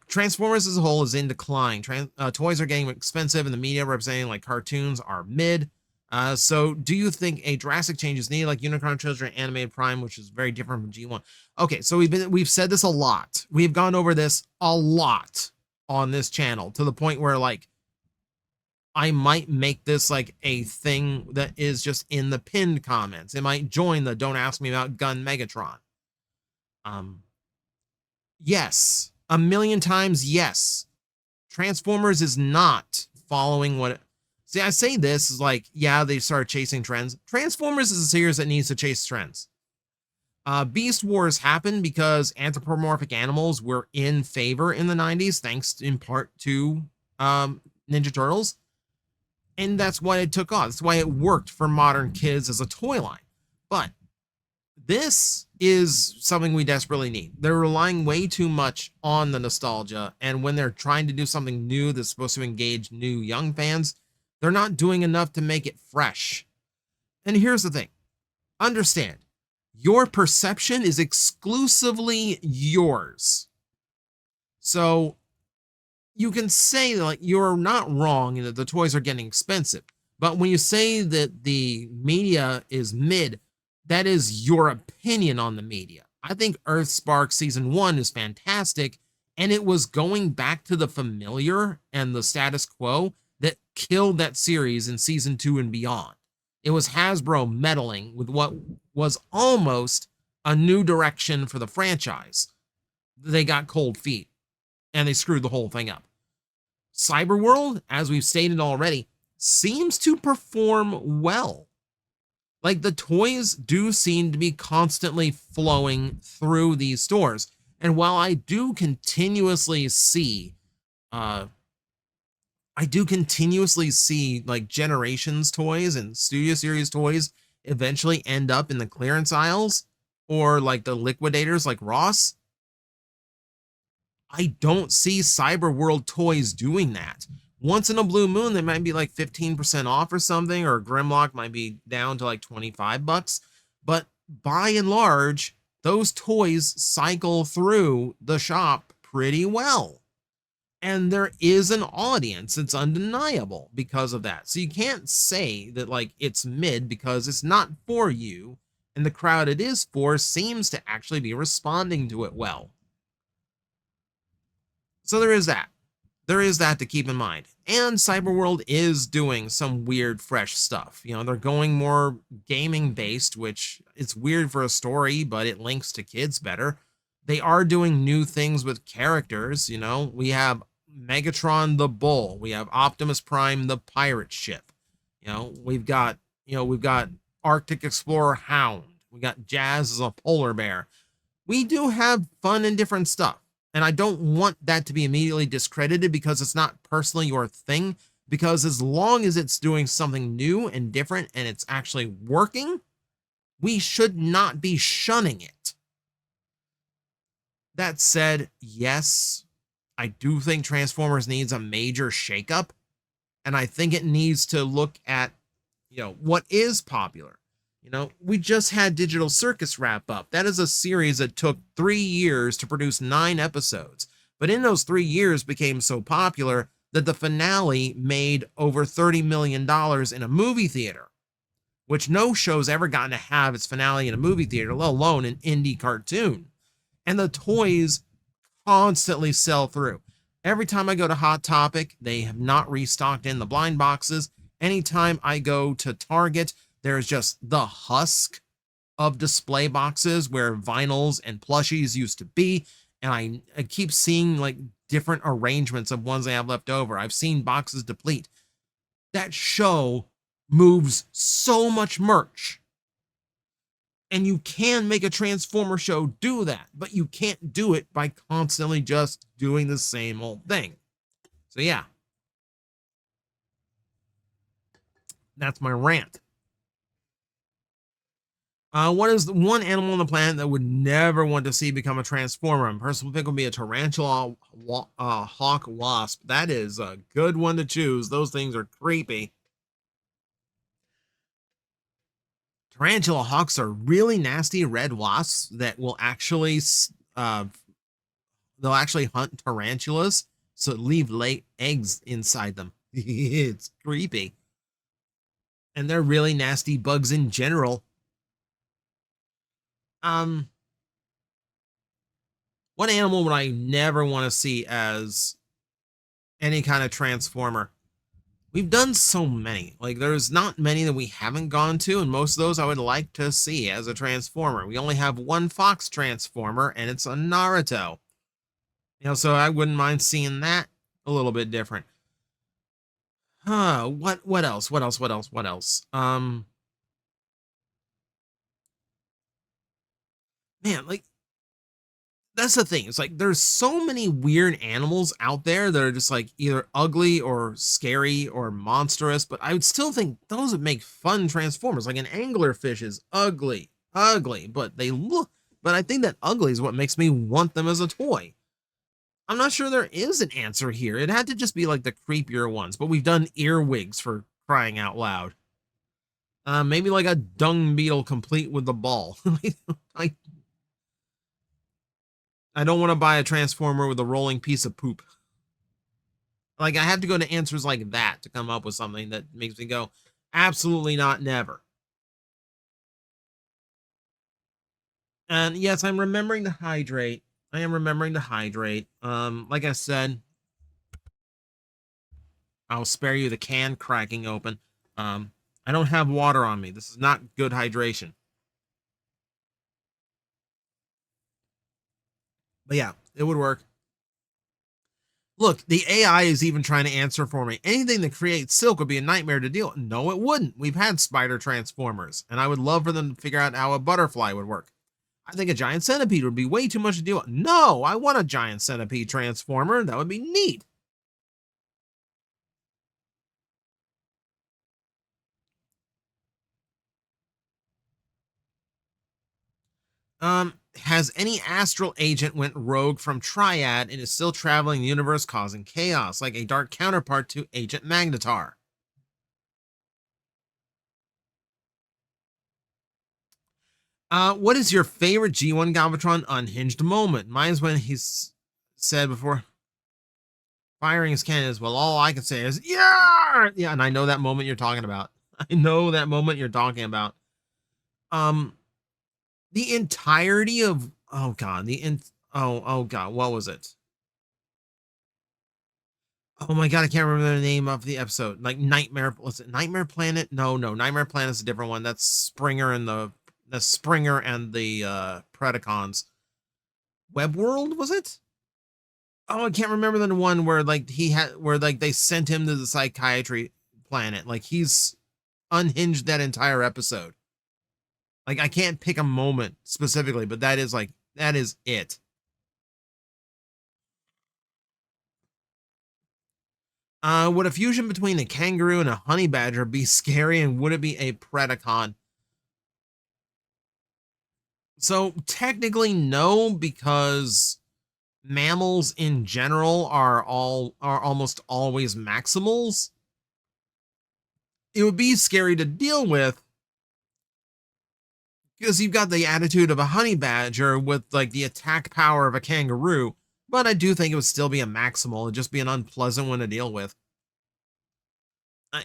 Transformers as a whole is in decline. Toys are getting expensive, and the media representing like cartoons are mid. So, do you think a drastic change is needed, like Unicron Children Animated Prime, which is very different from G1? Okay, so we've said this a lot. We've gone over this a lot on this channel to the point where like I might make this like a thing that is just in the pinned comments. It might join the "Don't Ask Me About Gun Megatron." Um, yes, a million times yes. Transformers is not following what. See, I say this is like, yeah, they started chasing trends. Transformers is a series that needs to chase trends. Beast Wars happened because anthropomorphic animals were in favor in the 90s, thanks in part to Ninja Turtles. And that's why it took off. That's why it worked for modern kids as a toy line. But this is something we desperately need. They're relying way too much on the nostalgia, and when they're trying to do something new that's supposed to engage new young fans, they're not doing enough to make it fresh. And here's the thing. Understand, your perception is exclusively yours. So you can say like you're not wrong and that the toys are getting expensive, but when you say that the media is mid, that is your opinion on the media. I think Earthspark season 1 is fantastic, and it was going back to the familiar and the status quo that killed that series in season 2 and beyond. It was Hasbro meddling with what was almost a new direction for the franchise. They got cold feet and they screwed the whole thing up. Cyberworld, as we've stated already, seems to perform well. Like the toys do seem to be constantly flowing through these stores. And while I do continuously see like Generations toys and Studio Series toys eventually end up in the clearance aisles or like the liquidators like Ross, I don't see Cyberworld toys doing that. Once in a blue moon, they might be like 15% off or something, or Grimlock might be down to like 25 bucks. But by and large, those toys cycle through the shop pretty well. And there is an audience, it's undeniable because of that. So you can't say that like it's mid because it's not for you, and the crowd it is for seems to actually be responding to it well. So there is that. There is that to keep in mind. And Cyberworld is doing some weird, fresh stuff. You know, they're going more gaming based, which it's weird for a story, but it links to kids better. They are doing new things with characters. You know, we have Megatron the Bull. We have Optimus Prime the pirate ship. We've got Arctic Explorer Hound. We got Jazz as a polar bear. We do have fun and different stuff. And I don't want that to be immediately discredited because it's not personally your thing. Because as long as it's doing something new and different and it's actually working, we should not be shunning it. That said, yes, I do think Transformers needs a major shakeup. And I think it needs to look at, what is popular. We just had Digital Circus wrap up. That is a series that took 3 years to produce 9 episodes. But in those 3 years became so popular that the finale made over $30 million in a movie theater, which no show's ever gotten to have its finale in a movie theater, let alone an indie cartoon. And the toys constantly sell through. Every time I go to Hot Topic, they have not restocked in the blind boxes. Anytime I go to Target, there's just the husk of display boxes where vinyls and plushies used to be. And I keep seeing like different arrangements of ones they have left over. I've seen boxes deplete. That show moves so much merch. And you can make a Transformer show do that, but you can't do it by constantly just doing the same old thing. So yeah, that's my rant. What is the one animal on the planet that would never want to see become a Transformer? My personal pick would be a tarantula hawk wasp. That is a good one to choose. Those things are creepy. Tarantula hawks are really nasty red wasps that will actually they'll actually hunt tarantulas, so leave eggs inside them. It's creepy. And they're really nasty bugs in general. What animal would I never want to see as any kind of Transformer? We've done so many. Like, there's not many that we haven't gone to, and most of those I would like to see as a Transformer. We only have one Fox Transformer, and it's a Naruto. So I wouldn't mind seeing that a little bit different. What else? Man, like, that's the thing. It's like there's so many weird animals out there that are just like either ugly or scary or monstrous, but I would still think those would make fun Transformers. Like an anglerfish is ugly, but they look, but I think that ugly is what makes me want them as a toy. I'm not sure there is an answer here. It had to just be like the creepier ones, but we've done earwigs for crying out loud. Maybe like a dung beetle complete with the ball. I don't want to buy a Transformer with a rolling piece of poop. Like, I have to go to answers like that to come up with something that makes me go, absolutely not, never. And yes, I'm remembering to hydrate. I am remembering to hydrate. Like I said, I'll spare you the can cracking open. I don't have water on me. This is not good hydration. But yeah, it would work. Look, the AI is even trying to answer for me. Anything that creates silk would be a nightmare to deal with. No, it wouldn't. We've had spider transformers, and I would love for them to figure out how a butterfly would work. I think a giant centipede would be way too much to deal with. No, I want a giant centipede transformer. That would be neat. Has any astral agent went rogue from Triad and is still traveling the universe causing chaos, like a dark counterpart to Agent Magnetar? What is your favorite G1 Galvatron unhinged moment? Mine's when he's said before firing his cannon is, well, all I can say is, yeah! Yeah, and I know that moment you're talking about. I know that moment you're talking about. The entirety of, oh god, oh god, what was it? Oh my god, I can't remember the name of the episode. Like Nightmare, was it Nightmare Planet? No, Nightmare Planet is a different one. That's Springer and the Predacons. Web World, was it? Oh, I can't remember the one where like they sent him to the psychiatry planet. Like he's unhinged that entire episode. Like I can't pick a moment specifically, but that is it. Would a fusion between a kangaroo and a honey badger be scary, and would it be a Predacon? So technically no, because mammals in general are almost always maximals. It would be scary to deal with because you've got the attitude of a honey badger with like the attack power of a kangaroo, but I do think it would still be a maximal. It'd just be an unpleasant one to deal with.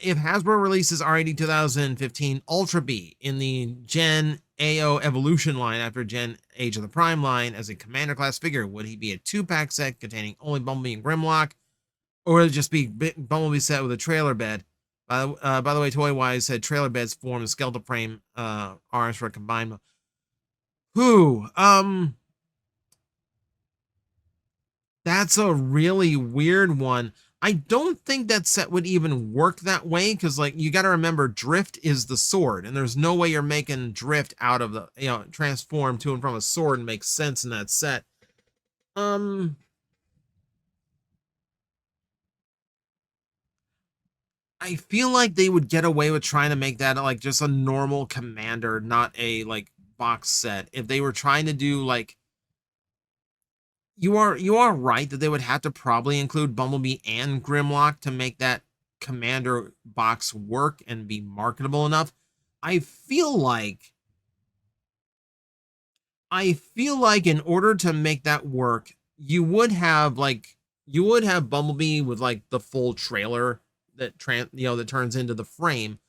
If Hasbro releases R80 2015 Ultra B in the Gen AO Evolution line after Gen Age of the Prime line as a Commander class figure, would he be a 2-pack set containing only Bumblebee and Grimlock, or would it just be Bumblebee set with a trailer bed? By the way, Toy Wise said trailer beds form the skeletal frame arms for a combined. Who? That's a really weird one. I don't think that set would even work that way because, like, you got to remember, Drift is the sword, and there's no way you're making Drift out of the, transform to and from a sword and make sense in that set. Um, I feel like they would get away with trying to make that like just a normal commander, not a like box set. If they were trying to do like, you are right that they would have to probably include Bumblebee and Grimlock to make that commander box work and be marketable enough. I feel like in order to make that work, you would have Bumblebee with like the full trailer that turns into the frame.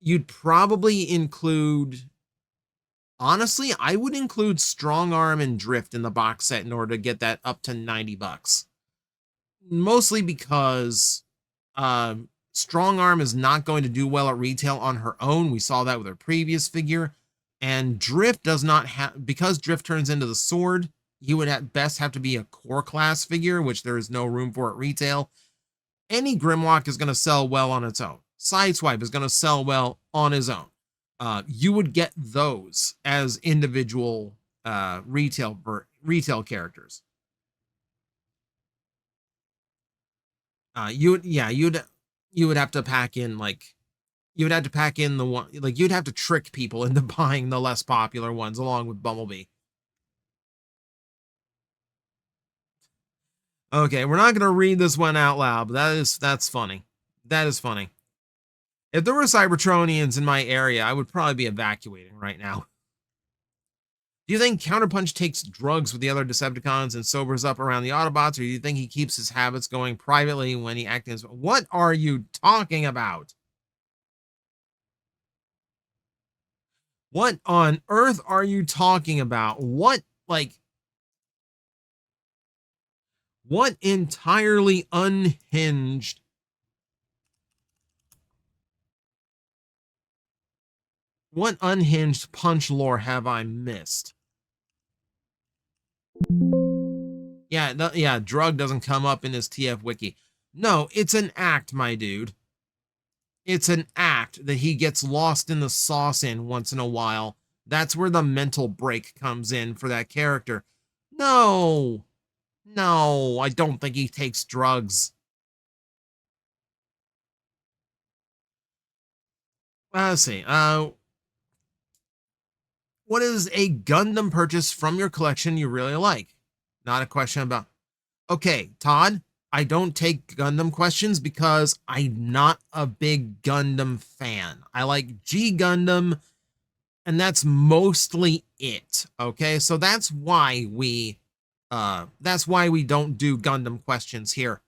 You'd probably include, honestly, I would include Strong Arm and Drift in the box set in order to get that up to $90. Mostly because Strong Arm is not going to do well at retail on her own. We saw that with her previous figure. And Drift does not have, because Drift turns into the sword, he would at best have to be a core class figure, which there is no room for at retail. Any Grimlock is going to sell well on its own. Sideswipe is going to sell well on his own. You would get those as individual retail characters. You would have to pack in like you would have to pack in the one, like you'd have to trick people into buying the less popular ones along with Bumblebee. Okay, we're not gonna read this one out loud, but that's funny. That is funny. If there were Cybertronians in my area, I would probably be evacuating right now. Do you think Counterpunch takes drugs with the other Decepticons and sobers up around the Autobots, or do you think he keeps his habits going privately when he acts as... What are you talking about? What on earth are you talking about? What entirely unhinged punch lore have I missed? Yeah, drug doesn't come up in his TF wiki. No, it's an act, my dude. It's an act that he gets lost in the sauce in once in a while. That's where the mental break comes in for that character. No, I don't think he takes drugs. Let's see. What is a Gundam purchase from your collection you really like? Not a question about... Okay, Todd, I don't take Gundam questions because I'm not a big Gundam fan. I like G Gundam, and that's mostly it. Okay, so that's why we don't do Gundam questions here,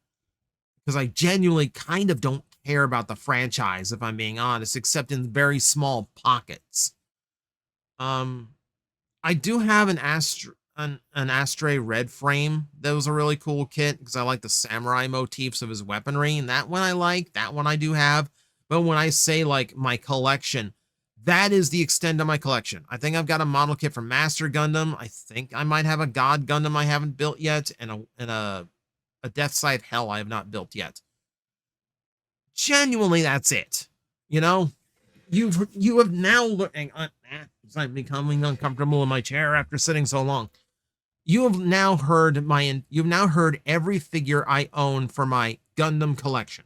because I genuinely kind of don't care about the franchise, if I'm being honest, except in very small pockets. I do have an Astray Red frame that was a really cool kit because I like the samurai motifs of his weaponry, and that one I like. That one I do have. But when I say like my collection, that is the extent of my collection. I think I've got a model kit for Master Gundam. I think I might have a God Gundam I haven't built yet, and a Death Scythe Hell I have not built yet. Genuinely, that's it. You know, you have now I'm becoming uncomfortable in my chair after sitting so long. You've now heard every figure I own for my Gundam collection.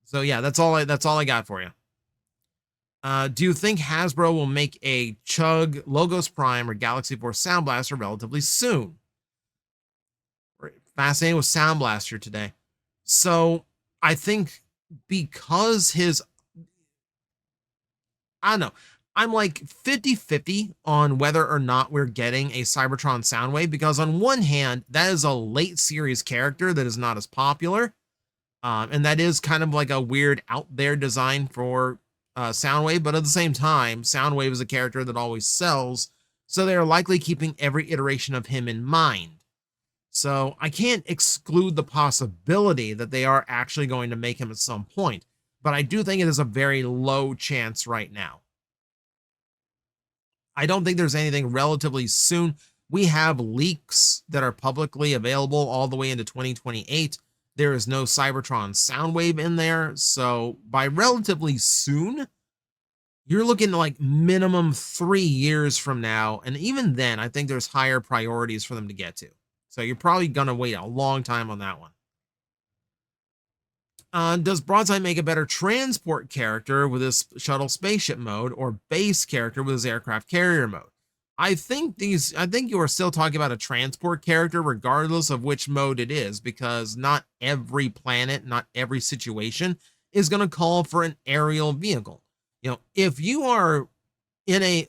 So yeah, that's all I got for you. Do you think Hasbro will make a Chug, Logos Prime, or Galaxy Force Sound Blaster relatively soon? We're fascinated with Sound Blaster today. So I think because I don't know, I'm like 50-50 on whether or not we're getting a Cybertron Soundwave, because on one hand, that is a late series character that is not as popular. And that is kind of like a weird out there design for Soundwave, but at the same time, Soundwave is a character that always sells, so they are likely keeping every iteration of him in mind. So I can't exclude the possibility that they are actually going to make him at some point, but I do think it is a very low chance right now. I don't think there's anything relatively soon. We have leaks that are publicly available all the way into 2028. There is no Cybertron Soundwave in there. So by relatively soon, you're looking like minimum 3 years from now. And even then, I think there's higher priorities for them to get to. So you're probably going to wait a long time on that one. Does Broadside make a better transport character with his shuttle spaceship mode or base character with his aircraft carrier mode? I think you are still talking about a transport character regardless of which mode it is, because not every planet, not every situation is going to call for an aerial vehicle. You know, if you are in a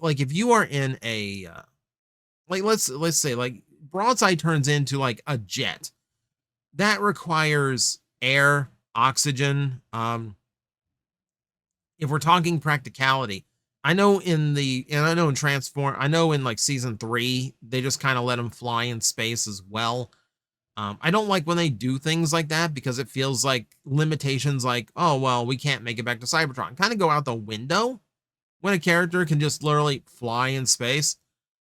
let's say like Broadside turns into like a jet that requires air, oxygen. If we're talking practicality, I know in like season 3, they just kind of let him fly in space as well. I don't like when they do things like that because it feels like limitations like, oh, well, we can't make it back to Cybertron kind of go out the window when a character can just literally fly in space,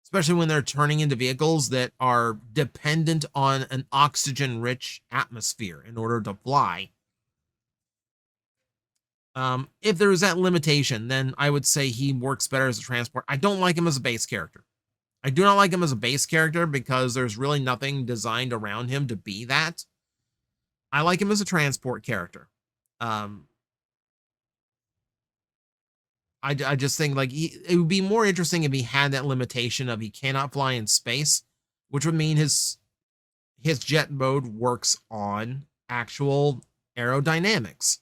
especially when they're turning into vehicles that are dependent on an oxygen-rich atmosphere in order to fly. If there is that limitation, then I would say he works better as a transport. I don't like him as a base character. I do not like him as a base character because there's really nothing designed around him to be that. I like him as a transport character. I just think like it would be more interesting if he had that limitation of he cannot fly in space, which would mean his jet mode works on actual aerodynamics.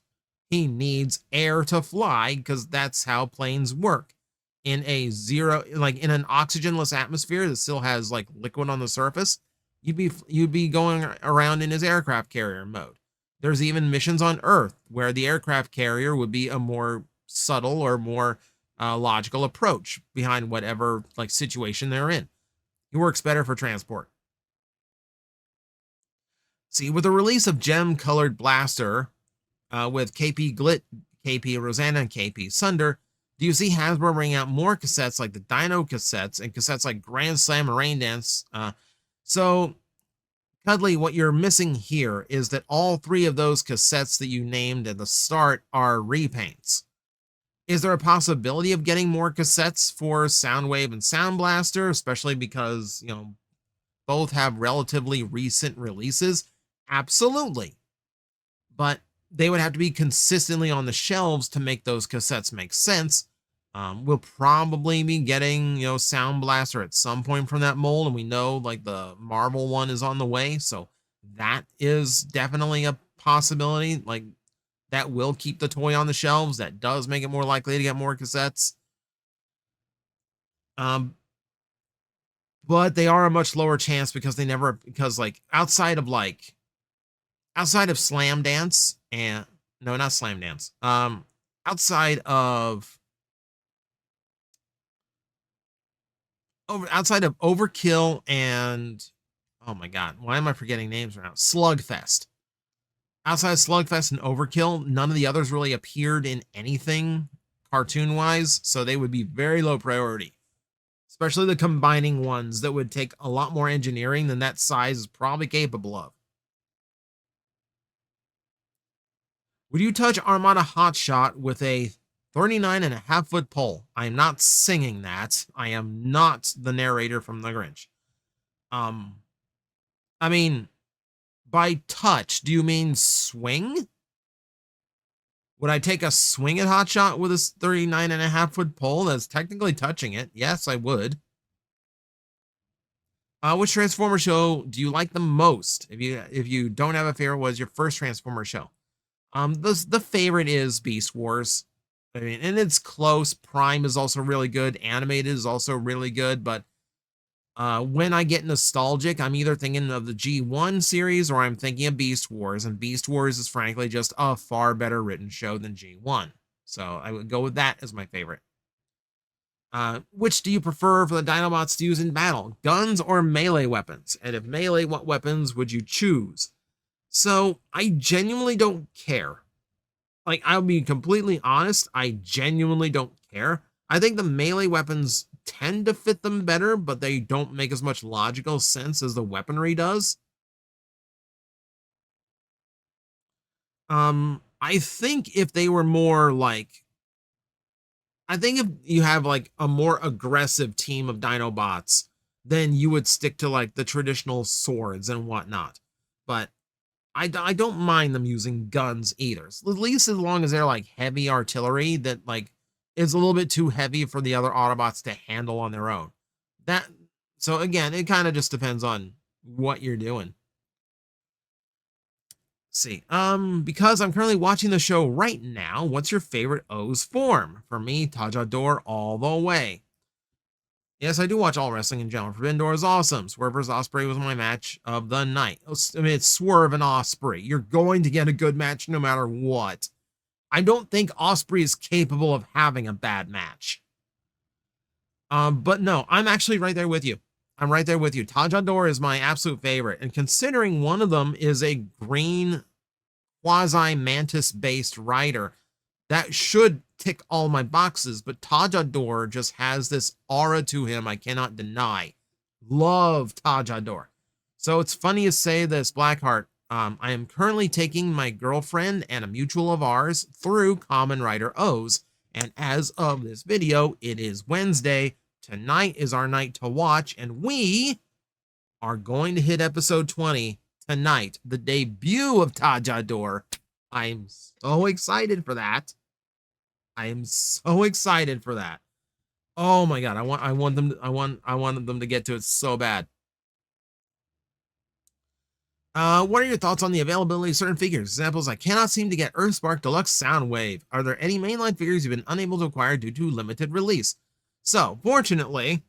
He needs air to fly because that's how planes work. In a in an oxygenless atmosphere that still has like liquid on the surface, you'd be going around in his aircraft carrier mode. There's even missions on Earth where the aircraft carrier would be a more subtle or more logical approach behind whatever like situation they're in. He works better for transport. See, with the release of gem-colored blaster with KP Glit, KP Rosanna, and KP Sunder, do you see Hasbro bring out more cassettes like the Dino cassettes and cassettes like Grand Slam and Rain Dance? So, Cuddly, what you're missing here is that all 3 of those cassettes that you named at the start are repaints. Is there a possibility of getting more cassettes for Soundwave and Sound Blaster, especially because, you know, both have relatively recent releases? Absolutely. But they would have to be consistently on the shelves to make those cassettes make sense. We'll probably be getting, you know, Sound Blaster at some point from that mold, and we know like the Marvel one is on the way, so that is definitely a possibility. Like that will keep the toy on the shelves. That does make it more likely to get more cassettes. But they are a much lower chance because like outside of Slam Dance and no, not Slam Dance. Outside of Overkill and oh my god, why am I forgetting names right now? Slugfest. Outside of Slugfest and Overkill, none of the others really appeared in anything cartoon-wise, so they would be very low priority. Especially the combining ones that would take a lot more engineering than that size is probably capable of. Would you touch Armada Hotshot with a 39.5-foot pole? I am not singing that. I am not the narrator from The Grinch. I mean, by touch, do you mean swing? Would I take a swing at Hotshot with a 39.5-foot pole? That's technically touching it. Yes, I would. Which Transformer show do you like the most? If you don't have a favorite, what is your first Transformer show? The favorite is Beast Wars. I mean, and it's close. Prime is also really good. Animated is also really good, but when I get nostalgic, I'm either thinking of the G1 series or I'm thinking of Beast Wars, and Beast Wars is frankly just a far better written show than G1. So I would go with that as my favorite. Which do you prefer for the Dinobots to use in battle? Guns or melee weapons? And if melee, what weapons would you choose? So I genuinely don't care. Like, I'll be completely honest, I genuinely don't care. I think the melee weapons tend to fit them better, but they don't make as much logical sense as the weaponry does. I think if they were more like, I think if you have like a more aggressive team of Dinobots, then you would stick to like the traditional swords and whatnot. But I don't mind them using guns either. At least as long as they're like heavy artillery that like is a little bit too heavy for the other Autobots to handle on their own. That so again, it kind of just depends on what you're doing. See, because I'm currently watching the show right now, what's your favorite O's form? For me, Tajador all the way. Yes, I do watch all wrestling in general. Forbidden Door is awesome. Swerve vs. Osprey was my match of the night. I mean, it's Swerve and Osprey. You're going to get a good match no matter what. I don't think Osprey is capable of having a bad match. But no, I'm actually right there with you. I'm right there with you. Tajador is my absolute favorite. And considering one of them is a green quasi-mantis-based rider, that should tick all my boxes, but Tajador just has this aura to him I cannot deny. Love Tajador. So it's funny to say this, Blackheart. I am currently taking my girlfriend and a mutual of ours through Kamen Rider O's, and as of this video, it is Wednesday. Tonight is our night to watch, and we are going to hit episode 20 tonight, the debut of Tajador. I'm so excited for that. I am so excited for that. Oh my god, I want them to get to it so bad. What are your thoughts on the availability of certain figures? Examples, I cannot seem to get Earthspark Deluxe Soundwave. Are there any mainline figures you've been unable to acquire due to limited release? So, fortunately,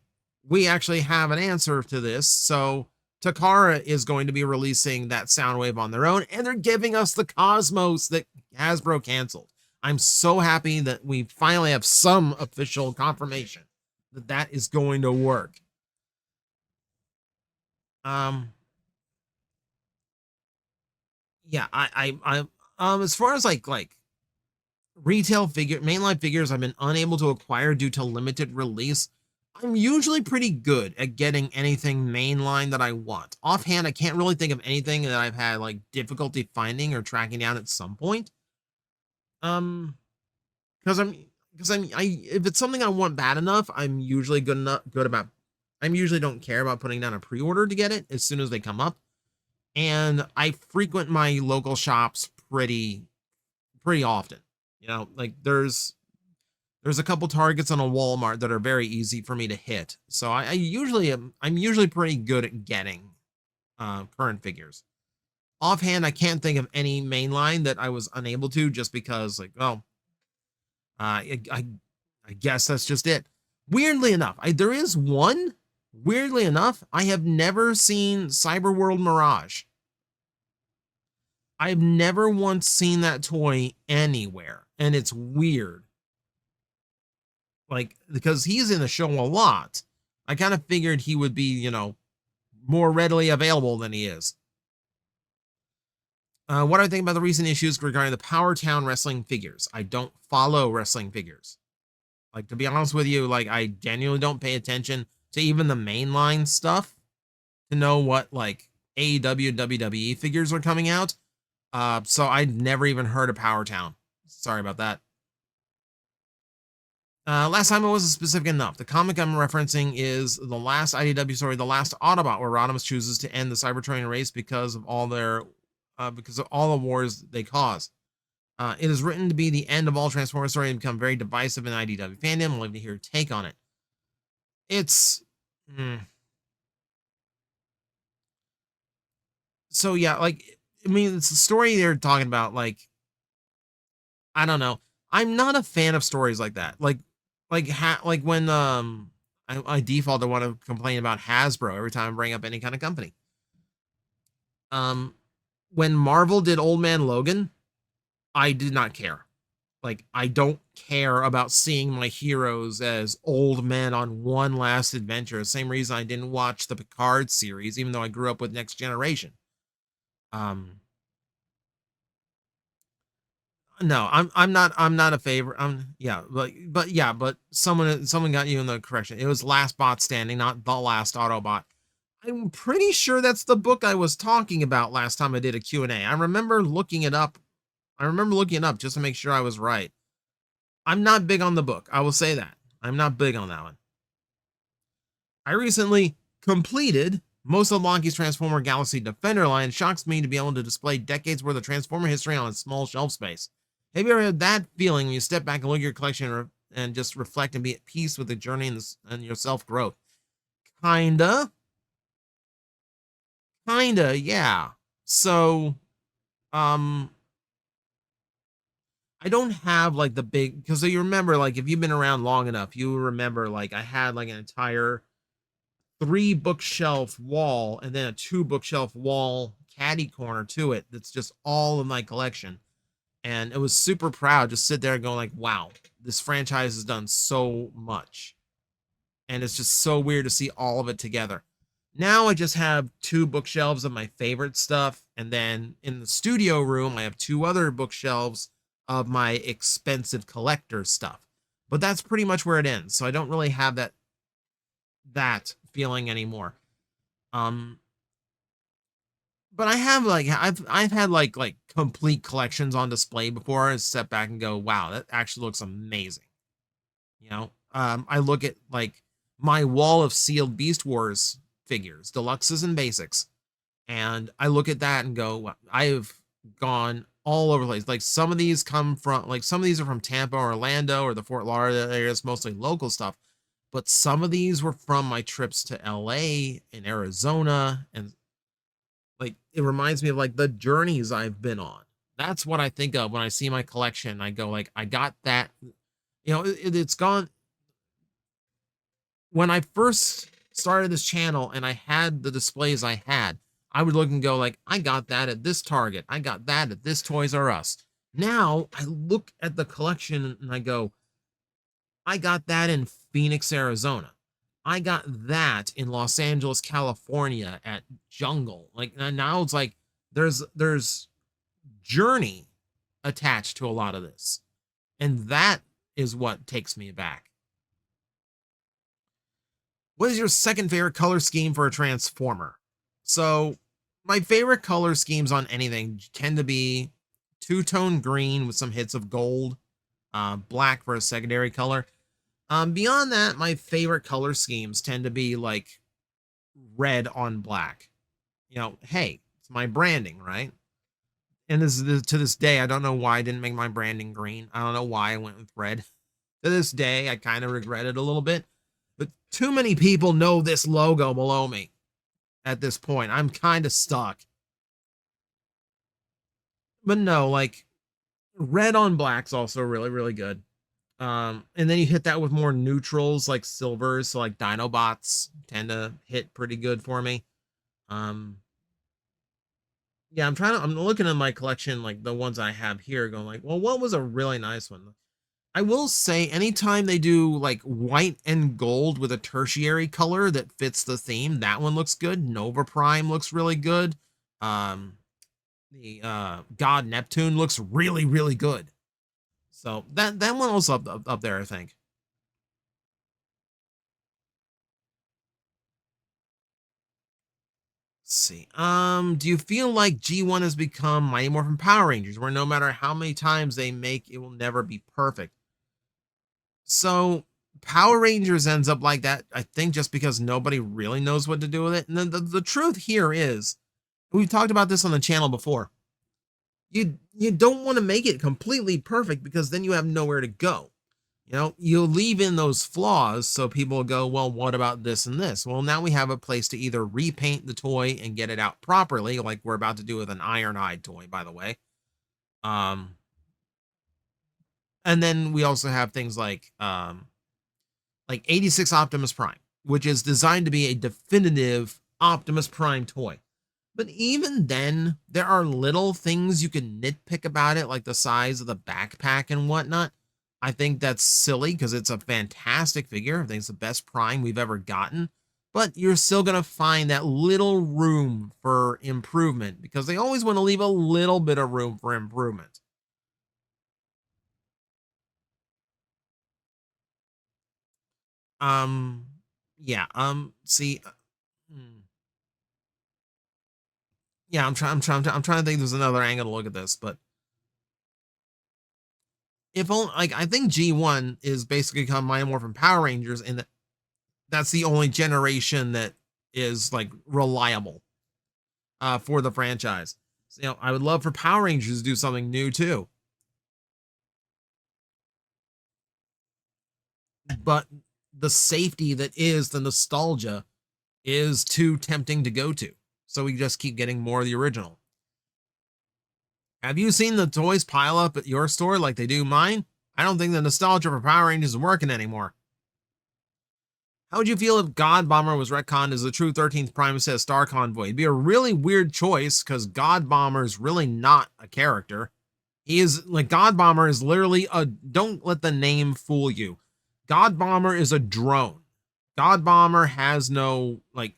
we actually have an answer to this. So, Takara is going to be releasing that Soundwave on their own, and they're giving us the Cosmos that Hasbro canceled. I'm so happy that we finally have some official confirmation that that is going to work. Yeah, as far as like retail mainline figures I've been unable to acquire due to limited release, I'm usually pretty good at getting anything mainline that I want. Offhand, I can't really think of anything that I've had like difficulty finding or tracking down at some point. Because if it's something I want bad enough, I'm usually I usually don't care about putting down a pre-order to get it as soon as they come up. And I frequent my local shops pretty often. You know, like there's a couple Targets on a Walmart that are very easy for me to hit. So I'm usually pretty good at getting current figures. Offhand, I can't think of any mainline that I was unable to just because like, oh, I guess that's just it. Weirdly enough, there is one. Weirdly enough, I have never seen Cyberworld Mirage. I've never once seen that toy anywhere, and it's weird. Like, because he's in the show a lot, I kind of figured he would be, you know, more readily available than he is. What do I think about the recent issues regarding the Power Town wrestling figures? I don't follow wrestling figures. Like, to be honest with you, like, I genuinely don't pay attention to even the mainline stuff to know what, like, AEW, WWE figures are coming out. So I'd never even heard of Power Town. Sorry about that. Last time it wasn't specific enough. The comic I'm referencing is the last IDW story, The Last Autobot, where Rodimus chooses to end the Cybertronian race because of all the wars they cause. It is written to be the end of all Transformers story and become very divisive in IDW fandom. I'd like to hear your take on it. It's so yeah, like I mean, it's a story they're talking about. Like, I don't know. I'm not a fan of stories like that. Like when I default to want to complain about Hasbro every time I bring up any kind of company. When Marvel did Old Man Logan, I did not care. Like, I don't care about seeing my heroes as old men on one last adventure. Same reason I didn't watch the Picard series, even though I grew up with Next Generation. No, I'm not a favorite. Yeah, but someone got you in the correction. It was Last Bot Standing, not The Last Autobot. I'm pretty sure that's the book I was talking about last time I did a Q&A. I remember looking it up. I remember looking it up just to make sure I was right. I'm not big on the book. I will say that. I'm not big on that one. I recently completed most of Lonky's Transformer Galaxy Defender line. It shocks me to be able to display decades worth of Transformer history on a small shelf space. Have you ever had that feeling when you step back and look at your collection and just reflect and be at peace with the journey and your self growth? Kinda, yeah. So, um, I don't have like the big because you remember like if you've been around long enough, you remember like I had like an entire 3 bookshelf wall and then a 2 bookshelf wall caddy corner to it. That's just all of my collection. And it was super proud to sit there and go like, wow, this franchise has done so much. And it's just so weird to see all of it together. Now I just have 2 bookshelves of my favorite stuff. And then in the studio room, I have 2 other bookshelves of my expensive collector stuff. But that's pretty much where it ends. So I don't really have that feeling anymore. But I have like I've had like complete collections on display before and step back and go, wow, that actually looks amazing. You know, I look at like my wall of sealed Beast Wars figures, deluxes and basics, and I look at that and go, wow, I have gone all over the place. Like some of these are from Tampa, Orlando, or the Fort Lauderdale area. It's mostly local stuff, but some of these were from my trips to LA and Arizona, and like it reminds me of like the journeys I've been on. That's what I think of when I see my collection. I go like, I got that. You know, it's gone. When I first started this channel and I had the displays I had, I would look and go like, I got that at this Target. I got that at this Toys R Us. Now I look at the collection and I go, I got that in Phoenix, Arizona. I got that in Los Angeles, California at Jungle. Like now it's like there's journey attached to a lot of this. And that is what takes me back. What is your second favorite color scheme for a Transformer? So my favorite color schemes on anything tend to be two-tone green with some hits of gold, black for a secondary color. Beyond that, my favorite color schemes tend to be like red on black. You know, hey, it's my branding, right? And to this day, I don't know why I didn't make my branding green. I don't know why I went with red. To this day, I kind of regret it a little bit. But too many people know this logo below me at this point. I'm kind of stuck. But no, like red on black's also really, really good. And then you hit that with more neutrals like silvers, so like Dinobots tend to hit pretty good for me. Um, yeah, I'm looking at my collection, like the ones I have here, going like, well, what was a really nice one? I will say anytime they do like white and gold with a tertiary color that fits the theme, that one looks good. Nova Prime looks really good. Um, the God Neptune looks really, really good. So that one was up there, I think. Let's see. Do you feel like G1 has become Mighty Morphin Power Rangers, where no matter how many times they make, it will never be perfect? So Power Rangers ends up like that, I think, just because nobody really knows what to do with it. And then the truth here is, we've talked about this on the channel before. You don't want to make it completely perfect because then you have nowhere to go. You know, you'll leave in those flaws so people go, well, what about this and this? Well, now we have a place to either repaint the toy and get it out properly, like we're about to do with an Ironhide toy, by the way. And then we also have things like 86 Optimus Prime, which is designed to be a definitive Optimus Prime toy. But even then, there are little things you can nitpick about it, like the size of the backpack and whatnot. I think that's silly because it's a fantastic figure. I think it's the best Prime we've ever gotten. But you're still going to find that little room for improvement because they always want to leave a little bit of room for improvement. Yeah. See. Yeah, I'm trying to think. There's another angle to look at this, but if only like I think G1 is basically come Mighty Morphin Power Rangers, and that's the only generation that is like reliable for the franchise. So, I would love for Power Rangers to do something new too, but the safety that is the nostalgia is too tempting to go to. So we just keep getting more of the original. Have you seen the toys pile up at your store like they do mine? I don't think the nostalgia for Power Rangers is working anymore. How would you feel if God Bomber was retconned as the true 13th Prime instead of Star Convoy? It'd be a really weird choice because God Bomber is really not a character. He is like God Bomber is literally a don't let the name fool you. God Bomber is a drone. God Bomber has no like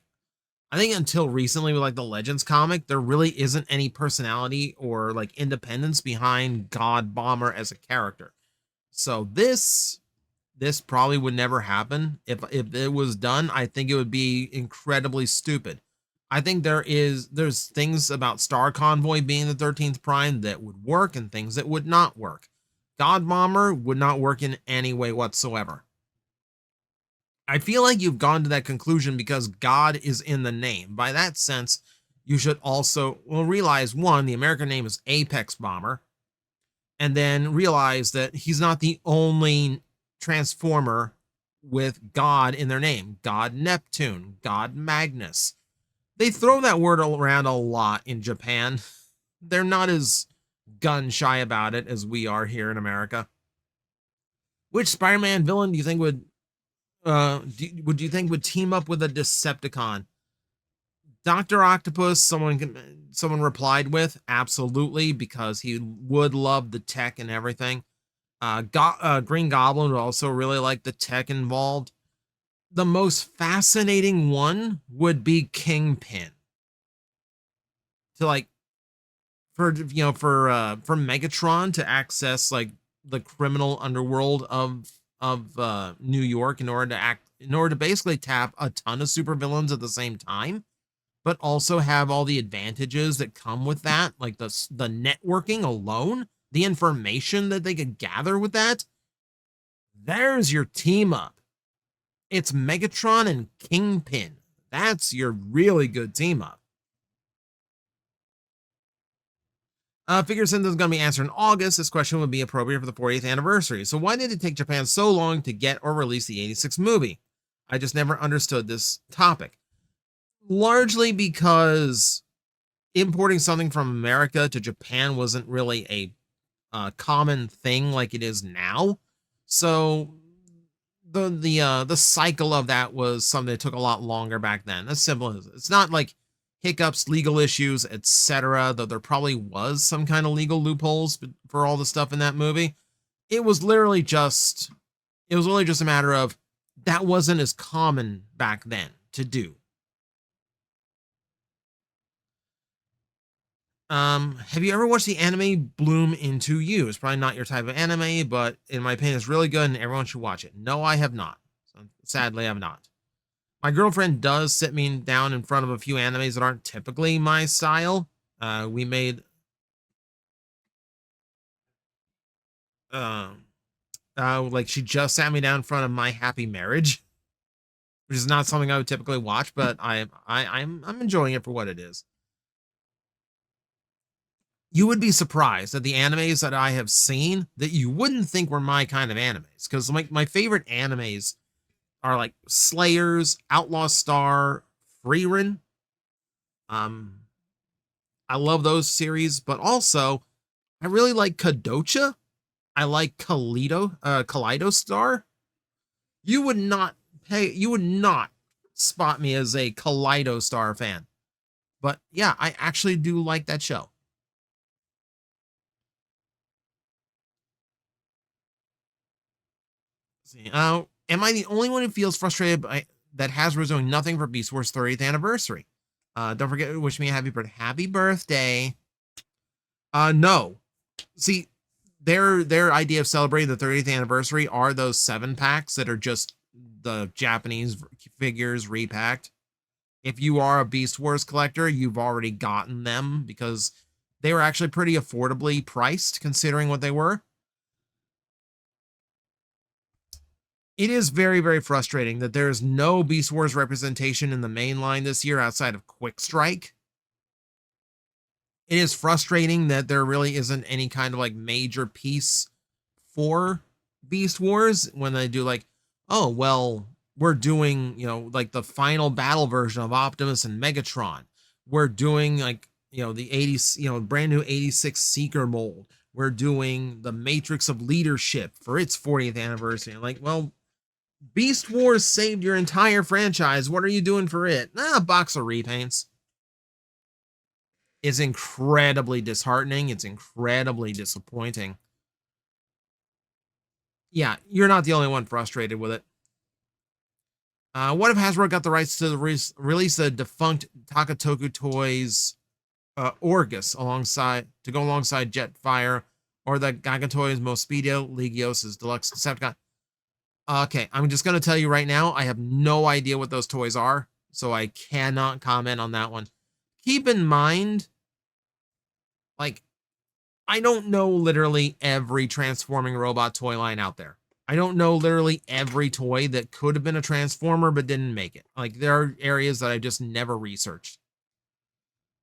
I think until recently with like the Legends comic, there really isn't any personality or like independence behind God Bomber as a character. So this probably would never happen. If it was done, I think it would be incredibly stupid. I think there's things about Star Convoy being the 13th Prime that would work and things that would not work. God Bomber would not work in any way whatsoever. I feel like you've gone to that conclusion because God is in the name. By that sense, you should also realize one, the American name is Apex Bomber, and then realize that he's not the only Transformer with God in their name. God Neptune, God Magnus. They throw that word around a lot in Japan. They're not as gun shy about it as we are here in America. Which Spider-Man villain do you think would you think would team up with a Decepticon? Dr. Octopus, someone replied with, absolutely, because he would love the tech and everything. Green Goblin would also really like the tech involved. The most fascinating one would be Kingpin. To like for Megatron to access like the criminal underworld of New York in order to basically tap a ton of supervillains at the same time, but also have all the advantages that come with that, like the networking alone, the information that they could gather with that. There's your team up. It's Megatron and Kingpin. That's your really good team up. Figure since is going to be answered in August, this question would be appropriate for the 40th anniversary. So why did it take Japan so long to get or release the 86 movie? I just never understood this topic. Largely because importing something from America to Japan wasn't really a common thing like it is now. So the cycle of that was something that took a lot longer back then. As simple as it's not like hiccups, legal issues, etc. Though there probably was some kind of legal loopholes for all the stuff in that movie. It was literally just a matter of that wasn't as common back then to do. Have you ever watched the anime Bloom Into You? It's probably not your type of anime, but in my opinion, it's really good and everyone should watch it. No, I have not. So, sadly, I have not. My girlfriend does sit me down in front of a few animes that aren't typically my style. We made like she just sat me down in front of My Happy Marriage, which is not something I would typically watch, but I'm enjoying it for what it is. You would be surprised at the animes that I have seen that you wouldn't think were my kind of animes. Because like my favorite animes are like Slayers, Outlaw Star, Freerin. Um, I love those series, but also I really like Kadocha. I like Kaleido Star. You would not spot me as a Kaleido Star fan. But yeah, I actually do like that show. See, am I the only one who feels frustrated by that Hasbro's doing nothing for Beast Wars 30th anniversary? Don't forget to wish me a happy birthday. No. See, their idea of celebrating the 30th anniversary are those 7-packs that are just the Japanese figures repacked. If you are a Beast Wars collector, you've already gotten them because they were actually pretty affordably priced considering what they were. It is very, very frustrating that there is no Beast Wars representation in the main line this year outside of Quick Strike. It is frustrating that there really isn't any kind of like major piece for Beast Wars when they do like, oh, well, we're doing, like the final battle version of Optimus and Megatron. We're doing like, the 80s, brand new 86 Seeker mold. We're doing the Matrix of Leadership for its 40th anniversary. I'm like, well, Beast Wars saved your entire franchise. What are you doing for it? A box of repaints. It's incredibly disheartening. It's incredibly disappointing. Yeah, you're not the only one frustrated with it. What if Hasbro got the rights to release the defunct Takatoku Toys Orgus to go alongside Jetfire, or the Gaga Toys Mospedio Legios' Deluxe Decepticon? Okay, I'm just going to tell you right now, I have no idea what those toys are, so I cannot comment on that one. Keep in mind, like, I don't know literally every transforming robot toy line out there. I don't know literally every toy that could have been a Transformer but didn't make it. Like, there are areas that I just never researched.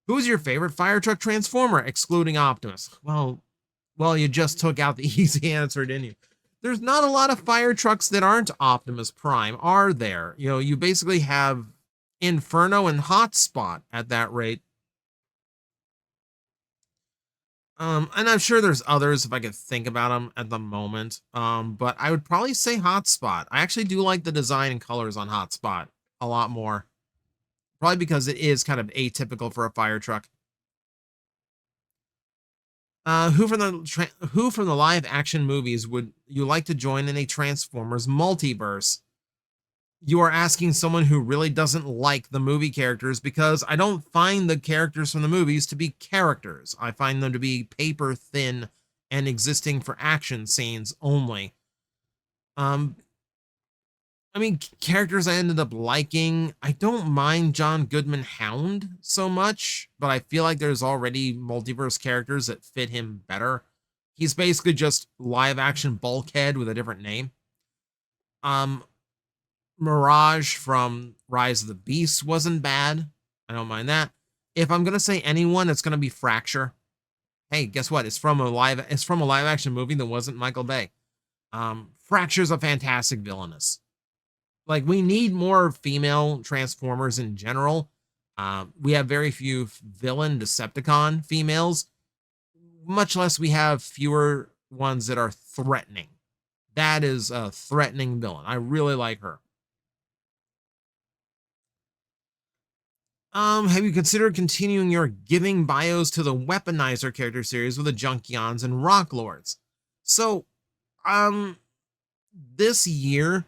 Who's your favorite fire truck Transformer, excluding Optimus? Well, you just took out the easy answer, didn't you? There's not a lot of fire trucks that aren't Optimus Prime, are there? You basically have Inferno and Hotspot at that rate. And I'm sure there's others if I could think about them at the moment. But I would probably say Hotspot. I actually do like the design and colors on Hotspot a lot more. Probably because it is kind of atypical for a fire truck. Who from the live action movies would you like to join in a Transformers multiverse? You are asking someone who really doesn't like the movie characters, because I don't find the characters from the movies to be characters. I find them to be paper thin and existing for action scenes only. I mean, characters I ended up liking, I don't mind John Goodman Hound so much, but I feel like there's already multiverse characters that fit him better. He's basically just live action Bulkhead with a different name. Mirage from Rise of the Beast wasn't bad. I don't mind that. If I'm gonna say anyone, it's gonna be Fracture. Hey, guess what? It's from a live action movie that wasn't Michael Bay. Fracture's a fantastic villainess. Like, we need more female Transformers in general. We have very few villain Decepticon females, much less we have fewer ones that are threatening. That is a threatening villain. I really like her. Have you considered continuing your giving bios to the Weaponizer character series with the Junkions and Rock Lords? So, this year,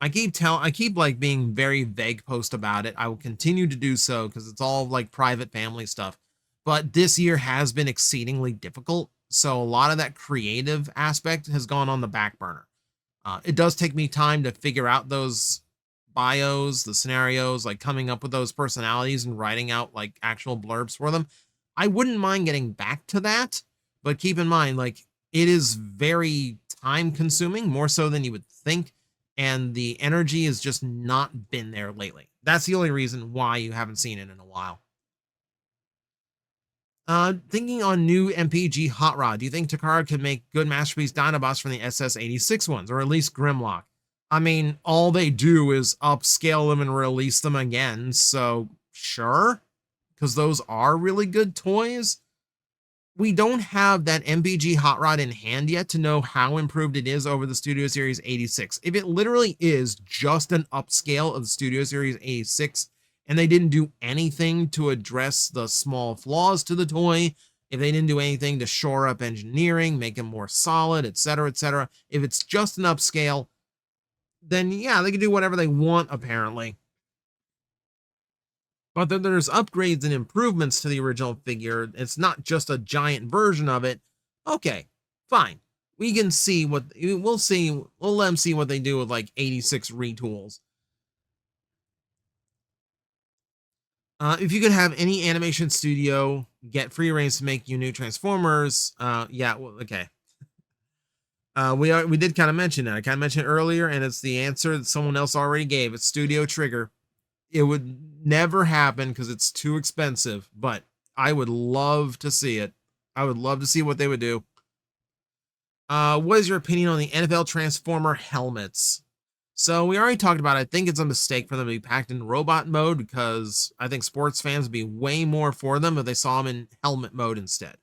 I keep like being very vague post about it. I will continue to do so because it's all like private family stuff. But this year has been exceedingly difficult. So a lot of that creative aspect has gone on the back burner. It does take me time to figure out those bios, the scenarios, like coming up with those personalities and writing out like actual blurbs for them. I wouldn't mind getting back to that, but keep in mind, like, it is very time consuming, more so than you would think. And the energy has just not been there lately. That's the only reason why you haven't seen it in a while. Thinking on new MPG Hot Rod, do you think Takara could make good Masterpiece Dinobots from the SS86 ones, or at least Grimlock? I mean, all they do is upscale them and release them again, so sure, because those are really good toys. We don't have that MPG Hot Rod in hand yet to know how improved it is over the Studio Series 86. If it literally is just an upscale of the Studio Series 86, and they didn't do anything to address the small flaws to the toy, if they didn't do anything to shore up engineering, make it more solid, etc., etc., if it's just an upscale, then yeah, they can do whatever they want, apparently. But then there's upgrades and improvements to the original figure. It's not just a giant version of it. Okay, fine. we can see what we'll see. We'll let them see what they do with like 86 retools. If you could have any animation studio get free reigns to make you new Transformers, yeah, well, okay. We did kind of mention that. I kind of mentioned it earlier, and it's the answer that someone else already gave. It's Studio Trigger. It would never happen because it's too expensive, but I would love to see it. I would love to see what they would do. What is your opinion on the NFL Transformer helmets? So we already talked about it. I think it's a mistake for them to be packed in robot mode because I think sports fans would be way more for them if they saw them in helmet mode instead.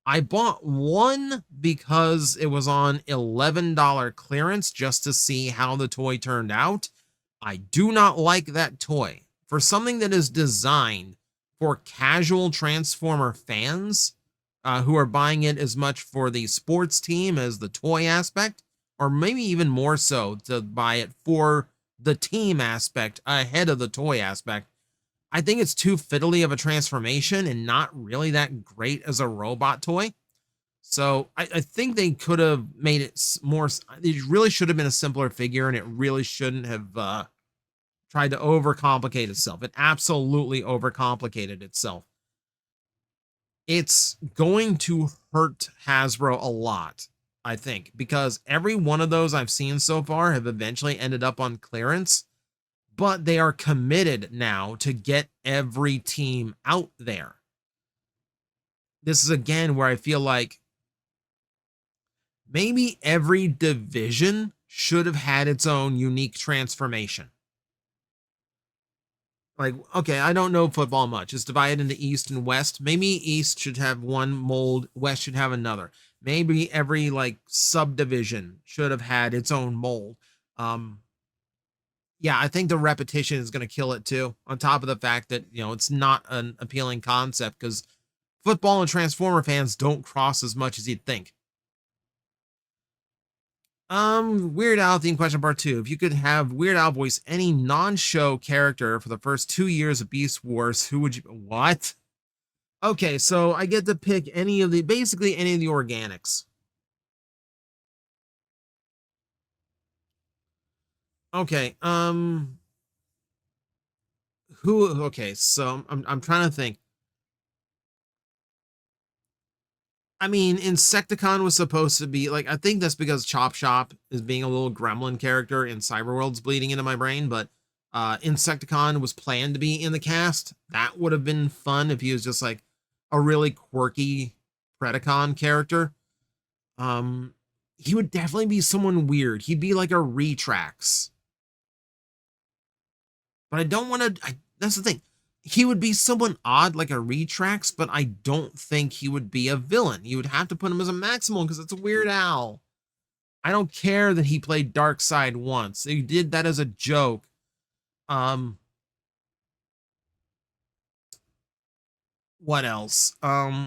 I bought one because it was on $11 clearance just to see how the toy turned out. I do not like that toy. For something that is designed for casual Transformer fans who are buying it as much for the sports team as the toy aspect, or maybe even more so to buy it for the team aspect ahead of the toy aspect, I think it's too fiddly of a transformation and not really that great as a robot toy. So I think they could have made it more. It really should have been a simpler figure, and it really shouldn't have tried to overcomplicate itself. It absolutely overcomplicated itself. It's going to hurt Hasbro a lot, I think, because every one of those I've seen so far have eventually ended up on clearance, but they are committed now to get every team out there. This is again where I feel like maybe every division should have had its own unique transformation. Like, okay, I don't know football much. It's divided into East and West. Maybe East should have one mold, West should have another. Maybe every like subdivision should have had its own mold. Yeah, I think the repetition is going to kill it too. On top of the fact that, you know, it's not an appealing concept because football and Transformer fans don't cross as much as you'd think. Weird Al theme question part 2. If you could have Weird Al voice any non-show character for the first 2 years of Beast Wars, who would you? What? Okay, so I get to pick basically any of the organics. Okay, okay, so I'm trying to think. I mean, Insecticon was supposed to be like, I think that's because Chop Shop is being a little gremlin character and Cyberworld's bleeding into my brain, but Insecticon was planned to be in the cast. That would have been fun if he was just like a really quirky Predacon character. He would definitely be someone weird. He'd be like a Retrax. But I don't want to, that's the thing. He would be someone odd like a Retrax, but I don't think he would be a villain. You would have to put him as a Maximal because it's a Weird Al. I don't care that he played Darkseid once. He did that as a joke. What else? I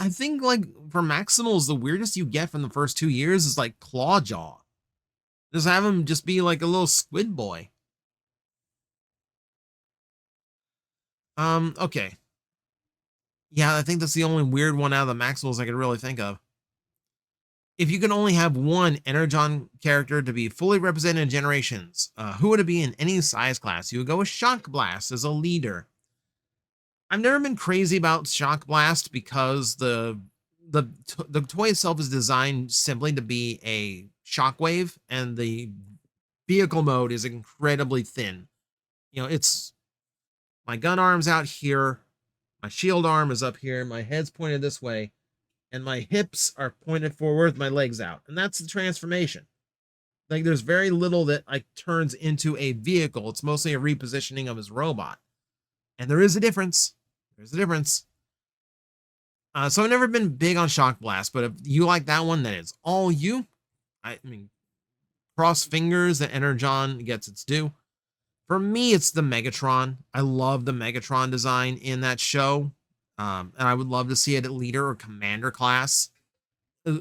think like for Maximals, the weirdest you get from the first 2 years is like Clawjaw. Just have him just be like a little squid boy. Okay. Yeah, I think that's the only weird one out of the Maximals I could really think of. If you could only have one Energon character to be fully represented in Generations, who would it be in any size class? You would go with Shock Blast as a leader. I've never been crazy about Shock Blast because the toy itself is designed simply to be a shockwave, and the vehicle mode is incredibly thin. You know, it's my gun arm's out here, my shield arm is up here, my head's pointed this way, and my hips are pointed forward, my legs out, and that's the transformation. Like, there's very little that like turns into a vehicle. It's mostly a repositioning of his robot, and there is a difference. There's a difference. So I've never been big on Shock Blast, but if you like that one, then it's all you. I mean, cross fingers that Energon gets its due. For me, it's the Megatron. I love the Megatron design in that show. And I would love to see it at leader or commander class.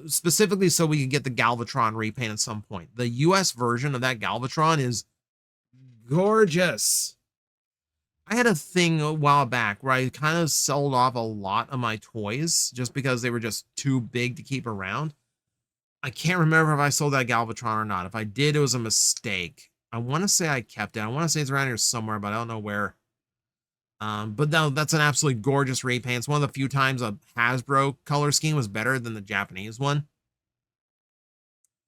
Specifically so we could get the Galvatron repaint at some point. The US version of that Galvatron is gorgeous. I had a thing a while back where I kind of sold off a lot of my toys just because they were just too big to keep around. I can't remember if I sold that Galvatron or not. If I did, it was a mistake. I want to say I kept it. I want to say it's around here somewhere, but I don't know where. But no, that's an absolutely gorgeous repaint. It's one of the few times a Hasbro color scheme was better than the Japanese one.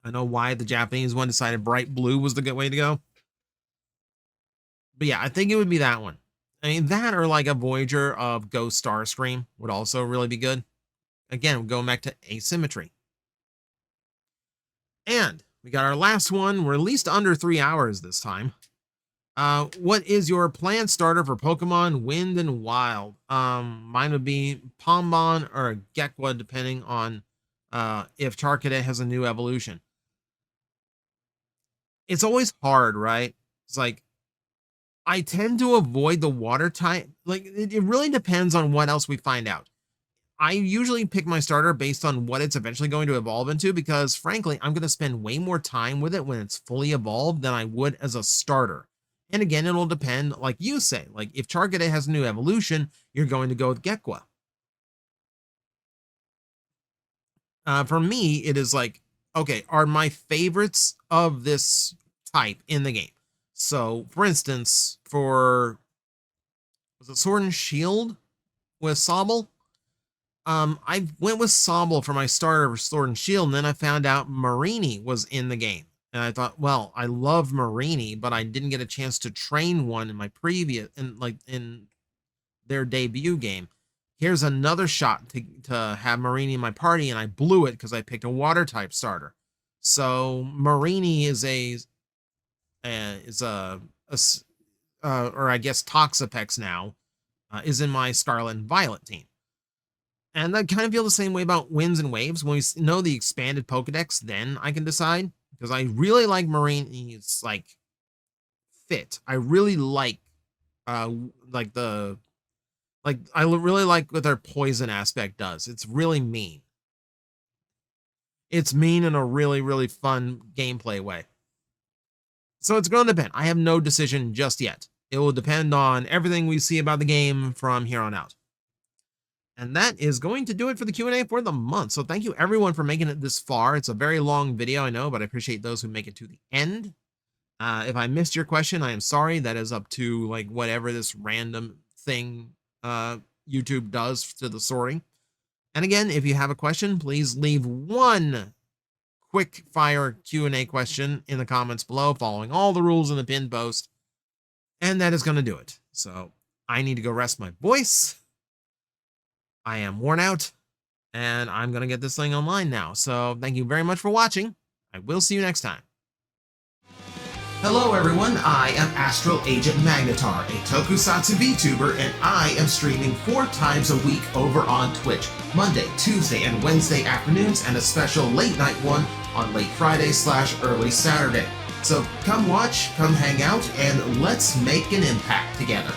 I know why the Japanese one decided bright blue was the good way to go. But yeah, I think it would be that one. I mean, that or like a Voyager of Ghost Starscream would also really be good. Again, going back to asymmetry. And we got our last one. We're at least under 3 hours this time. What is your planned starter for Pokemon Wind and Wild? Mine would be Pombon or Gekwa, depending on if Charcadet has a new evolution. It's always hard, right? It's like, I tend to avoid the water type. Like, it really depends on what else we find out. I usually pick my starter based on what it's eventually going to evolve into, because frankly, I'm going to spend way more time with it when it's fully evolved than I would as a starter. And again, it'll depend, like you say, like if Charcadet has a new evolution, you're going to go with Gekwa. For me, it is like, okay, are my favorites of this type in the game? So, for instance, was it Sword and Shield with Sobble? I went with Sobble for my starter for Sword and Shield, and then I found out Marini was in the game. And I thought, well, I love Marini, but I didn't get a chance to train one in my in their debut game. Here's another shot to have Marini in my party, and I blew it because I picked a water type starter. So Marini is or I guess Toxapex now, is in my Scarlet and Violet team. And I kind of feel the same way about Winds and Waves. When we know the expanded Pokedex, then I can decide. Because I really like Marini's, like, fit. I really like, I really like what their poison aspect does. It's really mean. It's mean in a really, really fun gameplay way. So it's going to depend. I have no decision just yet. It will depend on everything we see about the game from here on out. And that is going to do it for the Q&A for the month. So thank you everyone for making it this far. It's a very long video, I know, but I appreciate those who make it to the end. If I missed your question, I am sorry. That is up to like whatever this random thing YouTube does to the sorting. And again, if you have a question, please leave one quick fire Q&A question in the comments below, following all the rules in the pinned post. And that is going to do it. So I need to go rest my voice. I am worn out, and I'm going to get this thing online now. So thank you very much for watching. I will see you next time. Hello everyone, I am Astral Agent Magnetar, a Tokusatsu VTuber, and I am streaming 4 times a week over on Twitch, Monday, Tuesday, and Wednesday afternoons, and a special late night one on late Friday/early Saturday. So come watch, come hang out, and let's make an impact together.